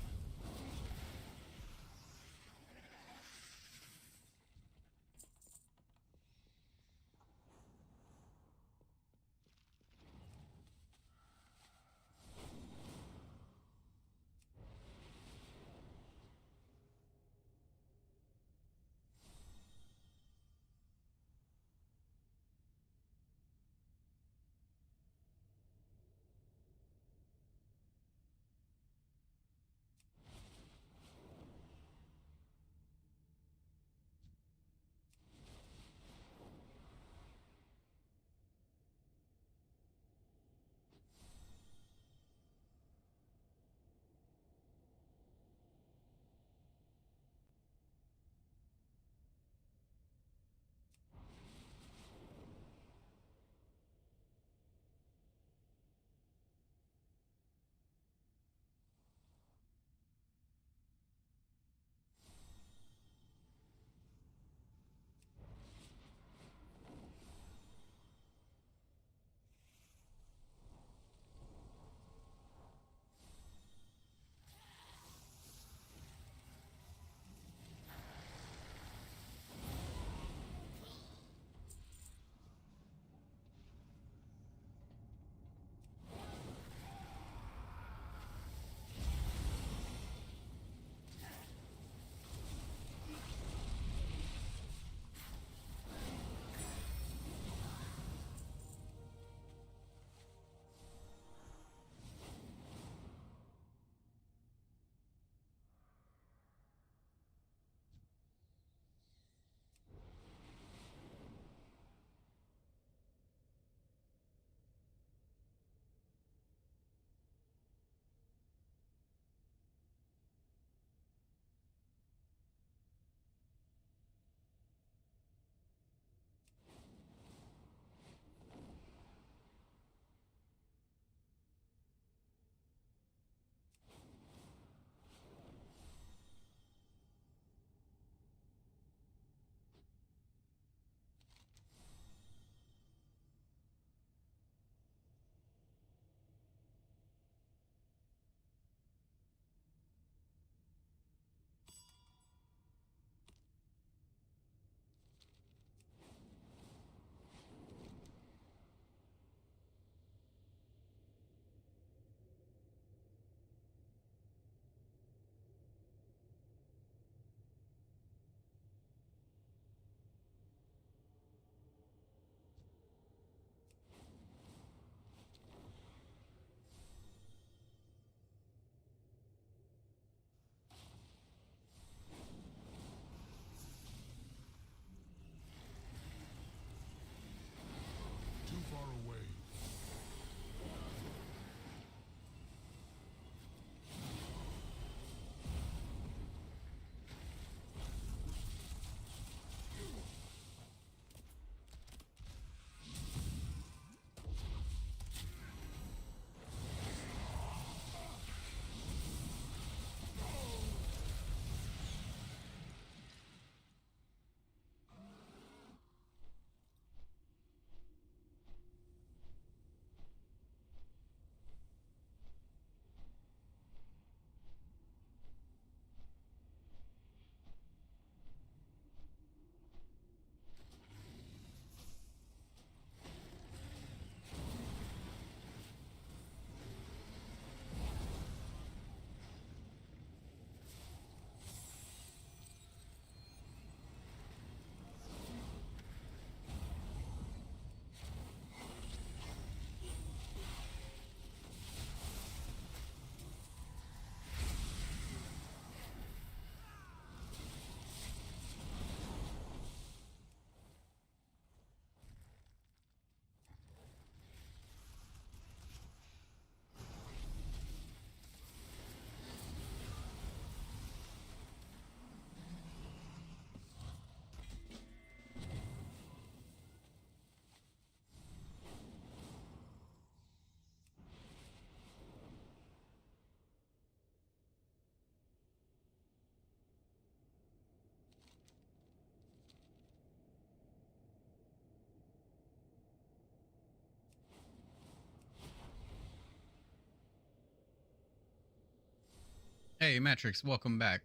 Hey, Matrix, welcome back.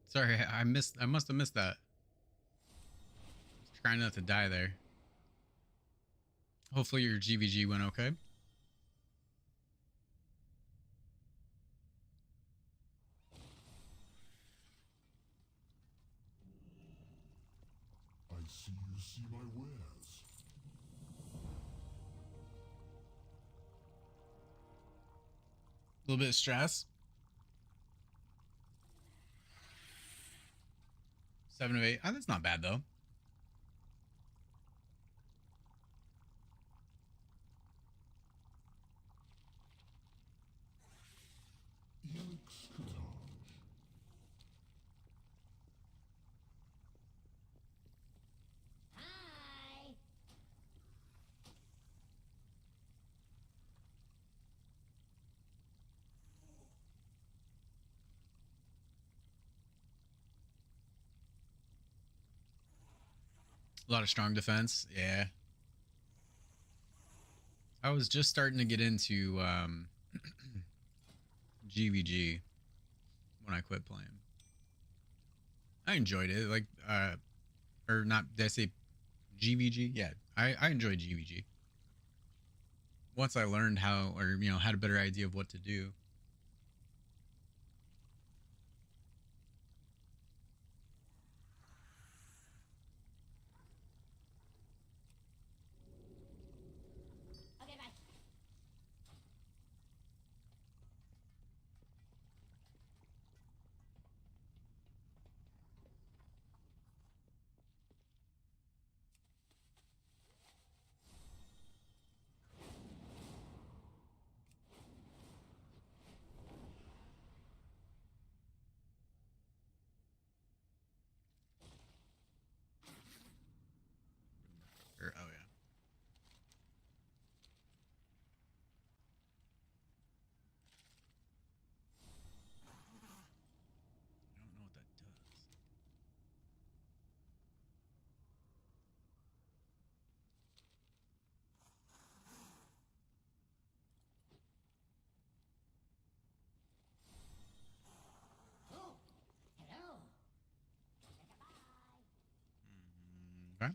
Sorry, I missed. I must have missed that. Trying not to die there. Hopefully your GVG went okay. I see you see my wares. A little bit of stress. 7 of 8. Oh, that's not bad though. Hi. A lot of strong defense. Yeah. I was just starting to get into GVG when I quit playing. I enjoyed it. Like, or not, did I say GVG? Yeah, I enjoyed GVG. Once I learned how, or, you know, had a better idea of what to do. Okay, bye. Or, oh, yeah. I don't know what that does. Oh, hello. Okay.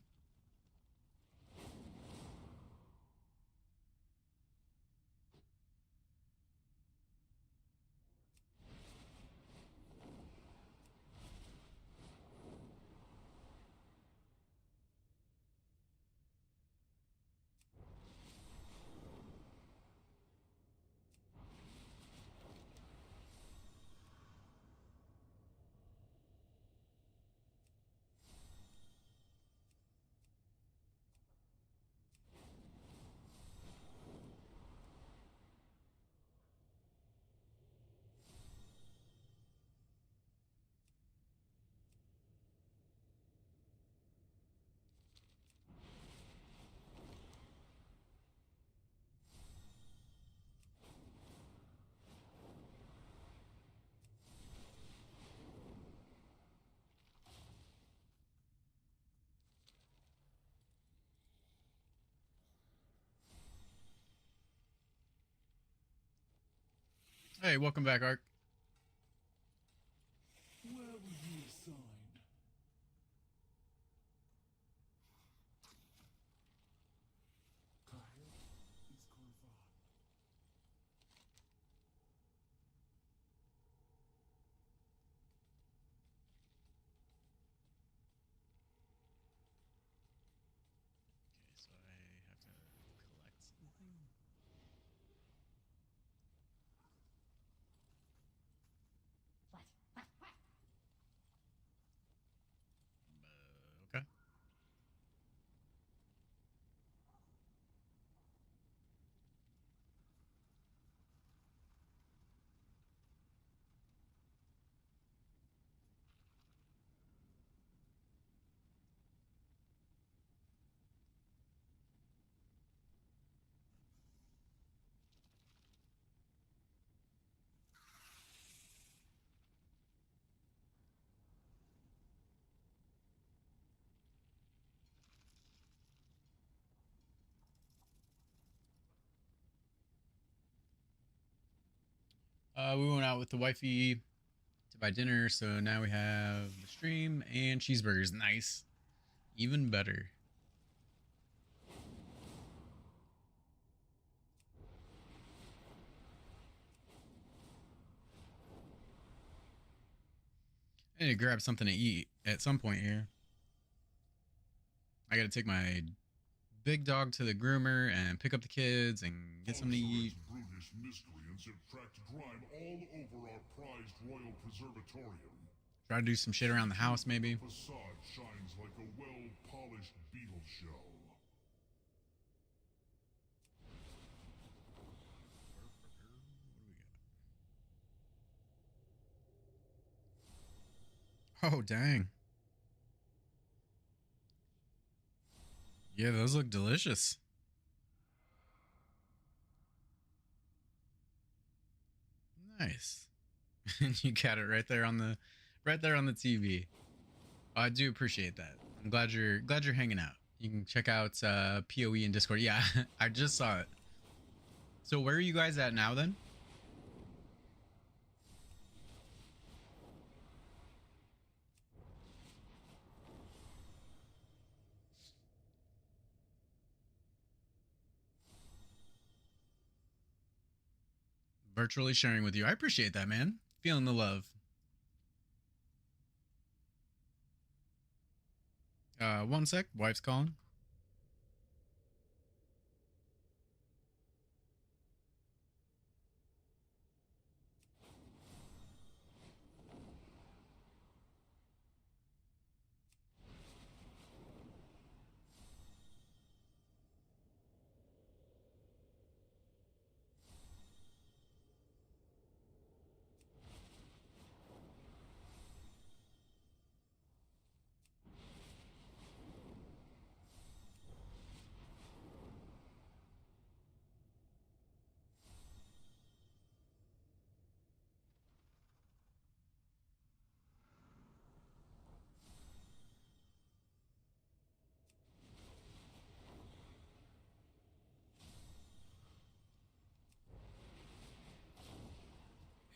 Hey, welcome back, Ark. Where were you assigned? Kyle is Corvan. Okay, so I have to collect something. What? What? Okay. We went out with the wifey. buy dinner. So now we have the stream and cheeseburgers. Nice. Even better. I need to grab something to eat at some point here. I got to take my big dog to the groomer and pick up the kids and get something to eat. Brutish miscreants have tracked grime all over our prized royal preservatorium. Try to do some shit around the house, maybe. The facade shines like a well-polished beetle show. Oh, dang. Yeah, those look delicious. Nice. And you got it right there on the TV. I do appreciate that. I'm glad you're hanging out. You can check out PoE in Discord. Yeah, I just saw it. So where are you guys at now then? Virtually sharing with you. I appreciate that, man. Feeling the love. One sec. Wife's calling.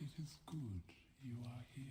It is good you are here.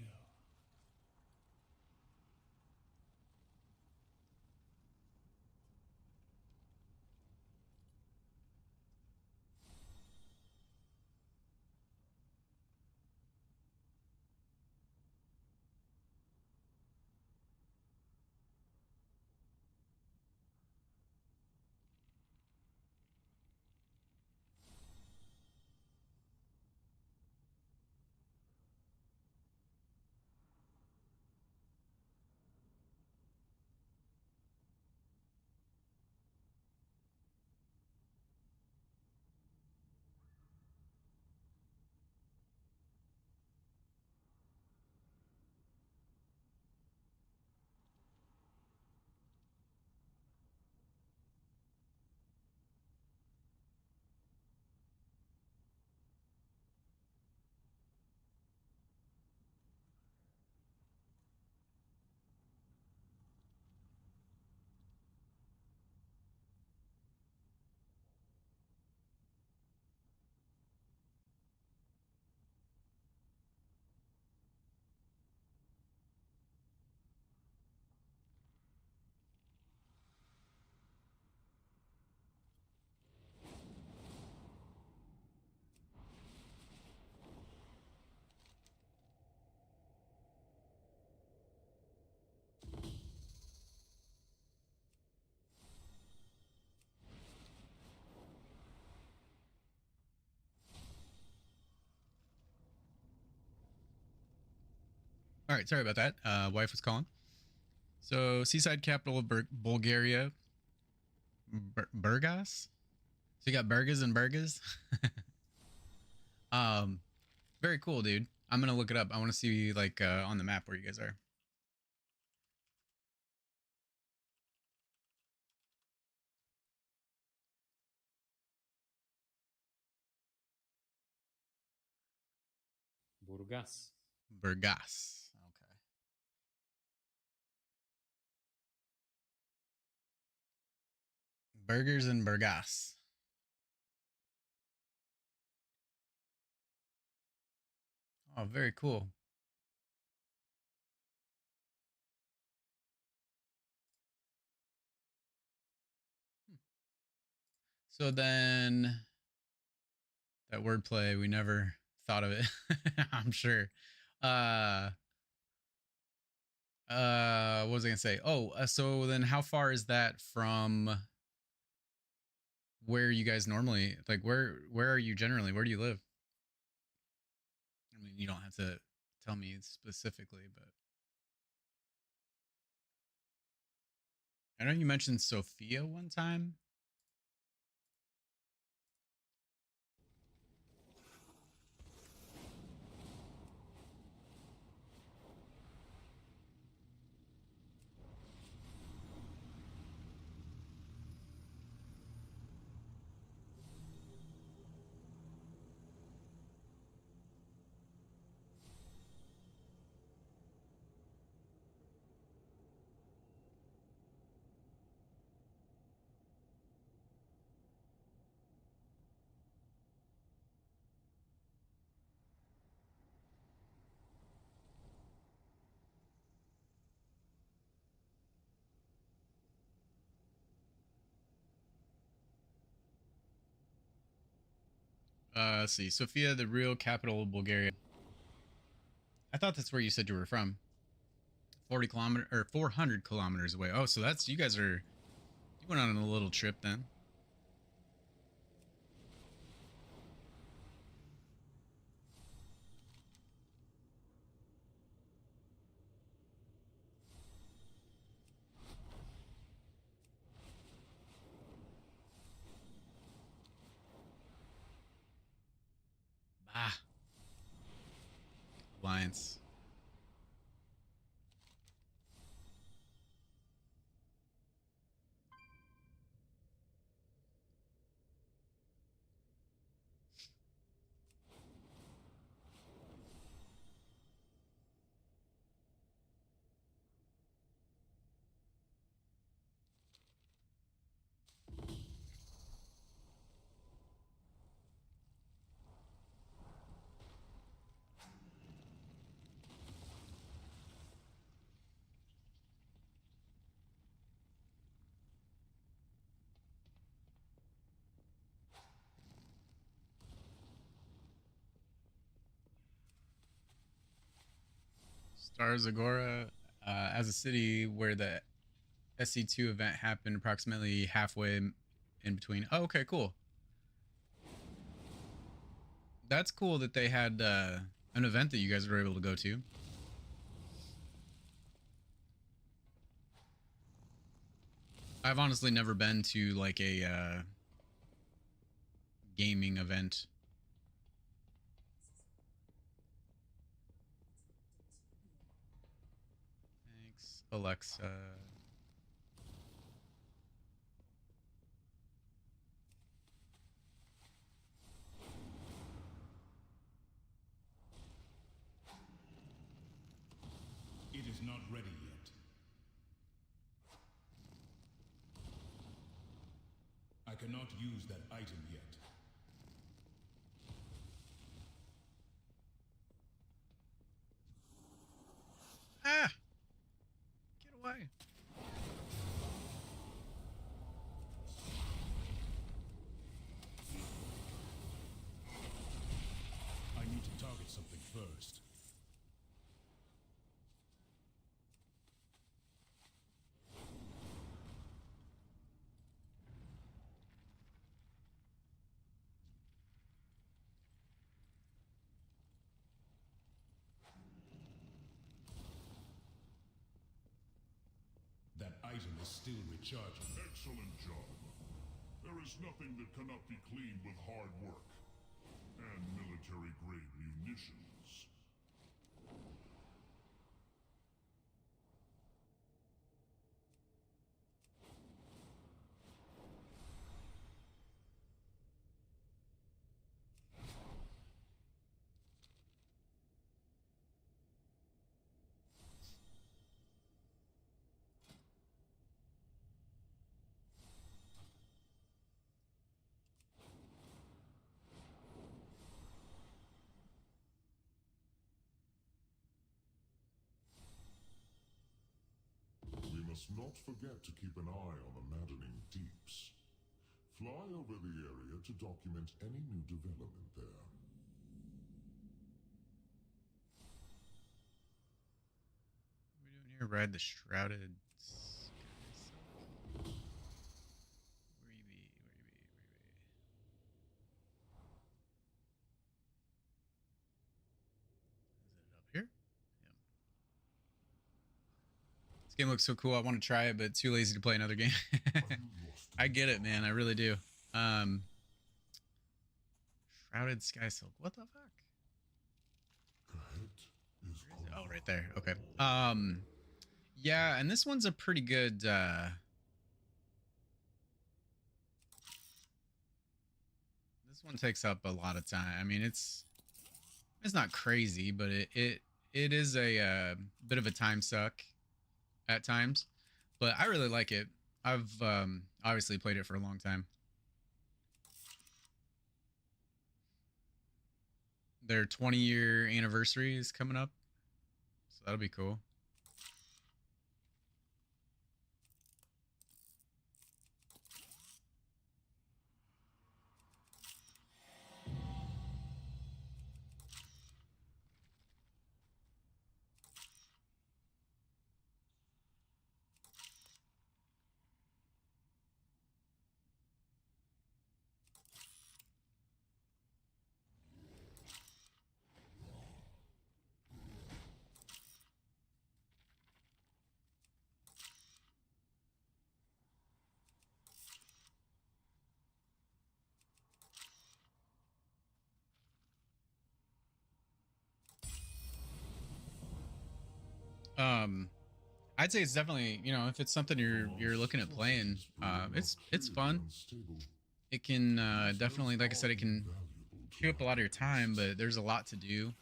All right, sorry about that. Wife was calling. So, seaside capital of Bulgaria, Burgas. So you got burgers and burgers. Very cool, dude. I'm gonna look it up. I want to see like on the map where you guys are. Burgas. Burgas. Okay. Burgers and Burgas. Oh, very cool. So then that wordplay, we never thought of it. I'm sure. Uh what was I gonna say? Oh, so then how far is that from where you guys normally like where are you generally? Where do you live? I mean, you don't have to tell me specifically, but I know you mentioned Sophia one time. Let's see. Sofia, the real capital of Bulgaria. I thought that's where you said you were from. 40 kilometer or 400 kilometers away. Oh, so that's you guys are you went on a little trip then. Bah. Alliance. Star Zagora, as a city where the SC2 event happened approximately halfway in between. Oh, okay, cool. That's cool that they had an event that you guys were able to go to. I've honestly never been to like a gaming event. Thanks, Alexa. It is not ready yet. I cannot use that item yet. Ah! Get away. I need to target something first. That item is still recharging. Excellent job. There is nothing that cannot be cleaned with hard work. And military-grade munitions. We must not forget to keep an eye on the maddening deeps. Fly over the area to document any new development there. What are we doing here? Ride the shrouded skies. Where you be? Where you be? Where you be? Is it up here? Yeah. This game looks so cool. I want to try it, but too lazy to play another game. I get it, man. I really do. Shrouded Sky Silk. What the fuck? Oh, right there. Okay. Yeah, and this one's a pretty good this one takes up a lot of time. I mean, it's not crazy, but it is a bit of a time suck at times, but I really like it. I've obviously played it for a long time. Their 20-year anniversary is coming up, so that'll be cool. I'd say it's definitely, you know, if it's something you're looking at playing, it's fun. It can definitely, like I said, it can chew up a lot of your time, but there's a lot to do.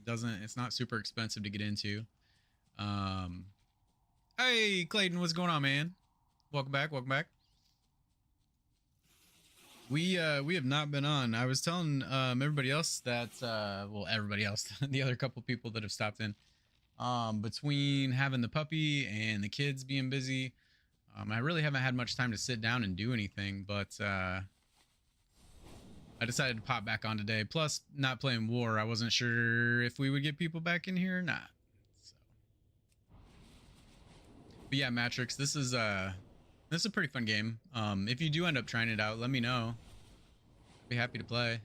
It's not super expensive to get into. Hey Clayton, what's going on, man? Welcome back, welcome back. We have not been on. I was telling everybody else that well, everybody else, the other couple people that have stopped in, between having the puppy and the kids being busy, I really haven't had much time to sit down and do anything, but I decided to pop back on today. Plus, not playing War, I wasn't sure if we would get people back in here or not. So. But yeah, Matrix, this is a pretty fun game. If you do end up trying it out, let me know. I'd be happy to play.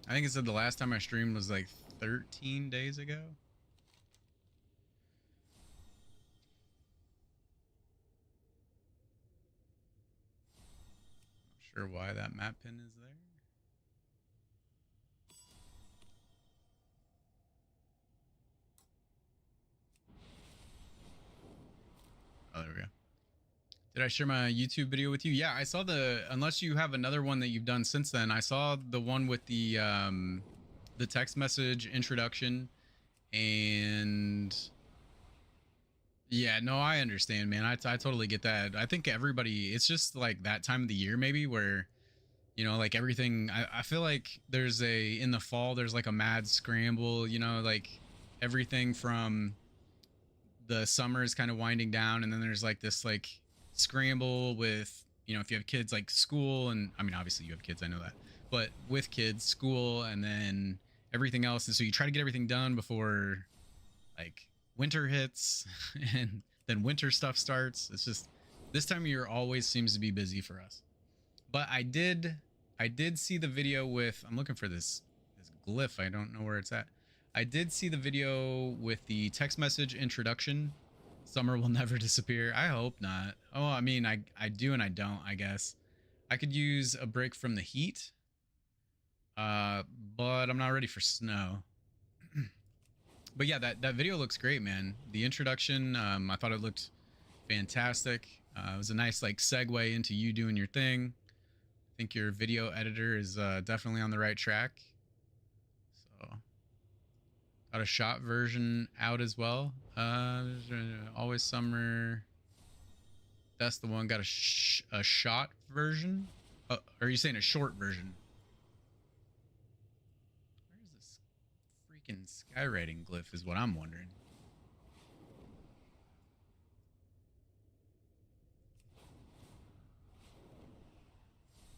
I think it said the last time I streamed was like 13 days ago. Not sure why that map pin is there. Oh, there we go. Did I share my YouTube video with you? Yeah, I saw unless you have another one that you've done since then, I saw the one with the text message introduction, and yeah, no, I understand, man. I totally get that. I think everybody, it's just like that time of the year maybe where, you know, like everything, I feel like there's in the fall, there's like a mad scramble, you know, like everything from the summer is kind of winding down, and then there's like this like scramble with, you know, if you have kids, like school, and I mean obviously you have kids, I know that, but with kids, school, and then everything else, and so you try to get everything done before like winter hits and then winter stuff starts. It's just this time of year always seems to be busy for us. But I did see the video with, I'm looking for this glyph, I don't know where it's at. I did see the video with the text message introduction. Summer will never disappear. I hope not. Oh, I mean, I do and I don't, I guess. I could use a break from the heat, but I'm not ready for snow. But yeah, that video looks great, man. The introduction, I thought it looked fantastic. It was a nice like segue into you doing your thing. I think your video editor is definitely on the right track. So got a shot version out as well. Always Summer. That's the one. Got a shot version. Or are you saying a short version? freaking skywriting glyph is what I'm wondering.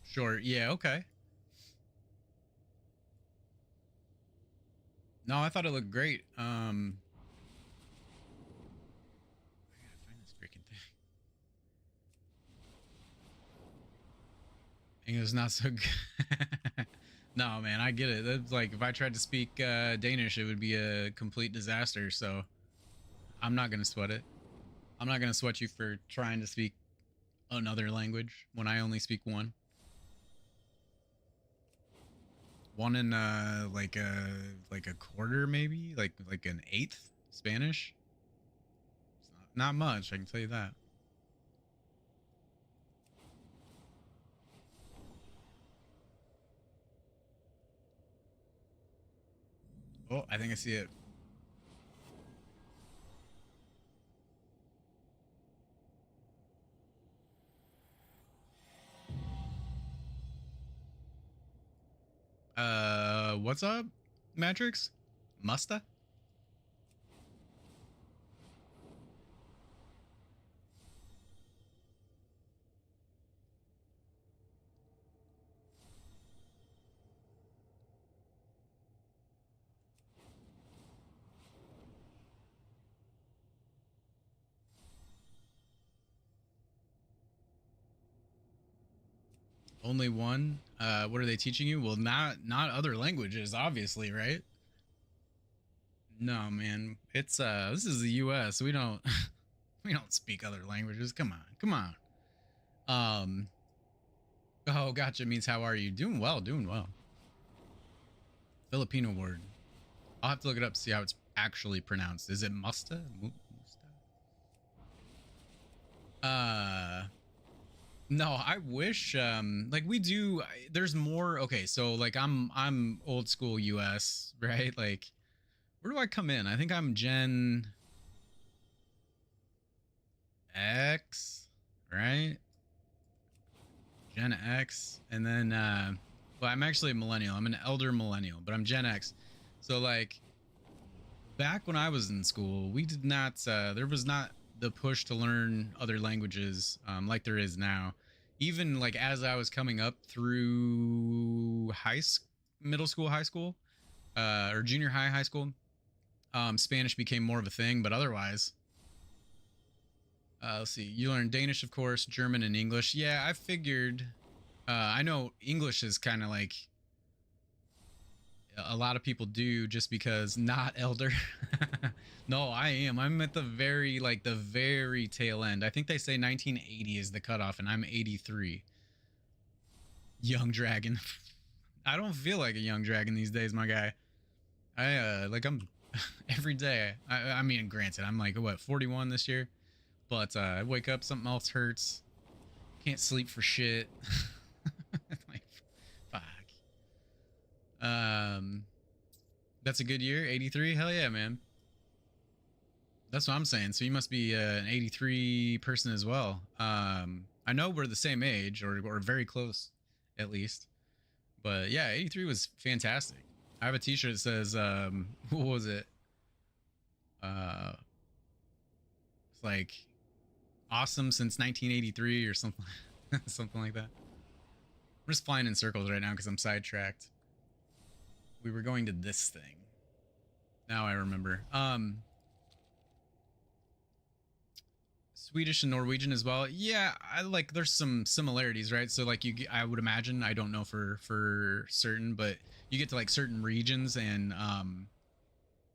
Sure. Yeah. Okay. No, I thought it looked great. I gotta find this freaking thing. It was not so good. No, man, I get it. That's like if I tried to speak Danish, it would be a complete disaster. So I'm not gonna sweat it. I'm not gonna sweat you for trying to speak another language when I only speak one. One in like a quarter, maybe like an eighth Spanish. It's not much, I can tell you that. Oh, I think I see it. What's up, Matrix? Musta? Only one? What are they teaching you? Well, not other languages, obviously, right? No, man. It's this is the US. We don't we don't speak other languages. Come on. Come on. Oh, gotcha means how are you? Doing well, doing well. Filipino word. I'll have to look it up to see how it's actually pronounced. Is it musta? No, I wish like we do there's more. Okay, so like I'm old school US, right? Like where do I come in? I think I'm Gen X, right? Gen X, and then well, I'm actually a millennial. I'm an elder millennial, but I'm Gen X. So like back when I was in school, we did not there was not the push to learn other languages like there is now. Even like as I was coming up through middle school, high school, or junior high, high school, Spanish became more of a thing, but otherwise, let's see, you learn Danish, of course, German and English. Yeah, I figured, I know English is kind of like a lot of people do just because not elder. No, I am. I'm at the very tail end. I think they say 1980 is the cutoff, and I'm 83. Young dragon. I don't feel like a young dragon these days, my guy. I'm every day. I mean, granted, I'm like what 41 this year, but I wake up, something else hurts. Can't sleep for shit. Like, fuck. That's a good year. 83. Hell yeah, man. That's what I'm saying. So you must be an 83 person as well. I know we're the same age or very close, at least. But yeah, 83 was fantastic. I have a T-shirt that says, what was it? It's like awesome since 1983 or something, something like that. I'm just flying in circles right now because I'm sidetracked. We were going to this thing. Now I remember. Swedish and Norwegian as well. Yeah, I like there's some similarities, right? So like I would imagine, I don't know for certain, but you get to like certain regions and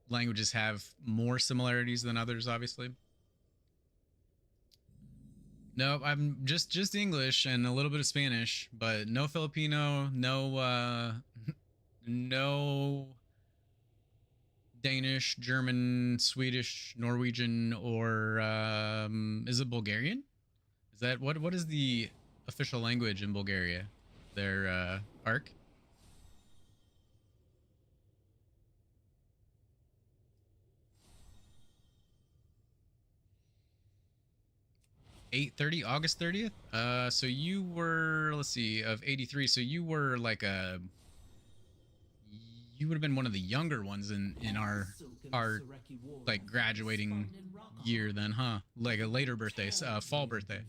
languages have more similarities than others, obviously. No, I'm just English and a little bit of Spanish, but no Filipino, no no Danish, German, Swedish, Norwegian, or is it Bulgarian? Is that what is the official language in Bulgaria? Their ARC? 8:30, August 30th. So you were, let's see, of 83. So you were like he would have been one of the younger ones in our like graduating year then, huh? Like a later birthday, fall birthday.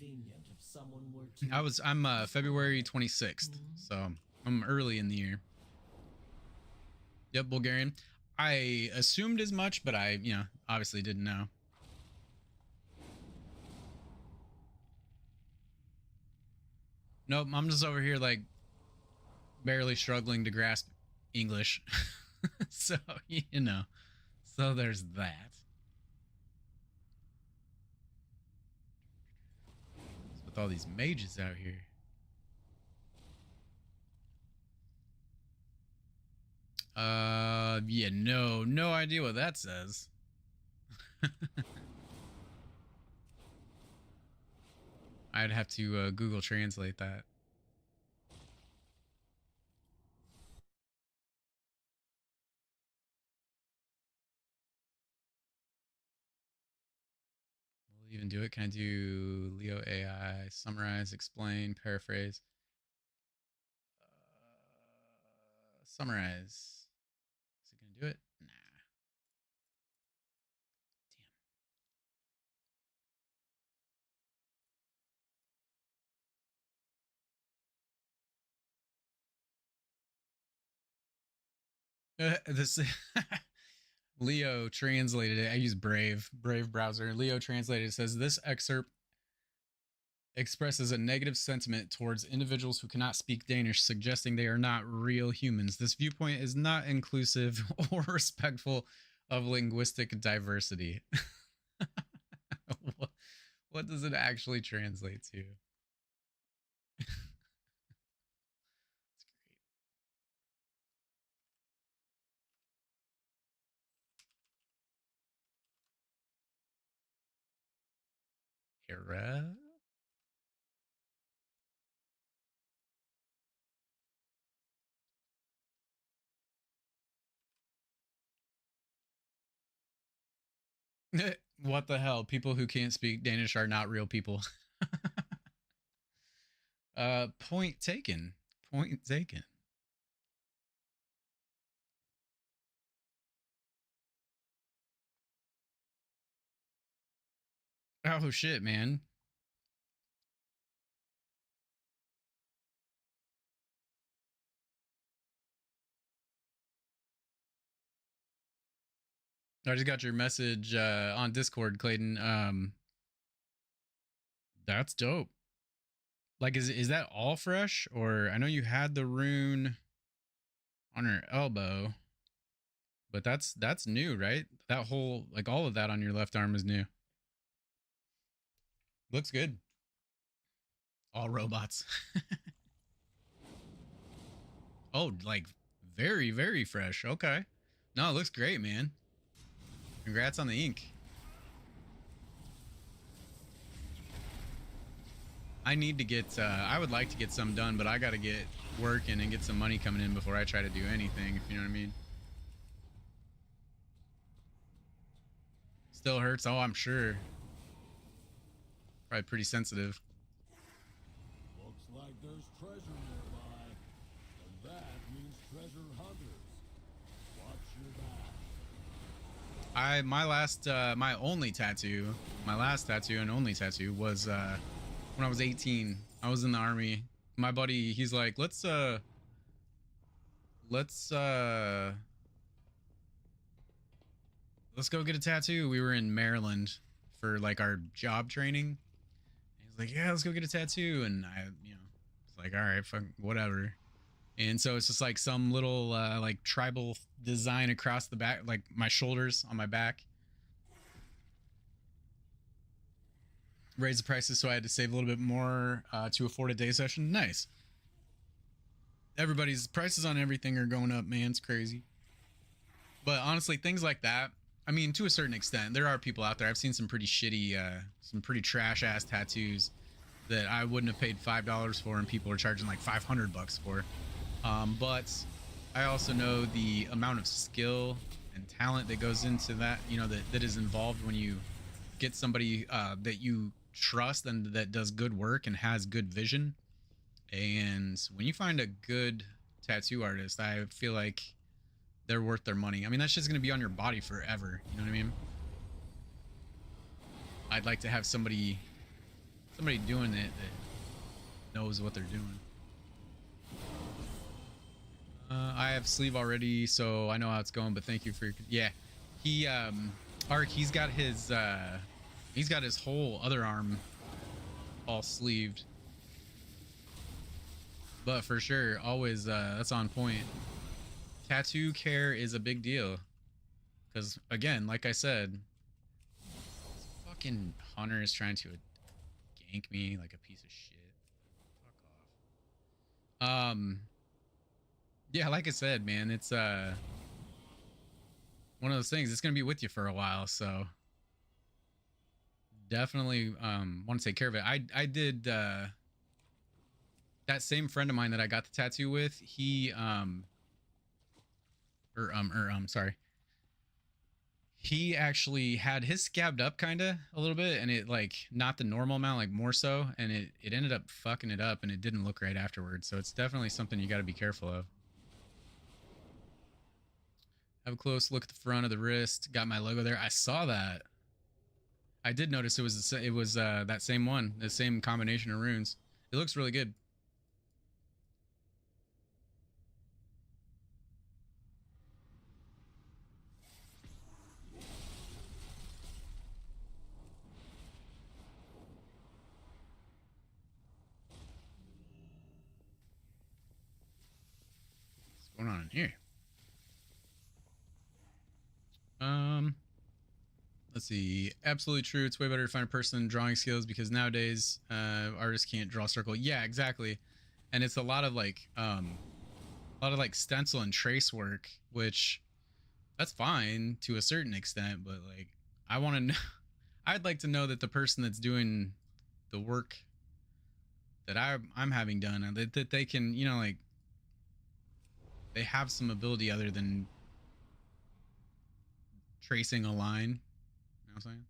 I'm February 26th, so I'm early in the year. Yep, Bulgarian. I assumed as much, but I, obviously didn't know. Nope, I'm just over here like barely struggling to grasp English. So, so there's that. With all these mages out here. Yeah, no idea what that says. I'd have to Google Translate that. We'll even do it. Can I do Leo AI, summarize, explain, paraphrase? Summarize. Is it gonna do it? Nah. This Leo translated it. I use Brave browser. Leo translated it. Says this excerpt expresses a negative sentiment towards individuals who cannot speak Danish, suggesting they are not real humans. This viewpoint is not inclusive or respectful of linguistic diversity. What does it actually translate to? Era? What the hell? People who can't speak Danish are not real people. Point taken. Point taken. Oh shit, man. I just got your message on Discord, Clayton. That's dope. Like, is that all fresh? Or I know you had the rune on her elbow, but that's new, right? That whole, like, all of that on your left arm is new. Looks good. All robots. Oh, like very, very fresh. Okay. No, it looks great, man. Congrats on the ink. I need to get, I would like to get some done, but I got to get working and get some money coming in before I try to do anything, if you know what I mean. Still hurts. Oh, I'm sure. Probably pretty sensitive. Looks like there's treasure nearby, and that means treasure hunters. Watch your back. My last, my only tattoo, my last tattoo and only tattoo was, when I was 18. I was in the army. My buddy, he's like, let's go get a tattoo. We were in Maryland for like our job training. He's like, yeah, let's go get a tattoo. And I, it's like, all right, fuck, whatever. And so it's just like some little like tribal design across the back, like my shoulders on my back. Raise the prices, so I had to save a little bit more to afford a day session. Nice. Everybody's prices on everything are going up, man. It's crazy. But honestly, things like that, I mean, to a certain extent, there are people out there. I've seen some pretty shitty, some pretty trash ass tattoos that I wouldn't have paid $5 for, and people are charging like $500 for. But I also know the amount of skill and talent that goes into that, that is involved when you get somebody that you trust and that does good work and has good vision. And when you find a good tattoo artist, I feel like they're worth their money. I mean, that shit's gonna be on your body forever. You know what I mean? I'd like to have somebody doing it that knows what they're doing. I have sleeve already, so I know how it's going. But thank you for your, yeah. He Ark, he's got his whole other arm all sleeved. But for sure, always that's on point. Tattoo care is a big deal. Because again, like I said, this fucking hunter is trying to gank me like a piece of shit. Fuck off. Yeah, like I said, man, it's one of those things. It's gonna be with you for a while, so definitely want to take care of it. I did that same friend of mine that I got the tattoo with. He sorry. He actually had his scabbed up kind of a little bit, and it like not the normal amount, like more so, and it ended up fucking it up, and it didn't look right afterwards. So it's definitely something you got to be careful of. Have a close look at the front of the wrist. Got my logo there. I saw that. I did notice it was that same one, the same combination of runes. It looks really good. What's going on in here? Let's see. Absolutely true. It's way better to find a person than drawing skills because nowadays artists can't draw a circle. Yeah, exactly. And it's a lot of like stencil and trace work, which that's fine to a certain extent, but like I want to know I'd like to know that the person that's doing the work that I'm having done, that they can, you know, like they have some ability other than tracing a line. You know what I'm saying?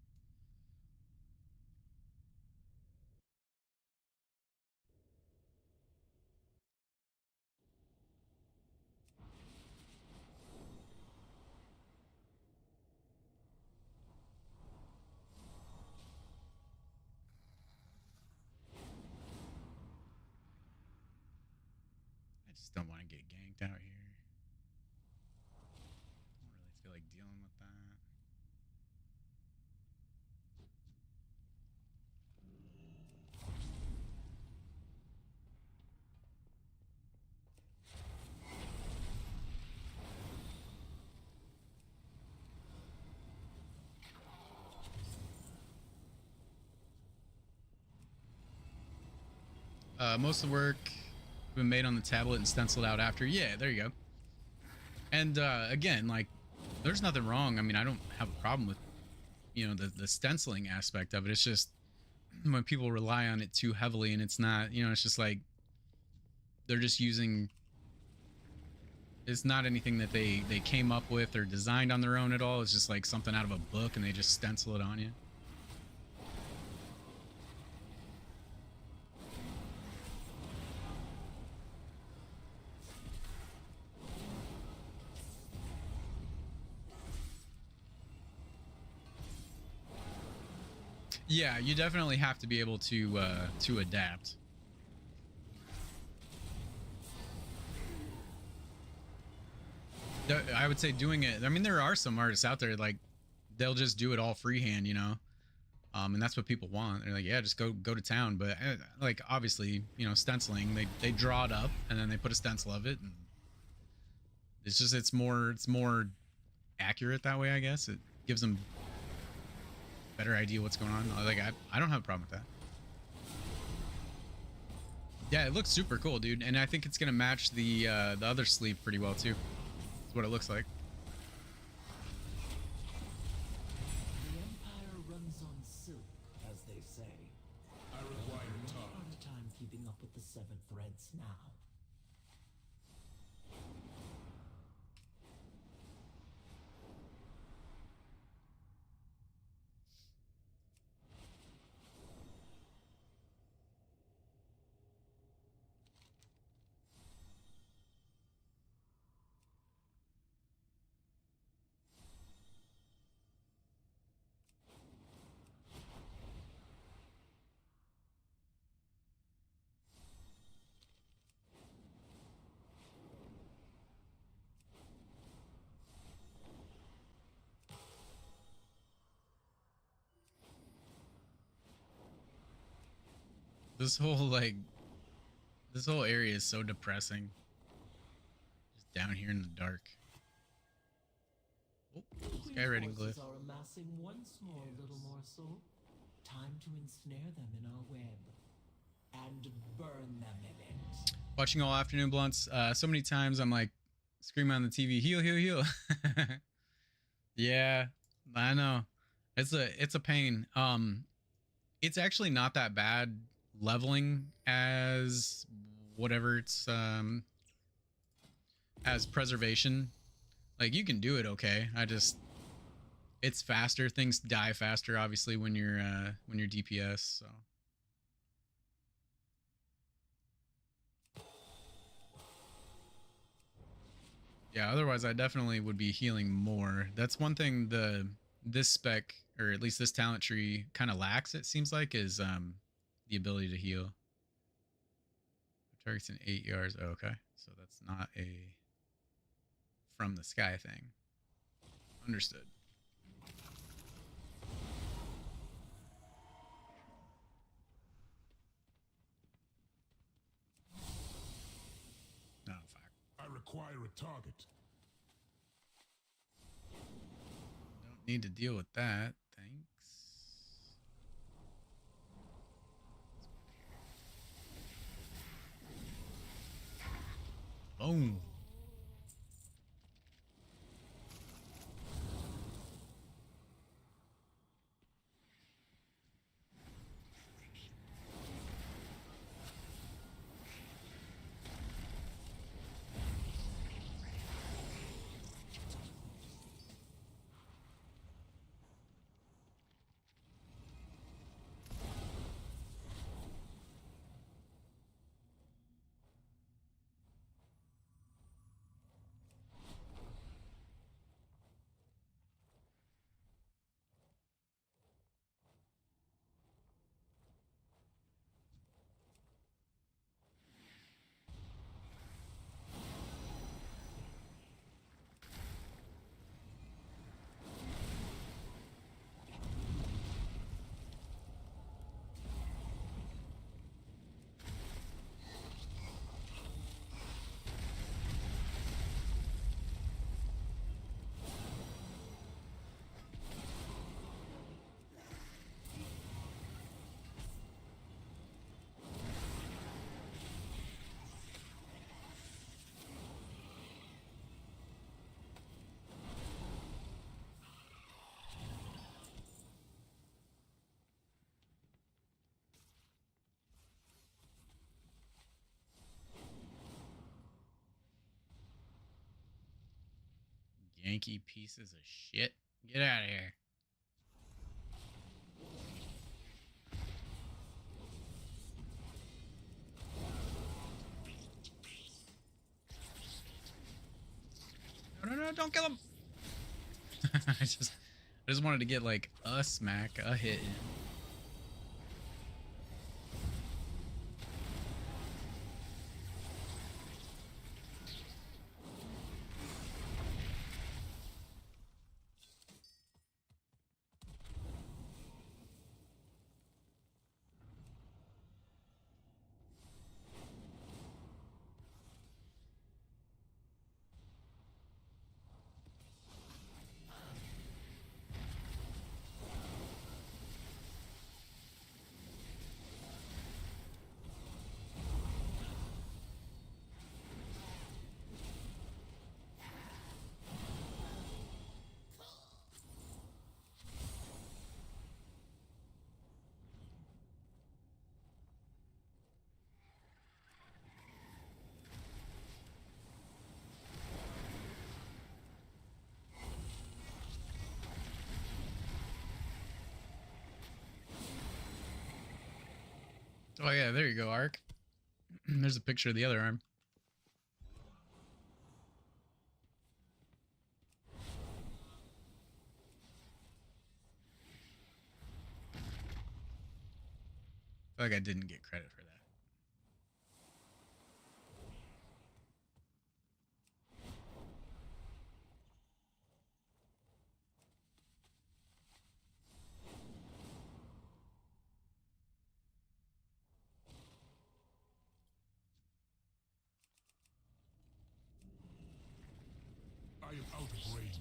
I just don't want to get ganked out here. I don't really feel like dealing with that. Most of the work been made on the tablet and stenciled out after. Yeah, there you go. And again, like, there's nothing wrong. I mean, I don't have a problem with, you know, the stenciling aspect of it. It's just when people rely on it too heavily, and it's not, you know, it's just like they're just using. It's not anything that they came up with or designed on their own at all. It's just like something out of a book, and they just stencil it on you. Yeah, you definitely have to be able to adapt. I would say doing it. I mean, there are some artists out there like they'll just do it all freehand, you know, and that's what people want. They're like, yeah, just go to town. But like obviously, you know, stenciling, they draw it up and then they put a stencil of it, and it's more accurate that way. I guess it gives them better idea what's going on. Like I don't have a problem with that. Yeah, it looks super cool, dude, and I think it's gonna match the other sleeve pretty well too. That's what it looks like. The Empire runs on silk, as they say. I require time. Hard time keeping up with the seven threads now. This whole like this whole area is so depressing. Just down here in the dark. Oh, skywriting glyph. Are amassing once more, little morsel. Time to ensnare them in our web and burn them in it. Watching all afternoon blunts. So many times I'm like screaming on the TV, heal, heal, heal. Yeah, I know. It's a pain. It's actually not that bad leveling as whatever it's as preservation. Like you can do it okay. It's faster. Things die faster obviously when you're DPS, so yeah, otherwise I definitely would be healing more. That's one thing this spec, or at least this talent tree, kind of lacks, it seems like, is the ability to heal. Targets in 8 yards. Oh, okay. So that's not a from the sky thing. Understood. Oh, fuck. I require a target. Don't need to deal with that. Thanks. Boom. Yankee pieces of shit. Get out of here. No, don't kill him. I just wanted to get like a smack, a hit in. Oh yeah, there you go, Ark. There's a picture of the other arm. I feel like I didn't get credit for that. of range.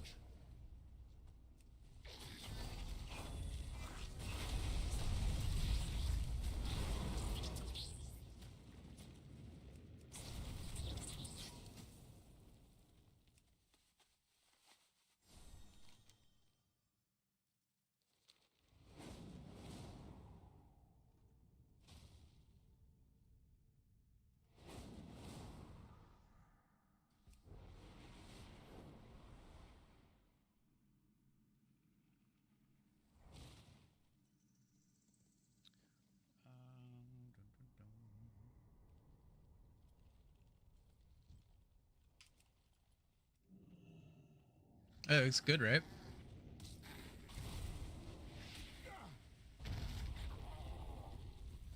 Oh, it's good, right?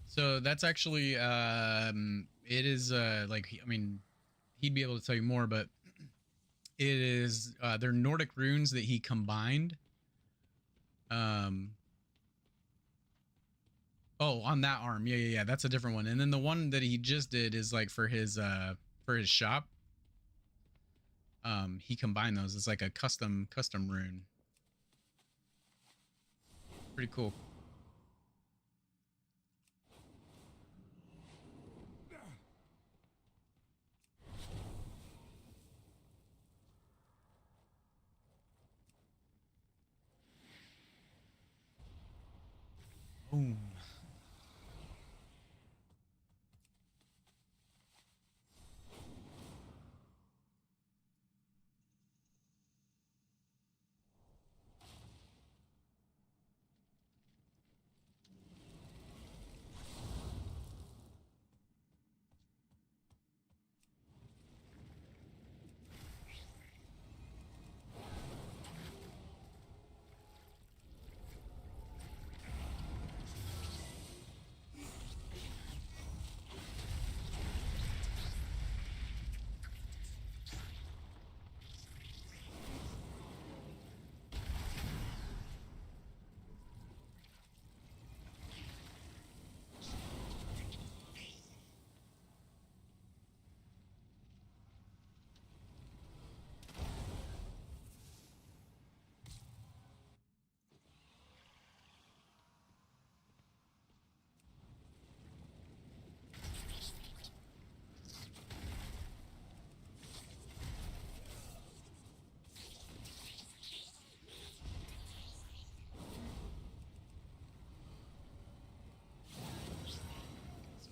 So that's actually it is like, I mean, he'd be able to tell you more, but it is they're Nordic runes that he combined. Oh, on that arm. Yeah. That's a different one. And then the one that he just did is like for his shop. He combined those. It's like a custom rune. Pretty cool. Boom.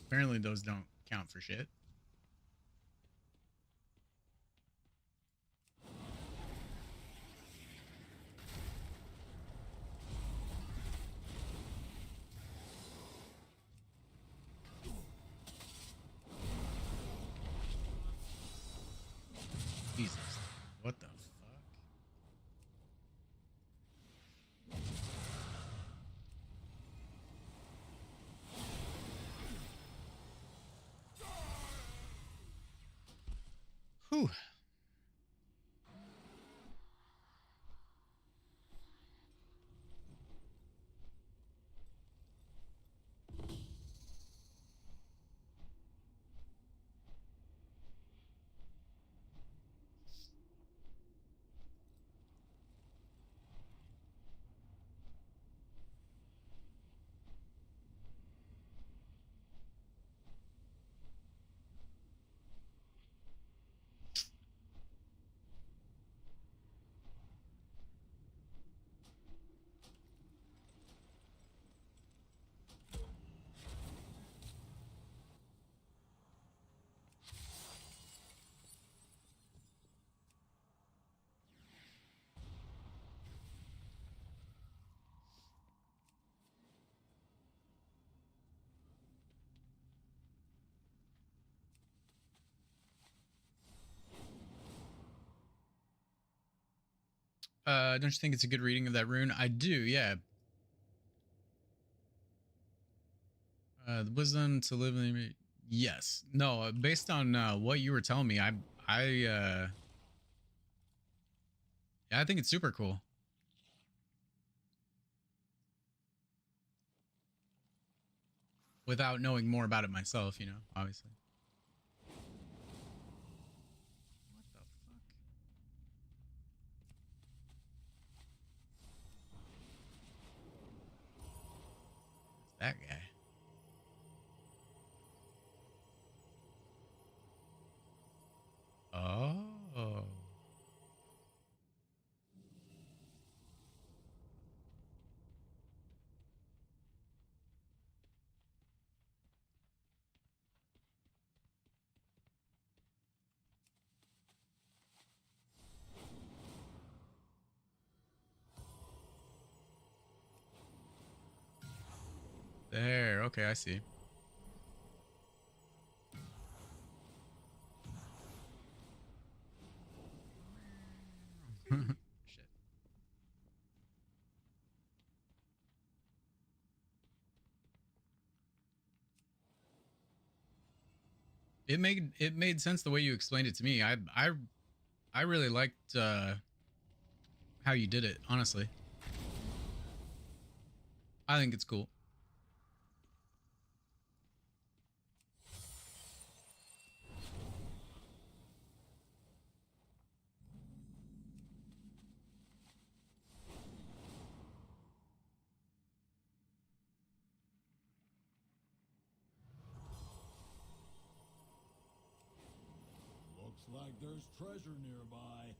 Apparently those don't count for shit. Jesus. What the fuck? Whew. Don't you think it's a good reading of that rune? I do, yeah. The wisdom to live in. Yes. No, based on what you were telling me, I yeah, I think it's super cool. Without knowing more about it myself, you know, obviously. What the fuck? There. Okay, I see. Shit. It made sense the way you explained it to me. I really liked how you did it, honestly. I think it's cool. Looks like there's treasure nearby.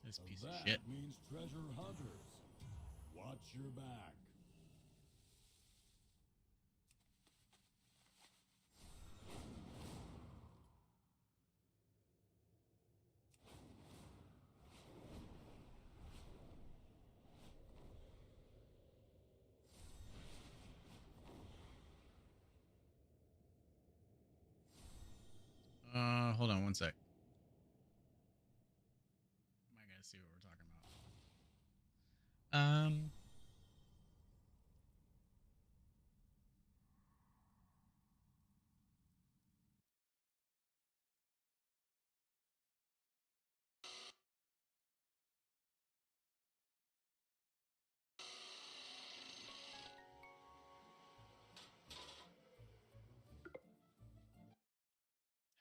This piece of That shit. means treasure hunters. Watch your back. Hold on one sec. I gotta see what we're talking about.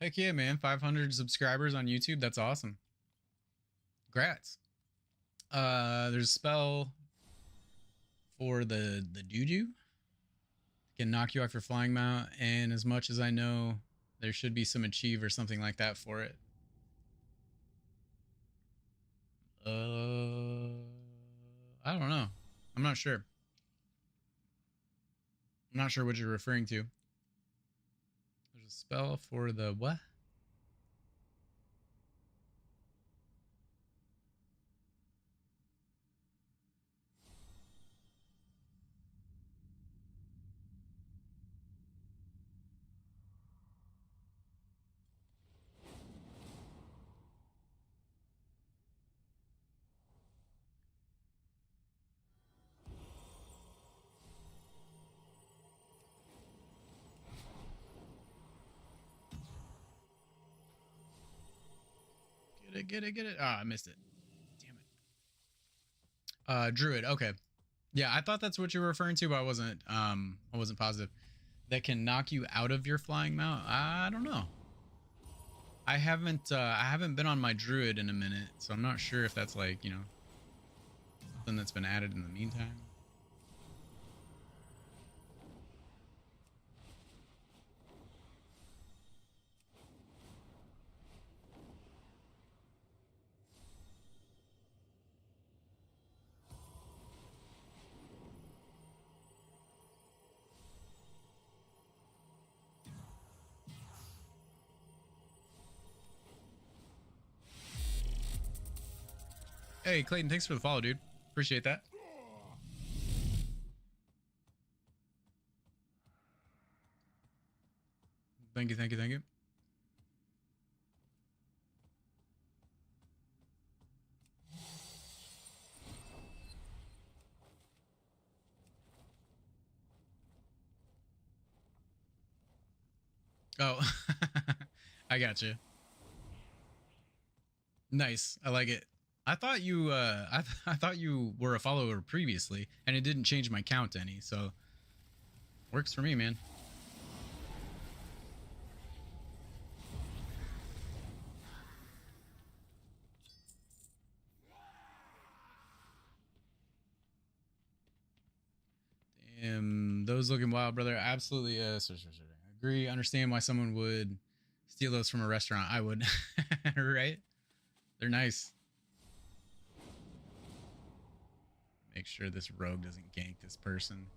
Heck yeah, man. 500 subscribers on YouTube. That's awesome. Congrats. There's a spell for the Juju. Can knock you off your flying mount, and as much as I know, there should be some achieve or something like that for it. I don't know. I'm not sure. I'm not sure what you're referring to. There's a spell for the what? Get it. Ah, I missed it. Damn it. Druid. Okay. Yeah, I thought that's what you were referring to, but I wasn't positive. That can knock you out of your flying mount. I don't know. I haven't been on my druid in a minute, so I'm not sure if that's like, you know, something that's been added in the meantime. Hey, Clayton, thanks for the follow, dude. Appreciate that. Thank you, thank you, thank you. Oh, I got you. Nice. I like it. I thought you I thought you were a follower previously, and it didn't change my count any, so works for me, man. Those looking wild, brother. Absolutely. Agree. Understand why someone would steal those from a restaurant. I would. Right? They're nice. Make sure this rogue doesn't gank this person.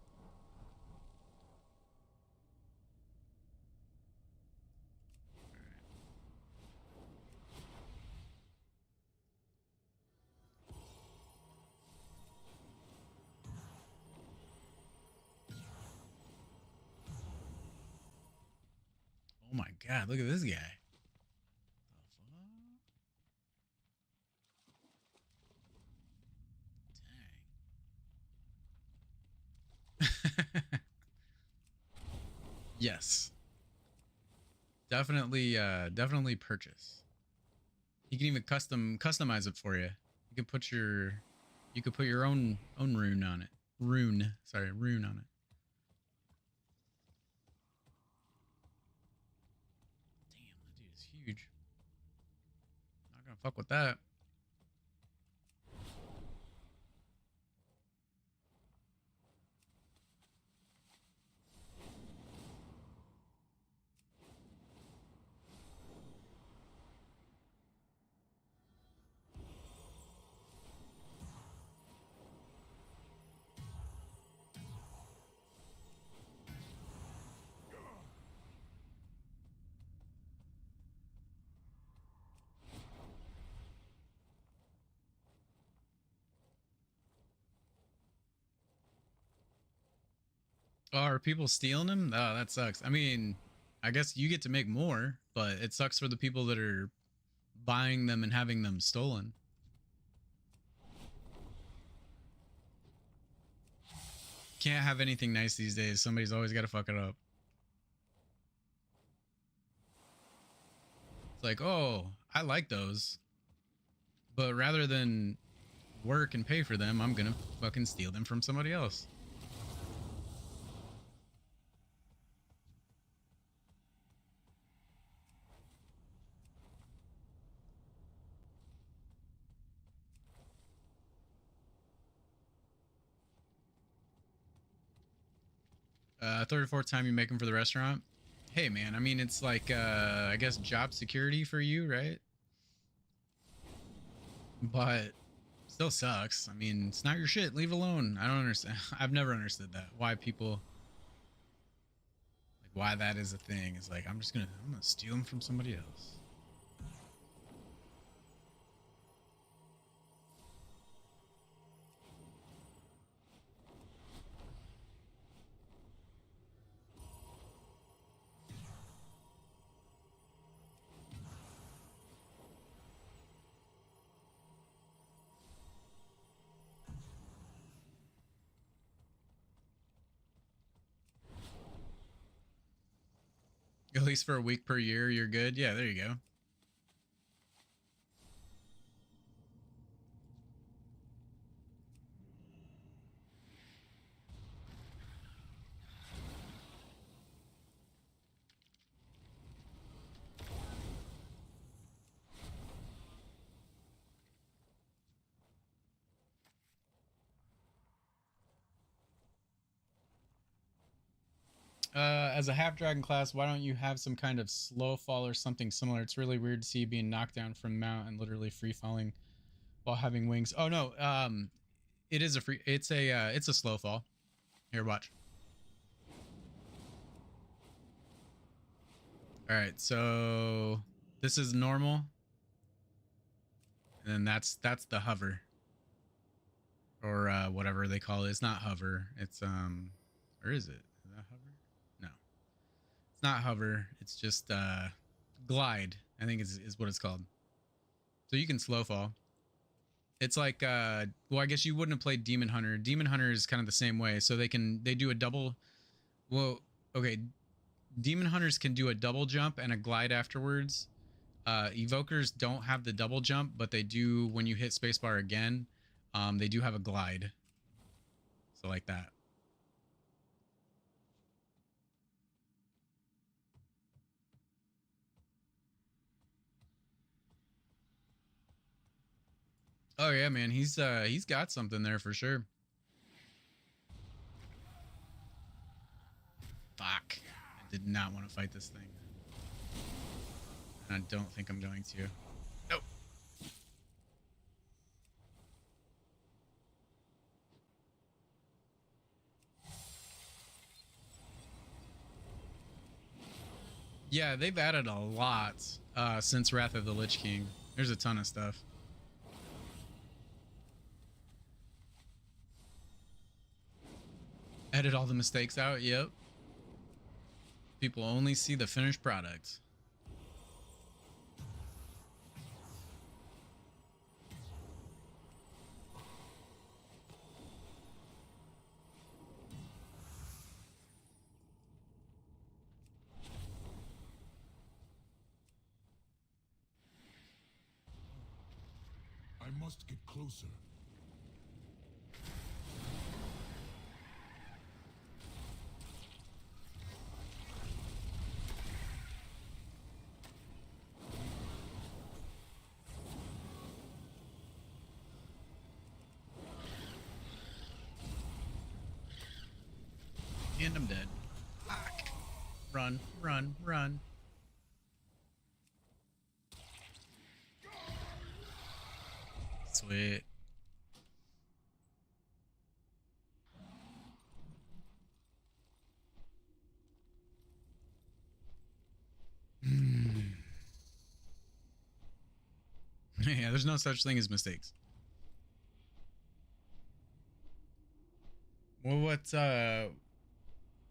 Oh my god, look at this guy. The fuck? Yes. Definitely purchase. You can even customize it for you. You could put your own rune on it. Rune on it. Damn, that dude is huge. Not gonna fuck with that. Oh, are people stealing them? Oh, that sucks. I mean, I guess you get to make more, but it sucks for the people that are buying them and having them stolen. Can't have anything nice these days. Somebody's always got to fuck it up. It's like, oh, I like those, but rather than work and pay for them, I'm gonna fucking steal them from somebody else. 34th time you make them for the restaurant. Hey man, I mean it's like I guess job security for you, right? But still sucks. I mean, it's not your shit. Leave it alone. I don't understand. I've never understood that. Why people like why that is a thing. It's like I'm gonna steal them from somebody else. At least for a week per year, you're good. Yeah, there you go. As a half dragon class, why don't you have some kind of slow fall or something similar? It's really weird to see you being knocked down from mount and literally free falling while having wings. Oh no, it is a free. It's a slow fall. Here, watch. All right, so this is normal, and then that's the hover, or whatever they call it. It's not hover. It's or is it? Is that hover? No, it's not hover. It's just glide. I think is what it's called. So you can slow fall. It's like well, I guess you wouldn't have played Demon Hunter. Demon Hunter is kind of the same way. So they do a double. Well, okay. Demon Hunters can do a double jump and a glide afterwards. Evokers don't have the double jump, but they do when you hit spacebar again. They do have a glide. So like that. Oh yeah, man, he's got something there for sure. Fuck. I did not want to fight this thing. And I don't think I'm going to. Nope. Yeah, they've added a lot since Wrath of the Lich King. There's a ton of stuff. Edit all the mistakes out. Yep. People only see the finished product. I must get closer. And I'm dead. Fuck. Run, run, run. Sweet. Yeah, there's no such thing as mistakes. Well, what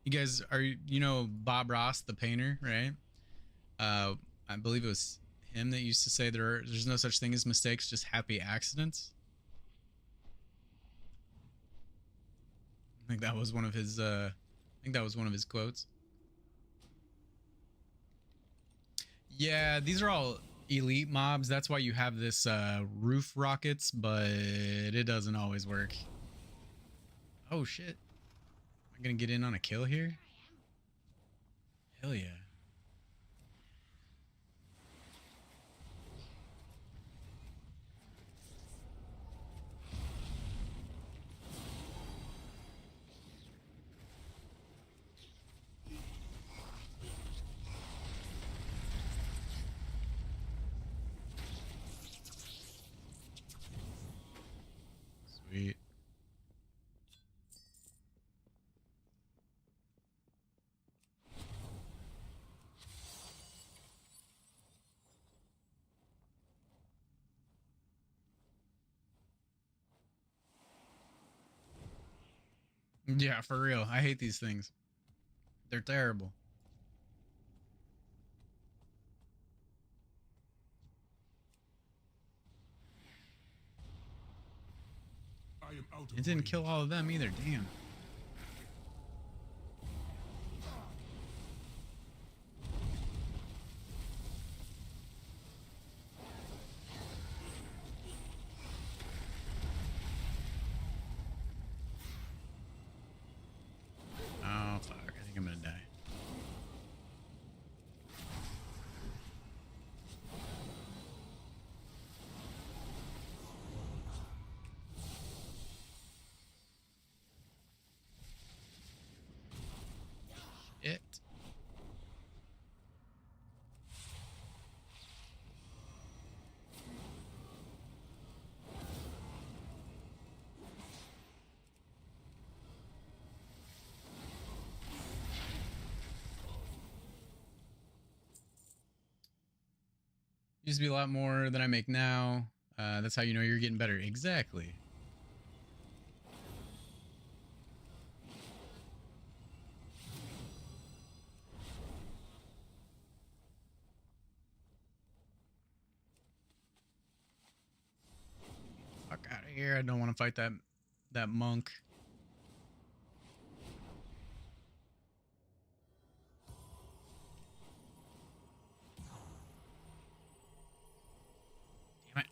you guys are, you know Bob Ross, the painter, right? I believe it was him that used to say there's no such thing as mistakes, just happy accidents. I think that was one of his quotes. Yeah, these are all elite mobs. That's why you have this roof rockets, but it doesn't always work. Oh shit. Am I gonna get in on a kill here? Hell yeah. Sweet. Yeah, for real. I hate these things. They're terrible. I am out of It didn't range. kill all of them either. Damn. Oh fuck. I think I'm gonna die. Shit. Used to be a lot more than I make now. That's how you know you're getting better. Exactly. Fuck out of here. I don't want to fight that monk. Damn it.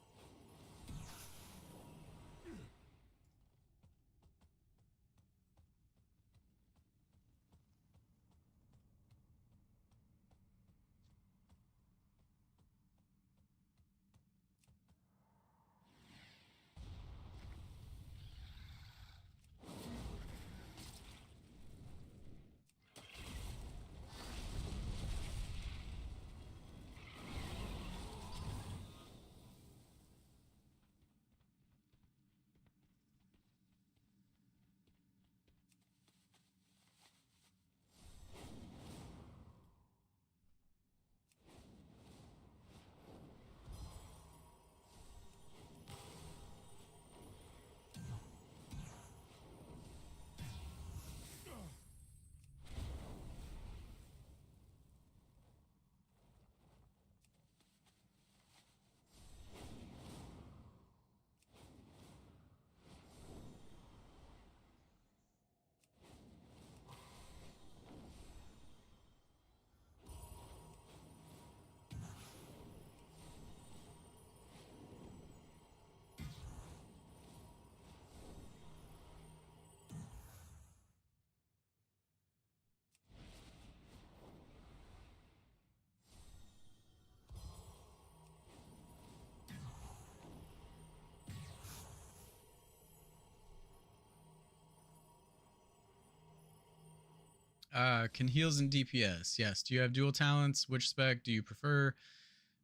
Can heals and DPS? Yes. Do you have dual talents? Which spec do you prefer?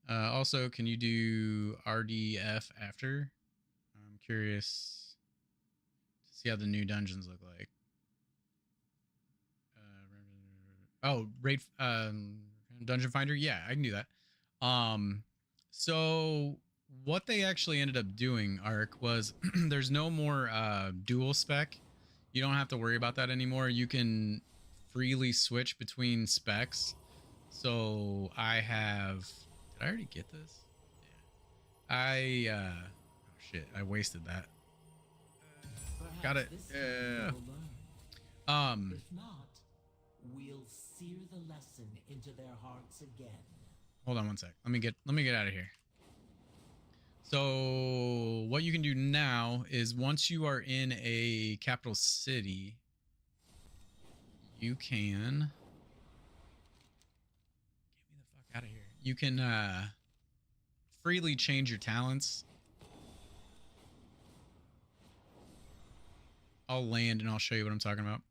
Also, can you do RDF after? I'm curious to see how the new dungeons look like. Oh, raid dungeon finder. Yeah, I can do that. So what they actually ended up doing, Ark, was there's no more dual spec. You don't have to worry about that anymore. You can freely switch between specs. So I have. Did I already get this? Yeah. Oh shit! I wasted that. Got it. Yeah. If not, we'll sear the lesson into their hearts again. Hold on one sec. Let me get out of here. So what you can do now is once you are in a capital city, you can get me the fuck out of here. You can freely change your talents. I'll land and I'll show you what I'm talking about.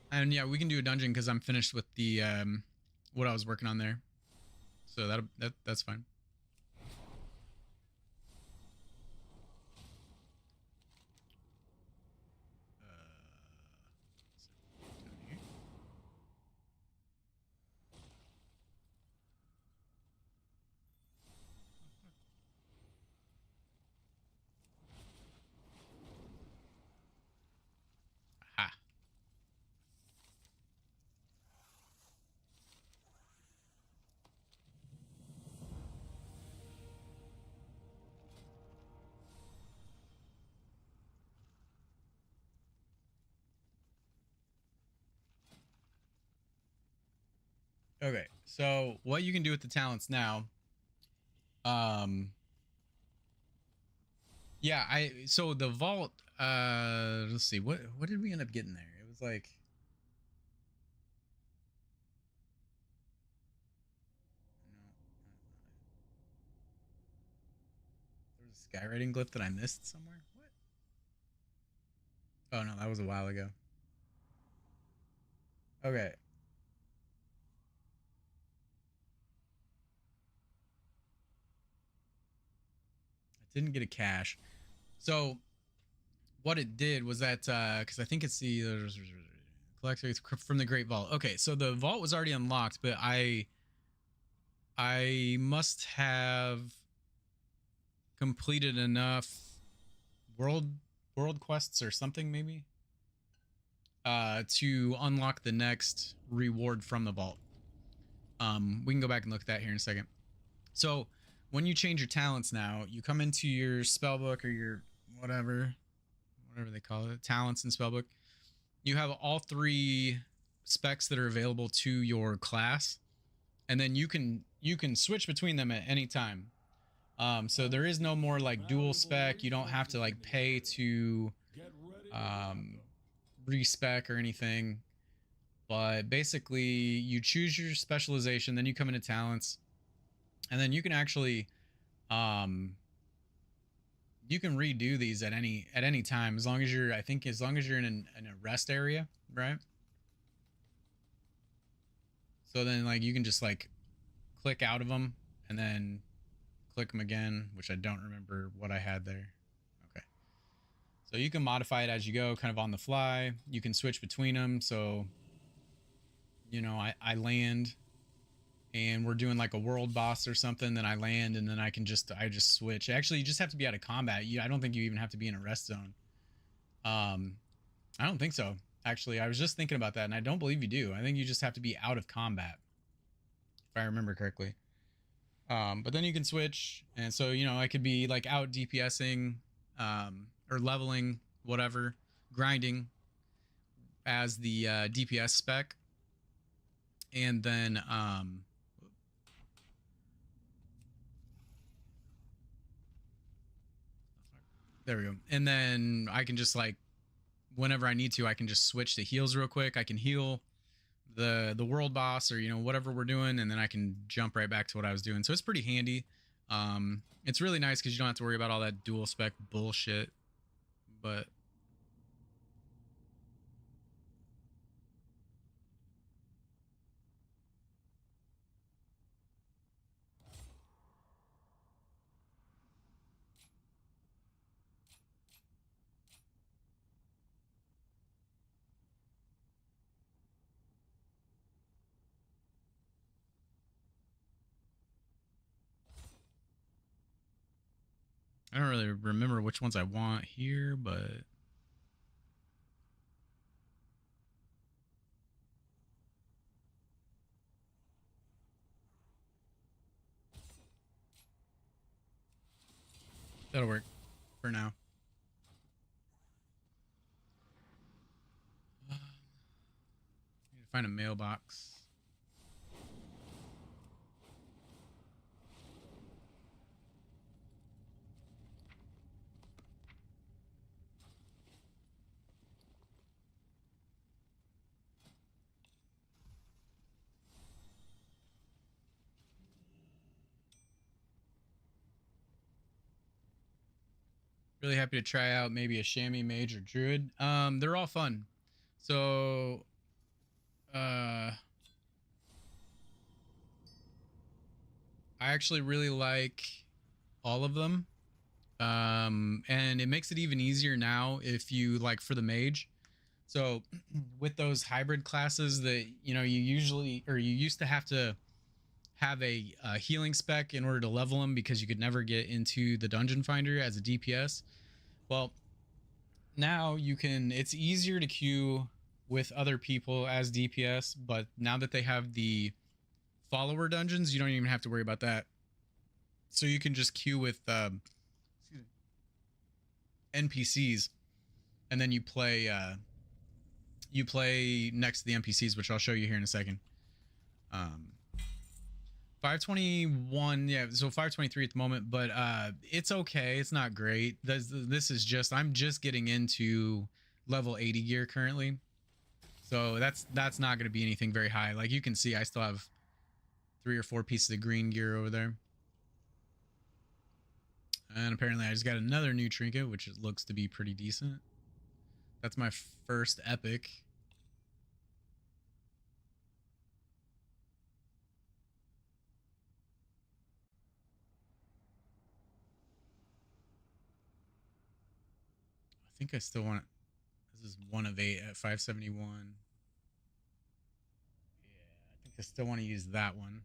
And yeah, we can do a dungeon because I'm finished with the what I was working on there. So that's fine. Aha. Okay, so what you can do with the talents now, yeah, so the vault, let's see, what did we end up getting there? It was like, no, there was a skywriting glyph that I missed somewhere. What? Oh no, that was a while ago. Okay. I didn't get a cache. So what it did was that because I think it's the collector from the Great Vault. Okay, so the vault was already unlocked, but I must have completed enough world quests or something maybe to unlock the next reward from the vault. We can go back and look at that here in a second. So when you change your talents now, you come into your spellbook or your whatever they call it, talents and spellbook. You have all three specs that are available to your class, and then you can switch between them at any time. So there is no more like dual spec. You don't have to like pay to respec or anything. But basically, you choose your specialization, then you come into talents, and then you can actually you can redo these at any time as long as you're as long as you're in a rest area, right? So then like you can just like click out of them and then click them again, which I don't remember what I had there. Okay. So you can modify it as you go, kind of on the fly. You can switch between them. So, you know, I land and we're doing like a world boss or something, then I land and then I just switch. Actually, you just have to be out of combat. I don't think you even have to be in a rest zone. I don't think so. Actually, I was just thinking about that and I don't believe you do. I think you just have to be out of combat, if I remember correctly. But then you can switch, and so you know I could be like out DPSing or leveling, whatever, grinding as the DPS spec, and then there we go. And then I can just like whenever I need to, I can just switch to heals real quick. I can heal the world boss or you know whatever we're doing, and then I can jump right back to what I was doing. So it's pretty handy. It's really nice because you don't have to worry about all that dual spec bullshit. But I don't really remember which ones I want here, but that'll work for now. Need to find a mailbox. Really happy to try out maybe a chamois mage or druid. They're all fun. So I actually really like all of them. And it makes it even easier now if you like for the mage. So with those hybrid classes that you usually or you used to have a healing spec in order to level them because you could never get into the dungeon finder as a DPS. Well, now you can. It's easier to queue with other people as DPS, but now that they have the follower dungeons, you don't even have to worry about that. So you can just queue with NPCs, and then you play next to the NPCs, which I'll show you here in a second. 521, yeah, so 523 at the moment, but it's okay. It's not great. This is just, I'm just getting into level 80 gear currently. So that's not going to be anything very high. Like you can see, I still have 3 or 4 pieces of green gear over there. And apparently I just got another new trinket, which looks to be pretty decent. That's my first epic. I think I still want, this is 1 of 8 at 571. Yeah, I think I still want to use that one.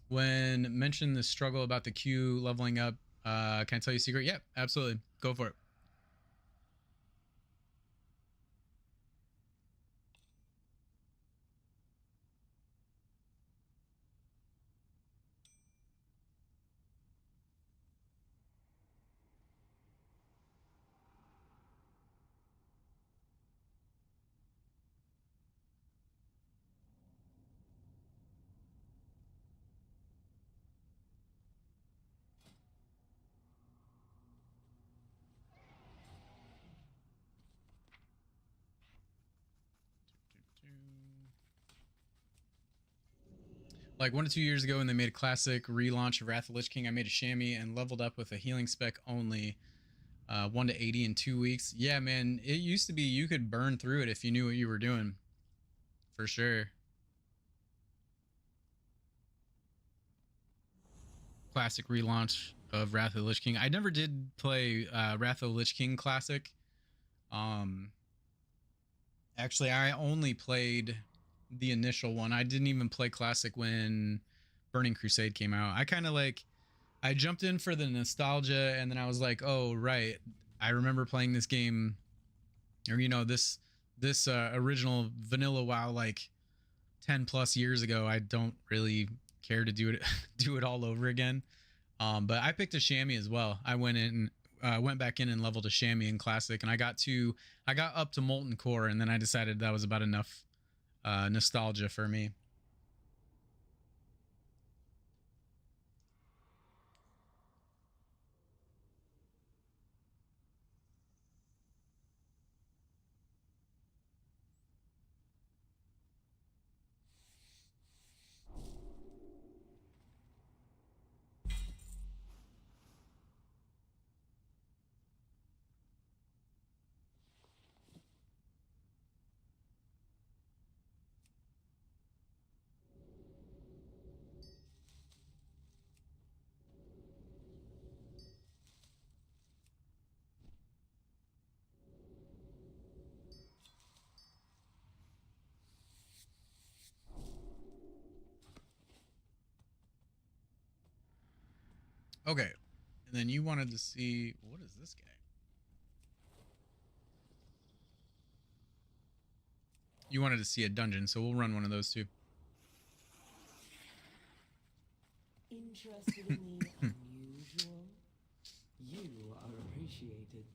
When mentioned the struggle about the queue leveling up, can I tell you a secret? Yep, absolutely. Go for it. Like 1 to 2 years ago when they made a classic relaunch of Wrath of Lich King, I made a chamois and leveled up with a healing spec only, 1 to 80 in 2 weeks. Yeah, man, it used to be you could burn through it if you knew what you were doing. For sure. Classic relaunch of Wrath of the Lich King. I never did play Wrath of the Lich King Classic. Actually, I only played the initial one. I didn't even play Classic when Burning Crusade came out. I kind of like, I jumped in for the nostalgia, and then I was like, oh, right. I remember playing this game, or, this original vanilla WoW like 10 plus years ago. I don't really care to do it, do it all over again. But I picked a chamois as well. I went back in and leveled a chamois in Classic, and I got up to Molten Core, and then I decided that was about enough nostalgia for me. Okay, And then you wanted to see, what is this guy? You wanted to see a dungeon, so we'll run one of those too. Interested in the unusual? You are appreciated.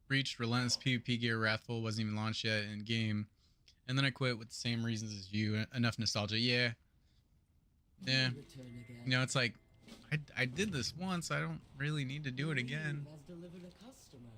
Reached Relentless PvP gear. Wrathful wasn't even launched yet in game. And then I quit with the same reasons as you. Enough nostalgia. Yeah. Yeah. You know, it's like, I did this once. I don't really need to do it again. Has delivered a customer.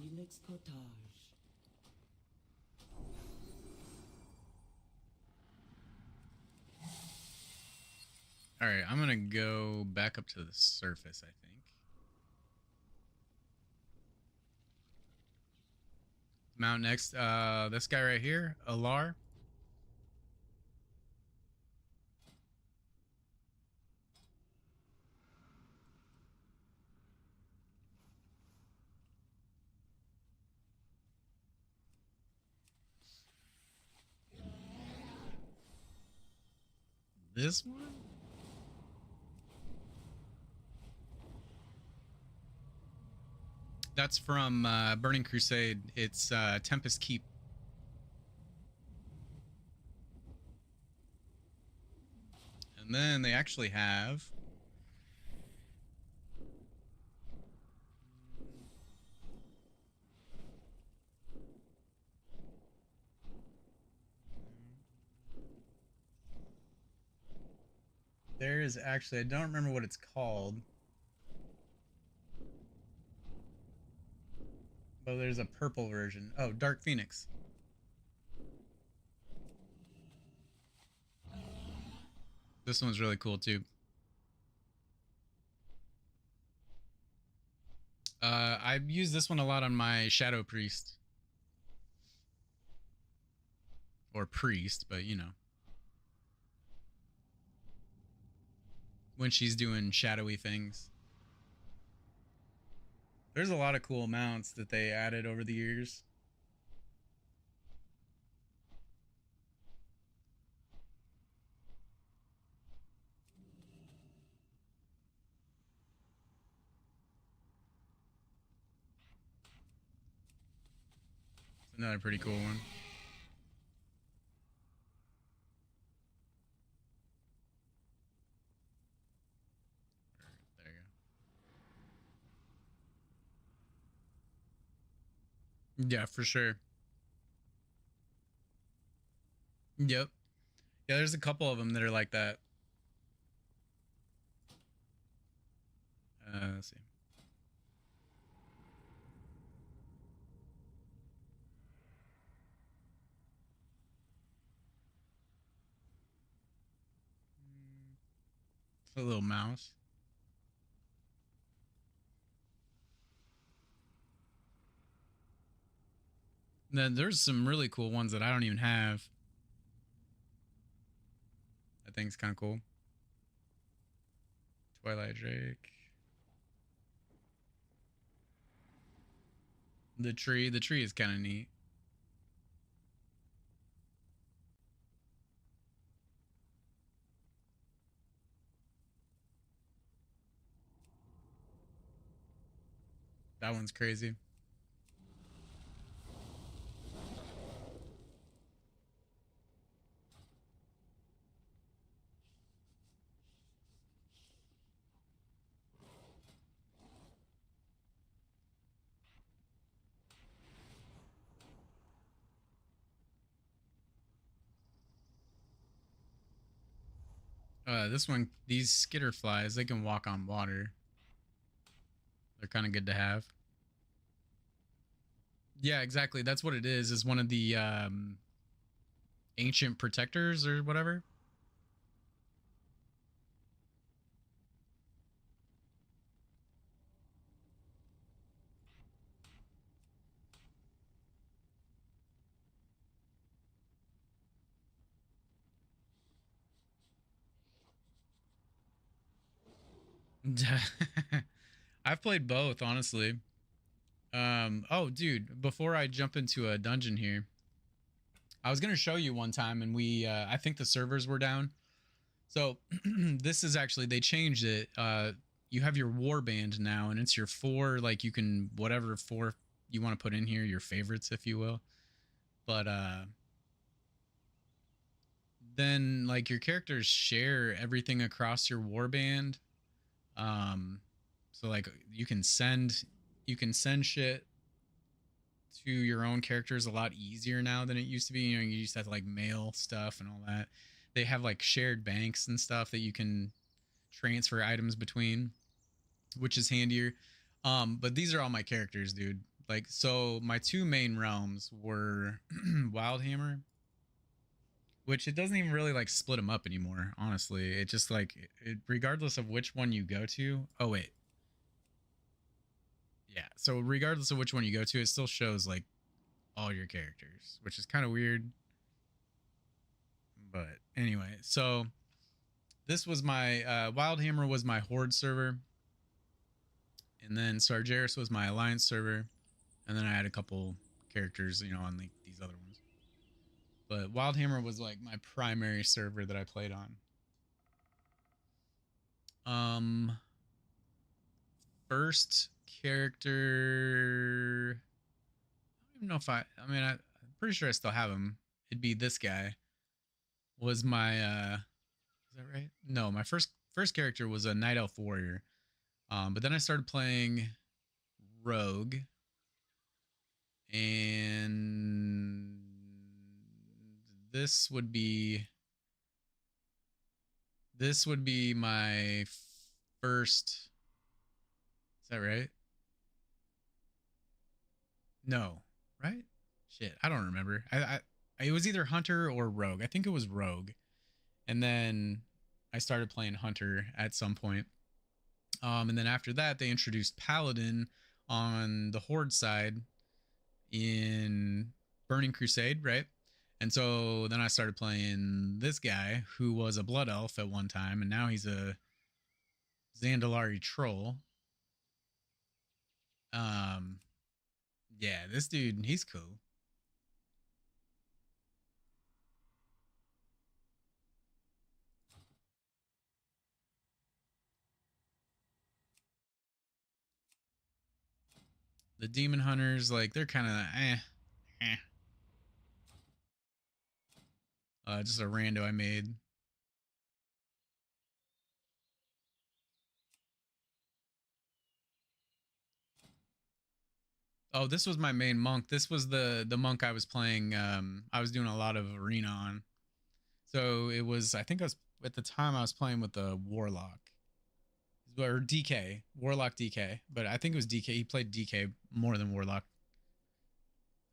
Elix Cottage. All right, I'm gonna go back up to the surface, I think. Mount next, this guy right here, Alar. This one? That's from Burning Crusade. It's Tempest Keep. And then they actually have... There is actually, I don't remember what it's called. But there's a purple version. Oh, Dark Phoenix. This one's really cool too. I use this one a lot on my Shadow Priest. Or Priest, but you know. When she's doing shadowy things. There's a lot of cool mounts that they added over the years. Another pretty cool one. There you go. Yeah, for sure. Yep. Yeah, there's a couple of them that are like that. Let's see. It's a little mouse. And then there's some really cool ones that I don't even have. I think it's kind of cool. Twilight Drake. The tree is kind of neat. That one's crazy. This one, these skitter flies, they can walk on water. They're kind of good to have. Yeah, exactly. That's what it is one of the ancient protectors or whatever. I've played both, honestly. Oh, dude, before I jump into a dungeon here, I was gonna show you one time, and I think the servers were down. So this is actually they changed it. You have your war band now, and it's your four, like you can whatever four you want to put in here, your favorites, if you will. But then like your characters share everything across your war band. Um, so like you can send shit to your own characters a lot easier now than it used to be. You know, you used to have to like mail stuff and all that. They have like shared banks and stuff that you can transfer items between, which is handier. But these are all my characters, dude. Like, so my two main realms were Wildhammer, which it doesn't even really like split them up anymore. Honestly, it just like regardless of which one you go to. Oh wait, yeah. So regardless of which one you go to, it still shows like all your characters, which is kind of weird. But anyway, so this was my Wildhammer was my Horde server, and then Sargeras was my Alliance server, and then I had a couple characters, you know, on like these other ones. But Wildhammer was like my primary server that I played on. Um, first character, I don't even know if I mean, I'm pretty sure I still have him. It'd be this guy. Was my is that right? No, my first character was a Night Elf warrior. But then I started playing Rogue, and this would be my first. Is that right? No, right? Shit, I don't remember. It was either Hunter or Rogue. I think it was Rogue, and then I started playing Hunter at some point. And then after that, they introduced Paladin on the Horde side in Burning Crusade, right? And so then I started playing this guy who was a Blood Elf at one time, and now he's a Zandalari Troll. Um, yeah, this dude, he's cool. The Demon Hunters, like, they're kind of eh. Just a rando I made. Oh, this was my main monk. This was the monk I was playing. I was doing a lot of arena on. So it was, I think I was at the time I was playing with the Warlock or DK, Warlock DK, but I think it was DK. He played DK more than Warlock.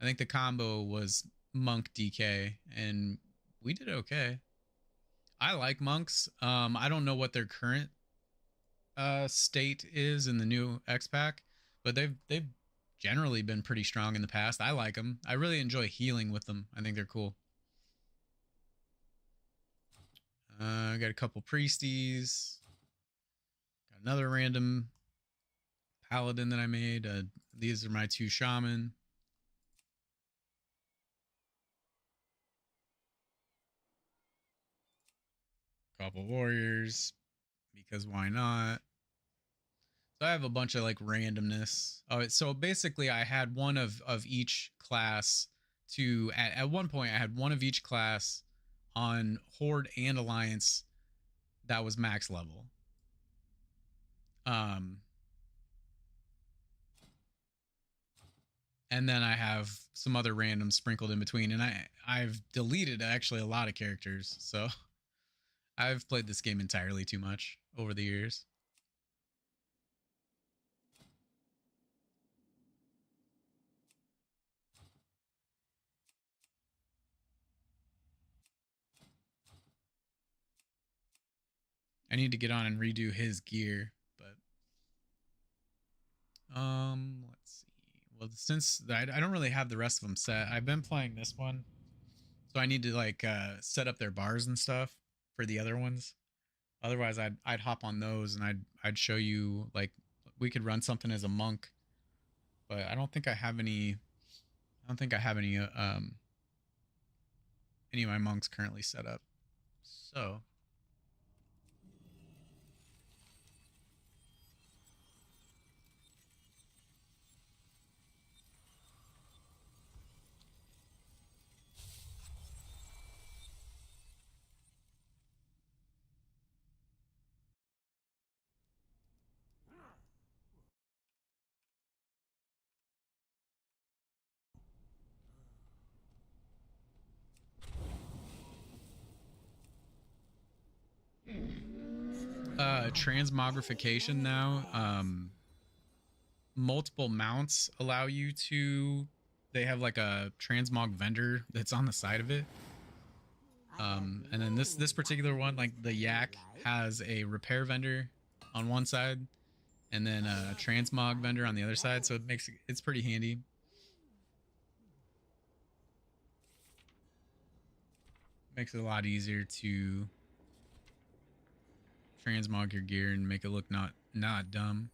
I think the combo was Monk DK, and we did okay. I like monks. I don't know what their current state is in the new X pack, but they've generally been pretty strong in the past. I like them. I really enjoy healing with them. I think they're cool. I got a couple priesties. Got another random paladin that I made. These are my two shaman. Couple warriors, because why not? So I have a bunch of like randomness. So basically, I had one of each class. To at one point, I had one of each class on Horde and Alliance that was max level. Um, and then I have some other randoms sprinkled in between, and I've deleted actually a lot of characters. So I've played this game entirely too much over the years. I need to get on and redo his gear, but let's see. Well, since I don't really have the rest of them set, I've been playing this one, so I need to like set up their bars and stuff for the other ones. Otherwise, I'd hop on those and I'd show you, like, we could run something as a monk, but I don't think I have any. I don't think I have any of my monks currently set up. So transmogrification now. Multiple mounts allow you to. They have like a transmog vendor that's on the side of it. And then this particular one, like the yak, has a repair vendor on one side, and then a transmog vendor on the other side. So it's pretty handy. Makes it a lot easier to transmog your gear and make it look not dumb.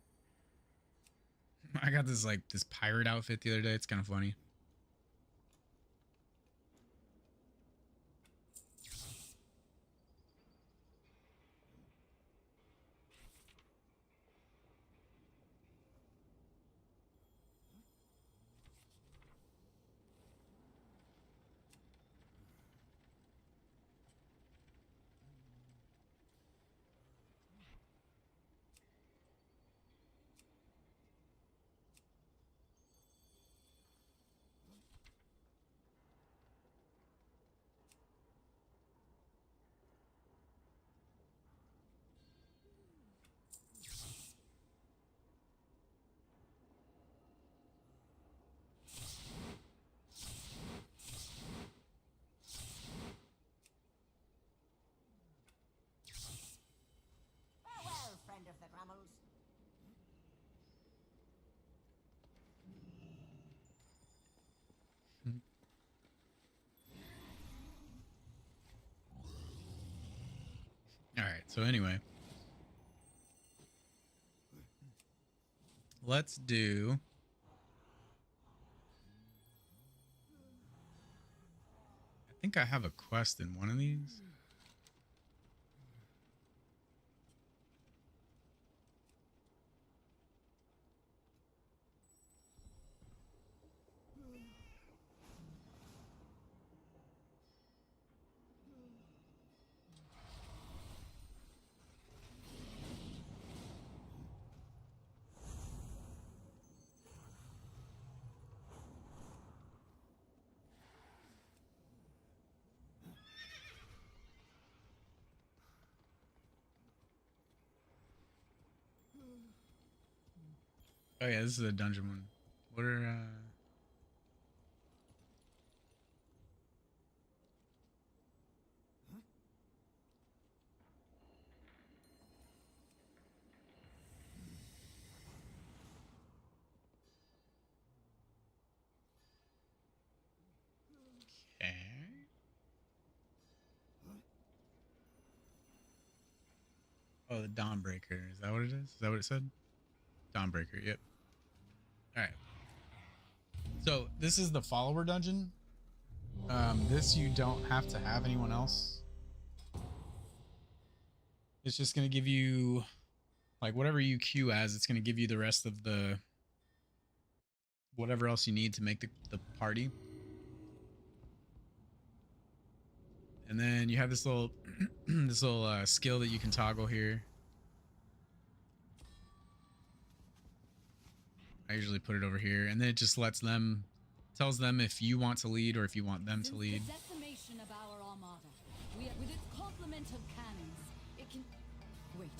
I got this pirate outfit the other day. It's kind of funny. Farewell, friend of the Grammels. All right. So anyway, let's do. I think I have a quest in one of these. Oh yeah, this is a dungeon one. What are okay. Oh, the Dawnbreaker. Is that what it is? Is that what it said? Dawnbreaker, yep. Alright. So this is the follower dungeon. This you don't have to have anyone else. It's just gonna give you, like, whatever you queue as, it's gonna give you the rest of the whatever else you need to make the party. And then you have this little this little skill that you can toggle here. I usually put it over here, and then it just tells them if you want to lead or if you want them to lead. Since the decimation of our armada, with its complement of cannons, Wait,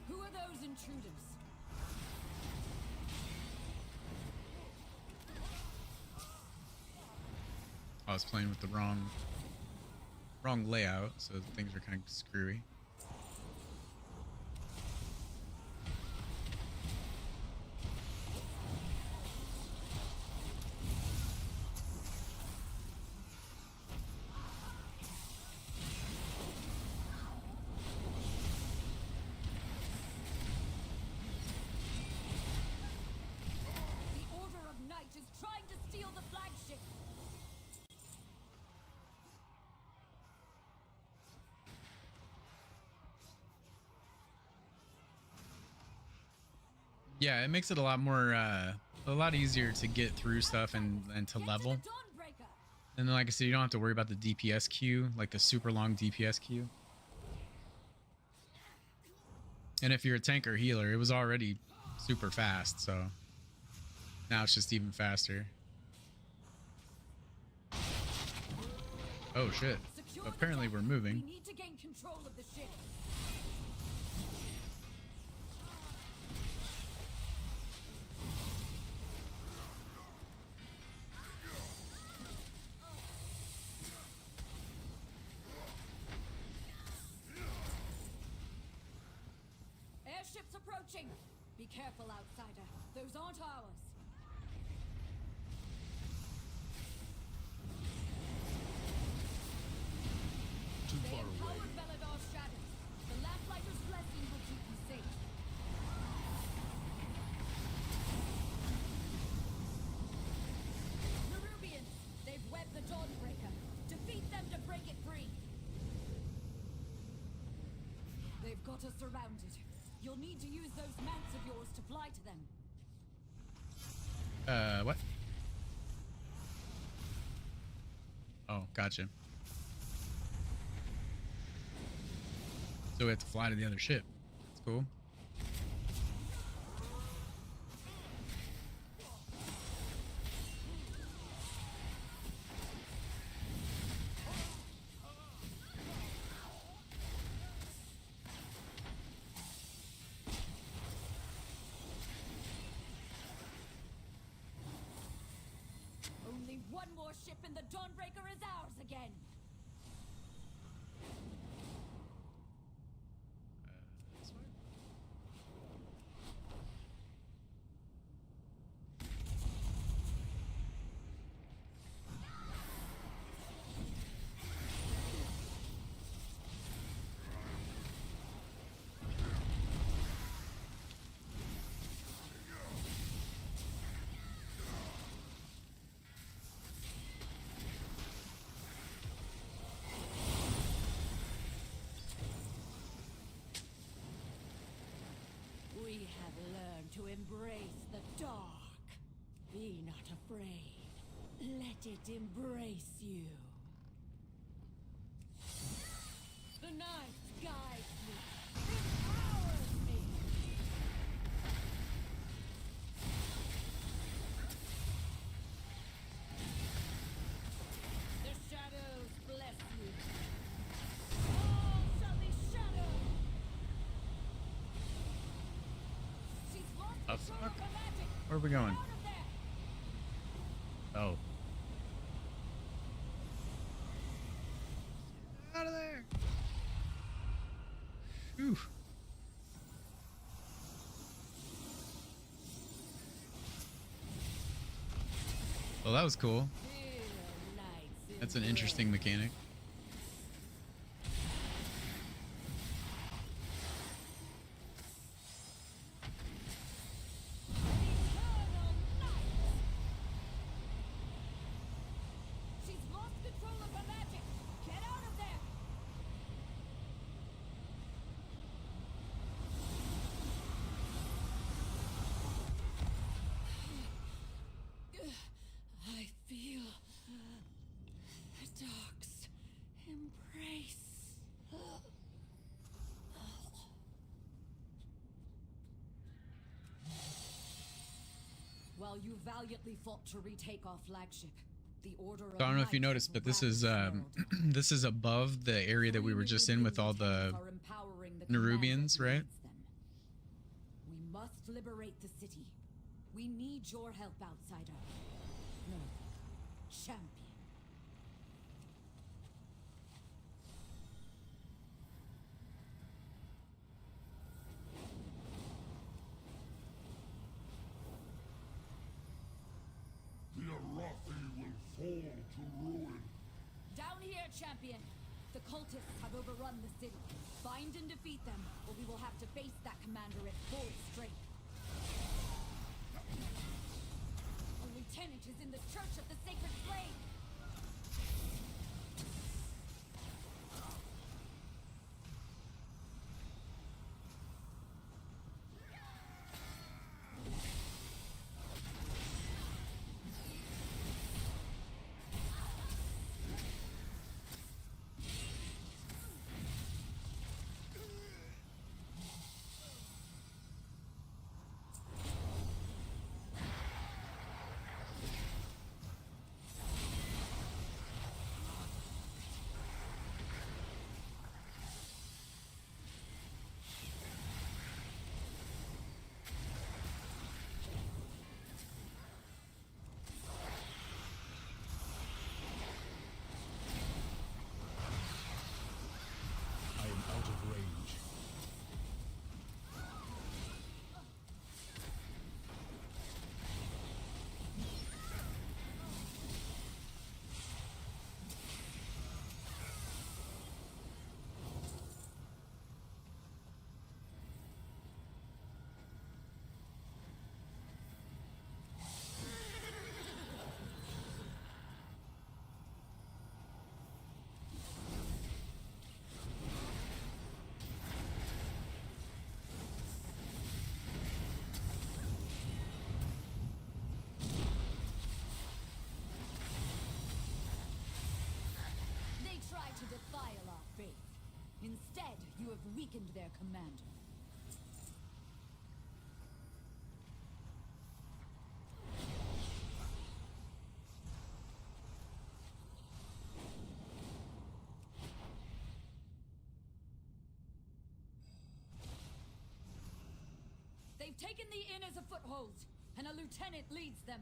who are those intruders? I was playing with the wrong layout, so things are kind of screwy. The Order of Night is trying to steal the flagship. Yeah, it makes it a lot more, a lot easier to get through stuff and to level. Dawnbreaker. And then, like I said, you don't have to worry about the DPS queue, like the super long DPS queue. And if you're a tank or healer, it was already super fast, so now it's just even faster. Oh shit. Secure Apparently the we're deck. moving. We need to gain control of the ship. Airship's approaching. Be careful, outsider. Those aren't ours. Too They far away. empowered Belador's shadows. The Lamplighter's blessing will keep you safe. Nerubians, they've webbed the Dawnbreaker. Defeat them to break it free. They've got us surrounded. You'll need to use those mants of yours to fly to them. What? Oh, gotcha. So we have to fly to the other ship. That's cool. Only one more ship and the Dawnbreaker is ours again. We have learned to embrace the dark. Be not afraid. Let it embrace you. The night guides me. Empowers me. The shadows bless you. All shall be shadowed. She's lost The control fuck? of her magic. Where are we going? Out of there. Oh. Out of there. Whew. Well, that was cool. That's an interesting mechanic. She's lost control of her magic. Get out of there. I feel the dark's embrace. While you valiantly fought to retake our flagship, the Order of So I don't know if you Night noticed, has but this is ravaged the world. this is above the area that we were just in with all the Are empowering the the Nerubians, commander right? leads them. We must liberate the city. We need your help, outsider. No, champion. The Arathi will fall to ruin. Down here, champion. The cultists have overrun the city. Find and defeat them, or we will have to face that commander at full strength. A lieutenant is in the Church of the Sacred Flame. I am out of range. They try to defile our faith. Instead, you have weakened their commander. They've taken the inn as a foothold, and a lieutenant leads them.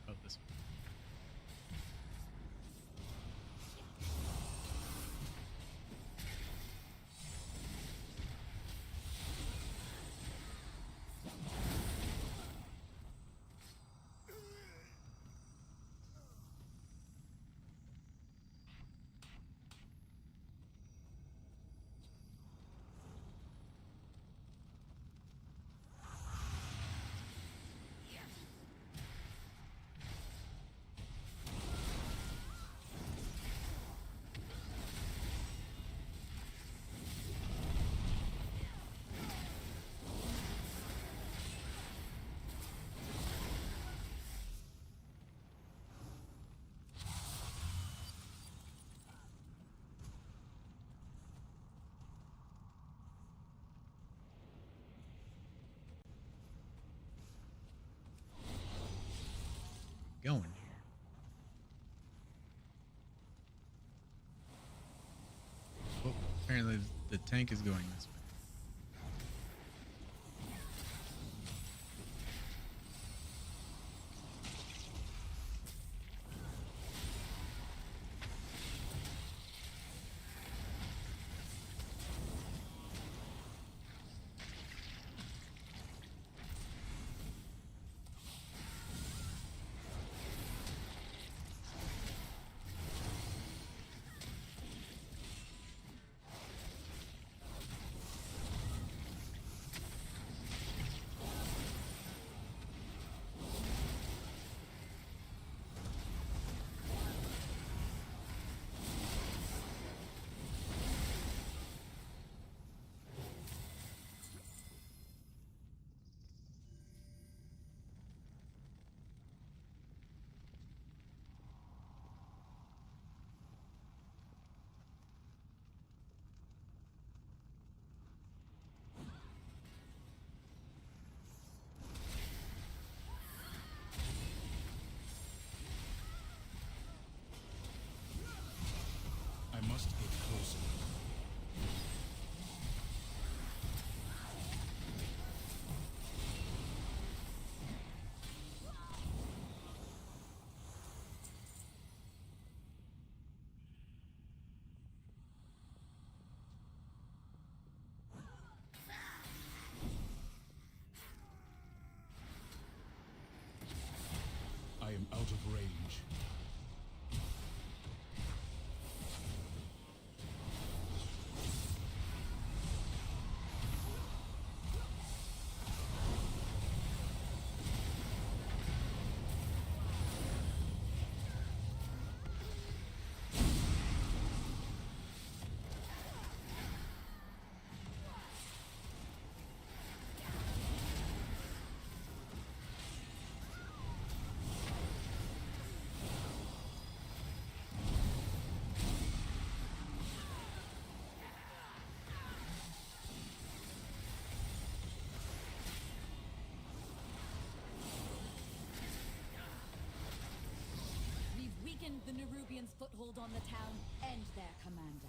Oh, this one. Going here. Oh, apparently the tank is going this way. out of range. We've weakened the Nerubians' foothold on the town and their commander.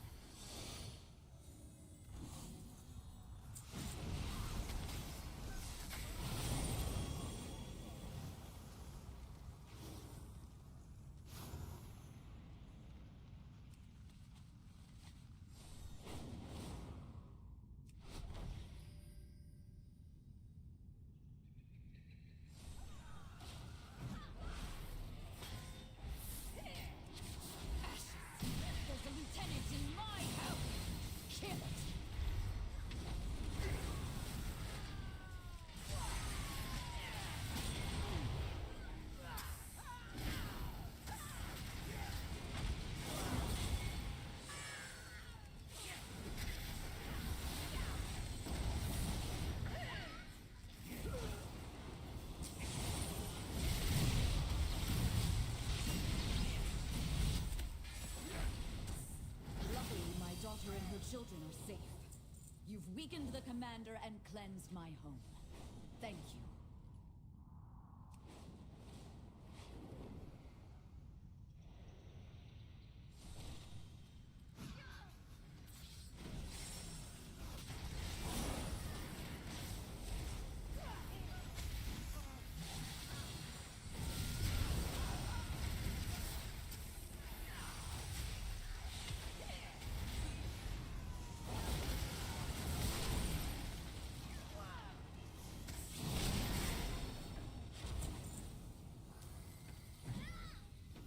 There's a lieutenant in my house! Kill it! Luckily, my daughter and her children are safe. You've weakened the commander and cleansed my home. Thank you.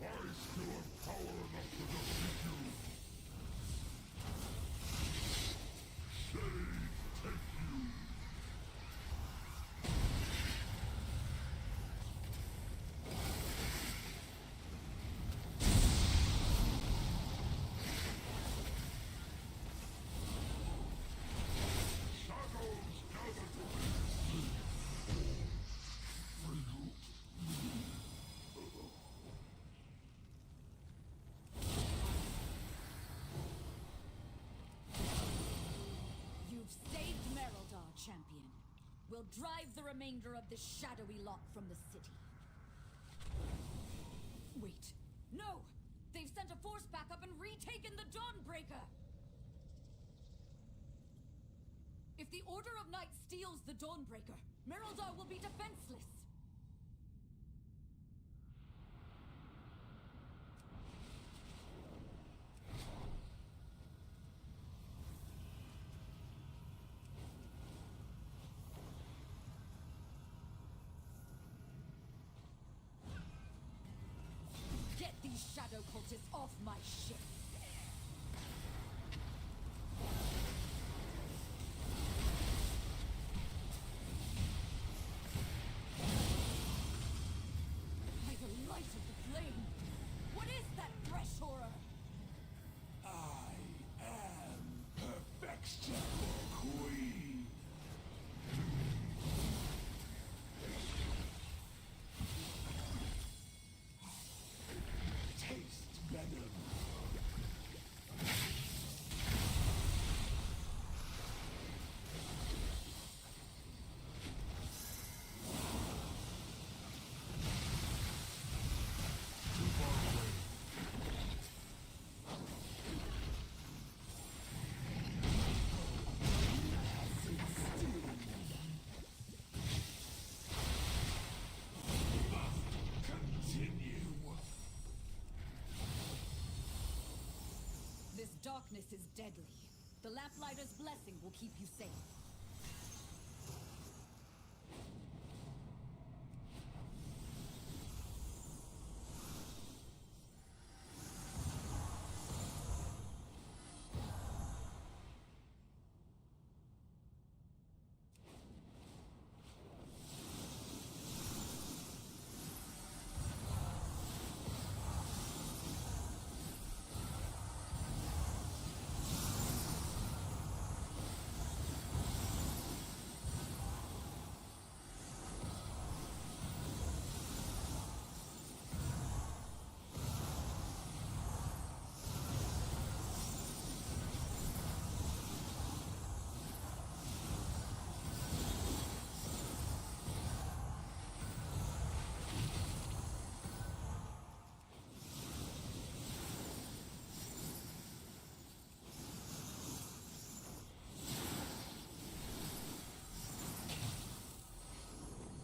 I still have power enough to defeat you. Shade, take you. Shadows gather to You've saved Merildar, champion. We'll drive the remainder of this shadowy lot from the city. Wait. No! They've sent a force backup and retaken the Dawnbreaker! If the Order of Knights steals the Dawnbreaker, Merildar will be defenseless! Get these shadow cultists off my ship! By the light of the flame! What is that fresh horror? I am perfection, queen. Taste venom. Too far away. Continue. This darkness is deadly. The Lamplighter's blessing will keep you safe.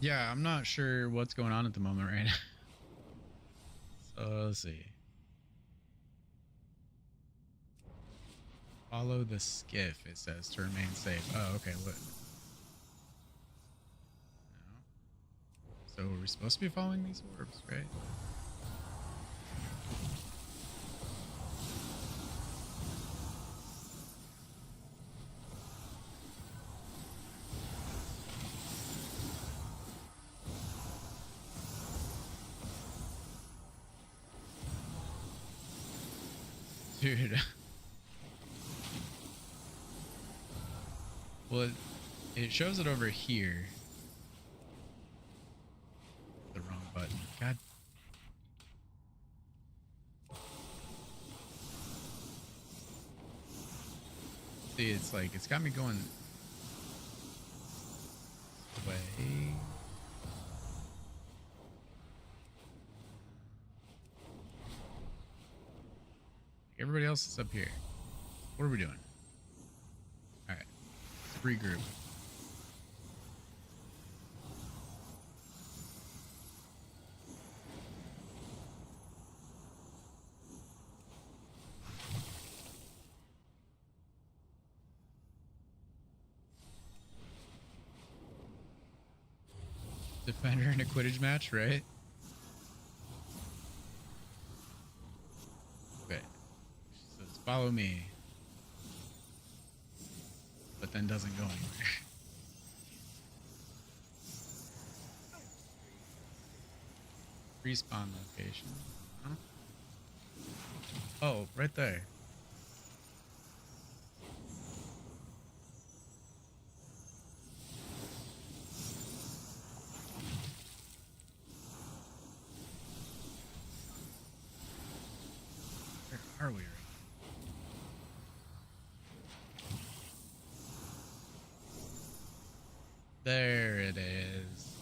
Yeah, I'm not sure what's going on at the moment right now. So let's see. Follow the skiff, it says, to remain safe. Oh, okay. What? No. So we're supposed to be following these orbs, right? Dude. Well, it shows it over here. The wrong button. God. See, it's like, it's got me going this way. Everybody else is up here. What are we doing? All right. Let's regroup. Defender in a Quidditch match, right? Okay. She says, follow me. But then doesn't go anywhere. Respawn location. Huh? Oh, right there. Where are we right now? There it is.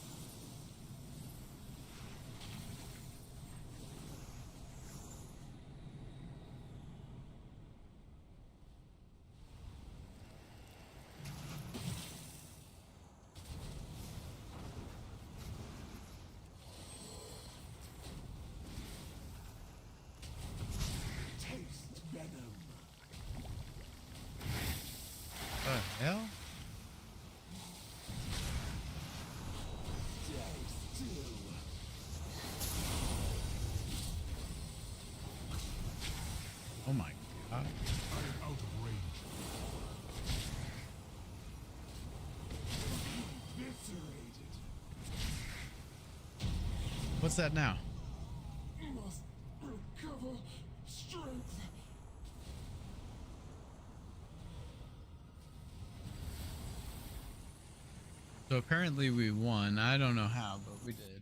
Taste venom. The hell? Taste too. Oh my god. I am out of range. Eviscerated. What's that now? Must recover strength. So apparently we won. I don't know how, but we did.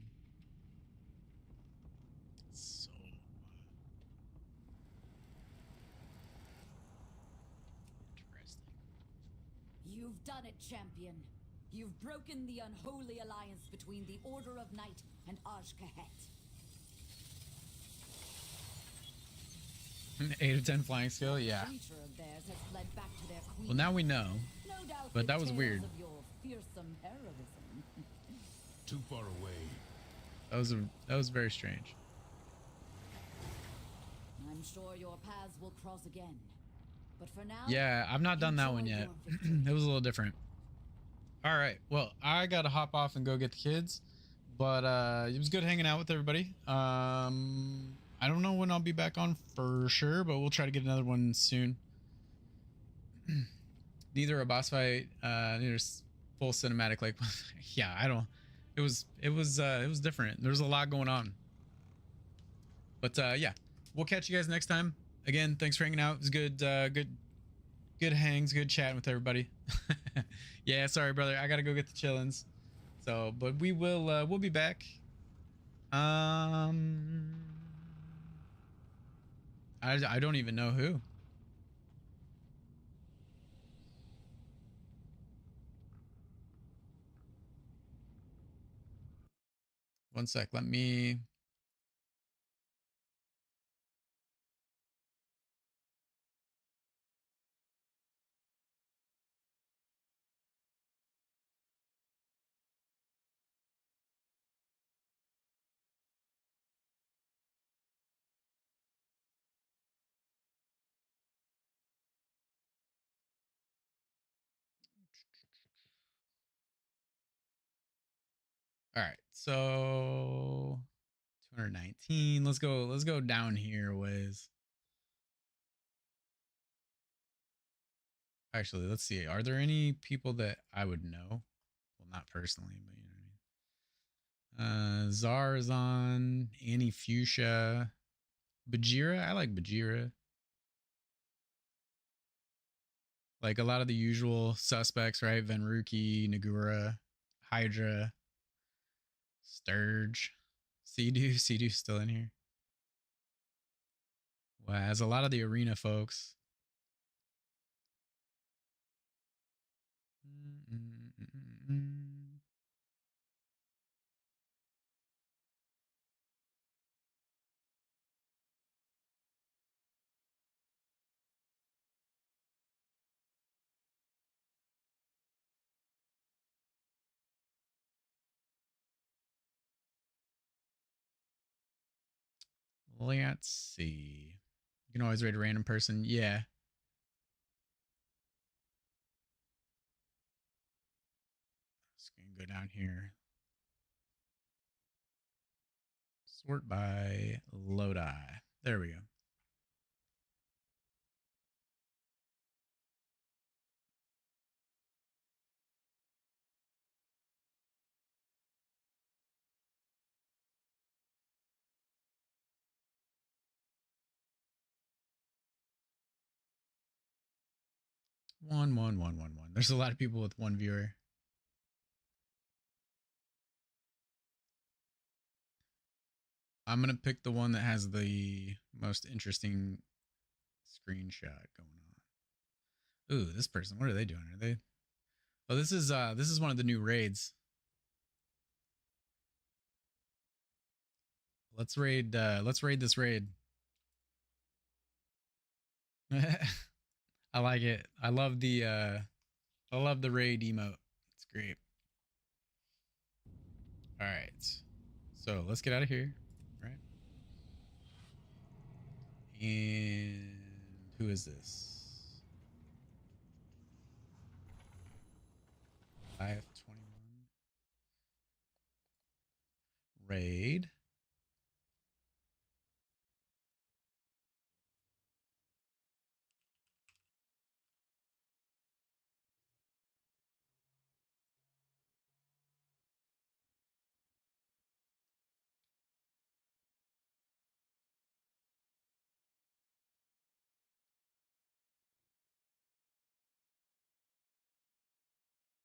So interesting. You've done it, champion. You've broken the unholy alliance between the Order of Night and Ajkahet. An 8 of 10 flying skill, yeah. Creature of theirs has fled back to their queen. Well, now we know. No doubt But with that was tales weird. Of your fearsome heroism. Too far away. That was very strange. I'm sure your paths will cross again. But for now, Yeah, I've not done that one enjoy yet. your victory. It was a little different. All right. Well, I gotta hop off and go get the kids, but it was good hanging out with everybody. I don't know when I'll be back on for sure, but we'll try to get another one soon. Neither a boss fight, neither full cinematic. Like, yeah, I don't. It was different. There was a lot going on. But yeah, we'll catch you guys next time. Again, thanks for hanging out. It was good, good hangs, good chatting with everybody. Yeah, sorry, brother. I gotta go get the chillins. So, but we will, we'll be back. I don't even know who. One sec. Let me So 219. Let's go down here ways. Actually, let's see. Are there any people that I would know? Well, not personally, but you know what I mean. Zarzan, Annie Fuchsia, Bajira. I like Bajira. Like a lot of the usual suspects, right? Venruki, Nagura, Hydra, Sturge, Sea-Doo. Sea-Doo's still in here. Wow, as a lot of the arena folks. Let's see. You can always rate a random person. Yeah. Just gonna go down here. Sort by Lodi. There we go. One. There's a lot of people with one viewer. I'm gonna pick the one that has the most interesting screenshot going on. Ooh, this person. What are they doing? Are they? Oh, this is one of the new raids. Let's raid this raid. I like it. I love the raid emote. It's great. All right. So let's get out of here. All right. And who is this? 521. Raid.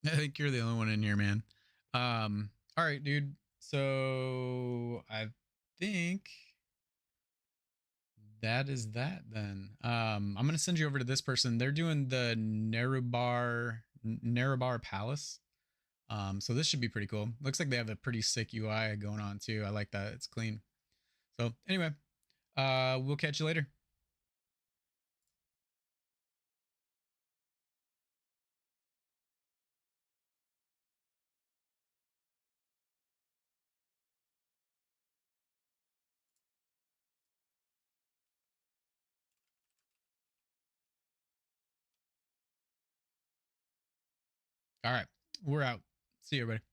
I think you're the only one in here, man. All right, dude. So I think that is that then. I'm gonna send you over to this person. They're doing the Nerubar Palace. So this should be pretty cool. Looks like they have a pretty sick UI going on too. I like that. It's clean. So anyway, we'll catch you later. All right, we're out. See you, everybody.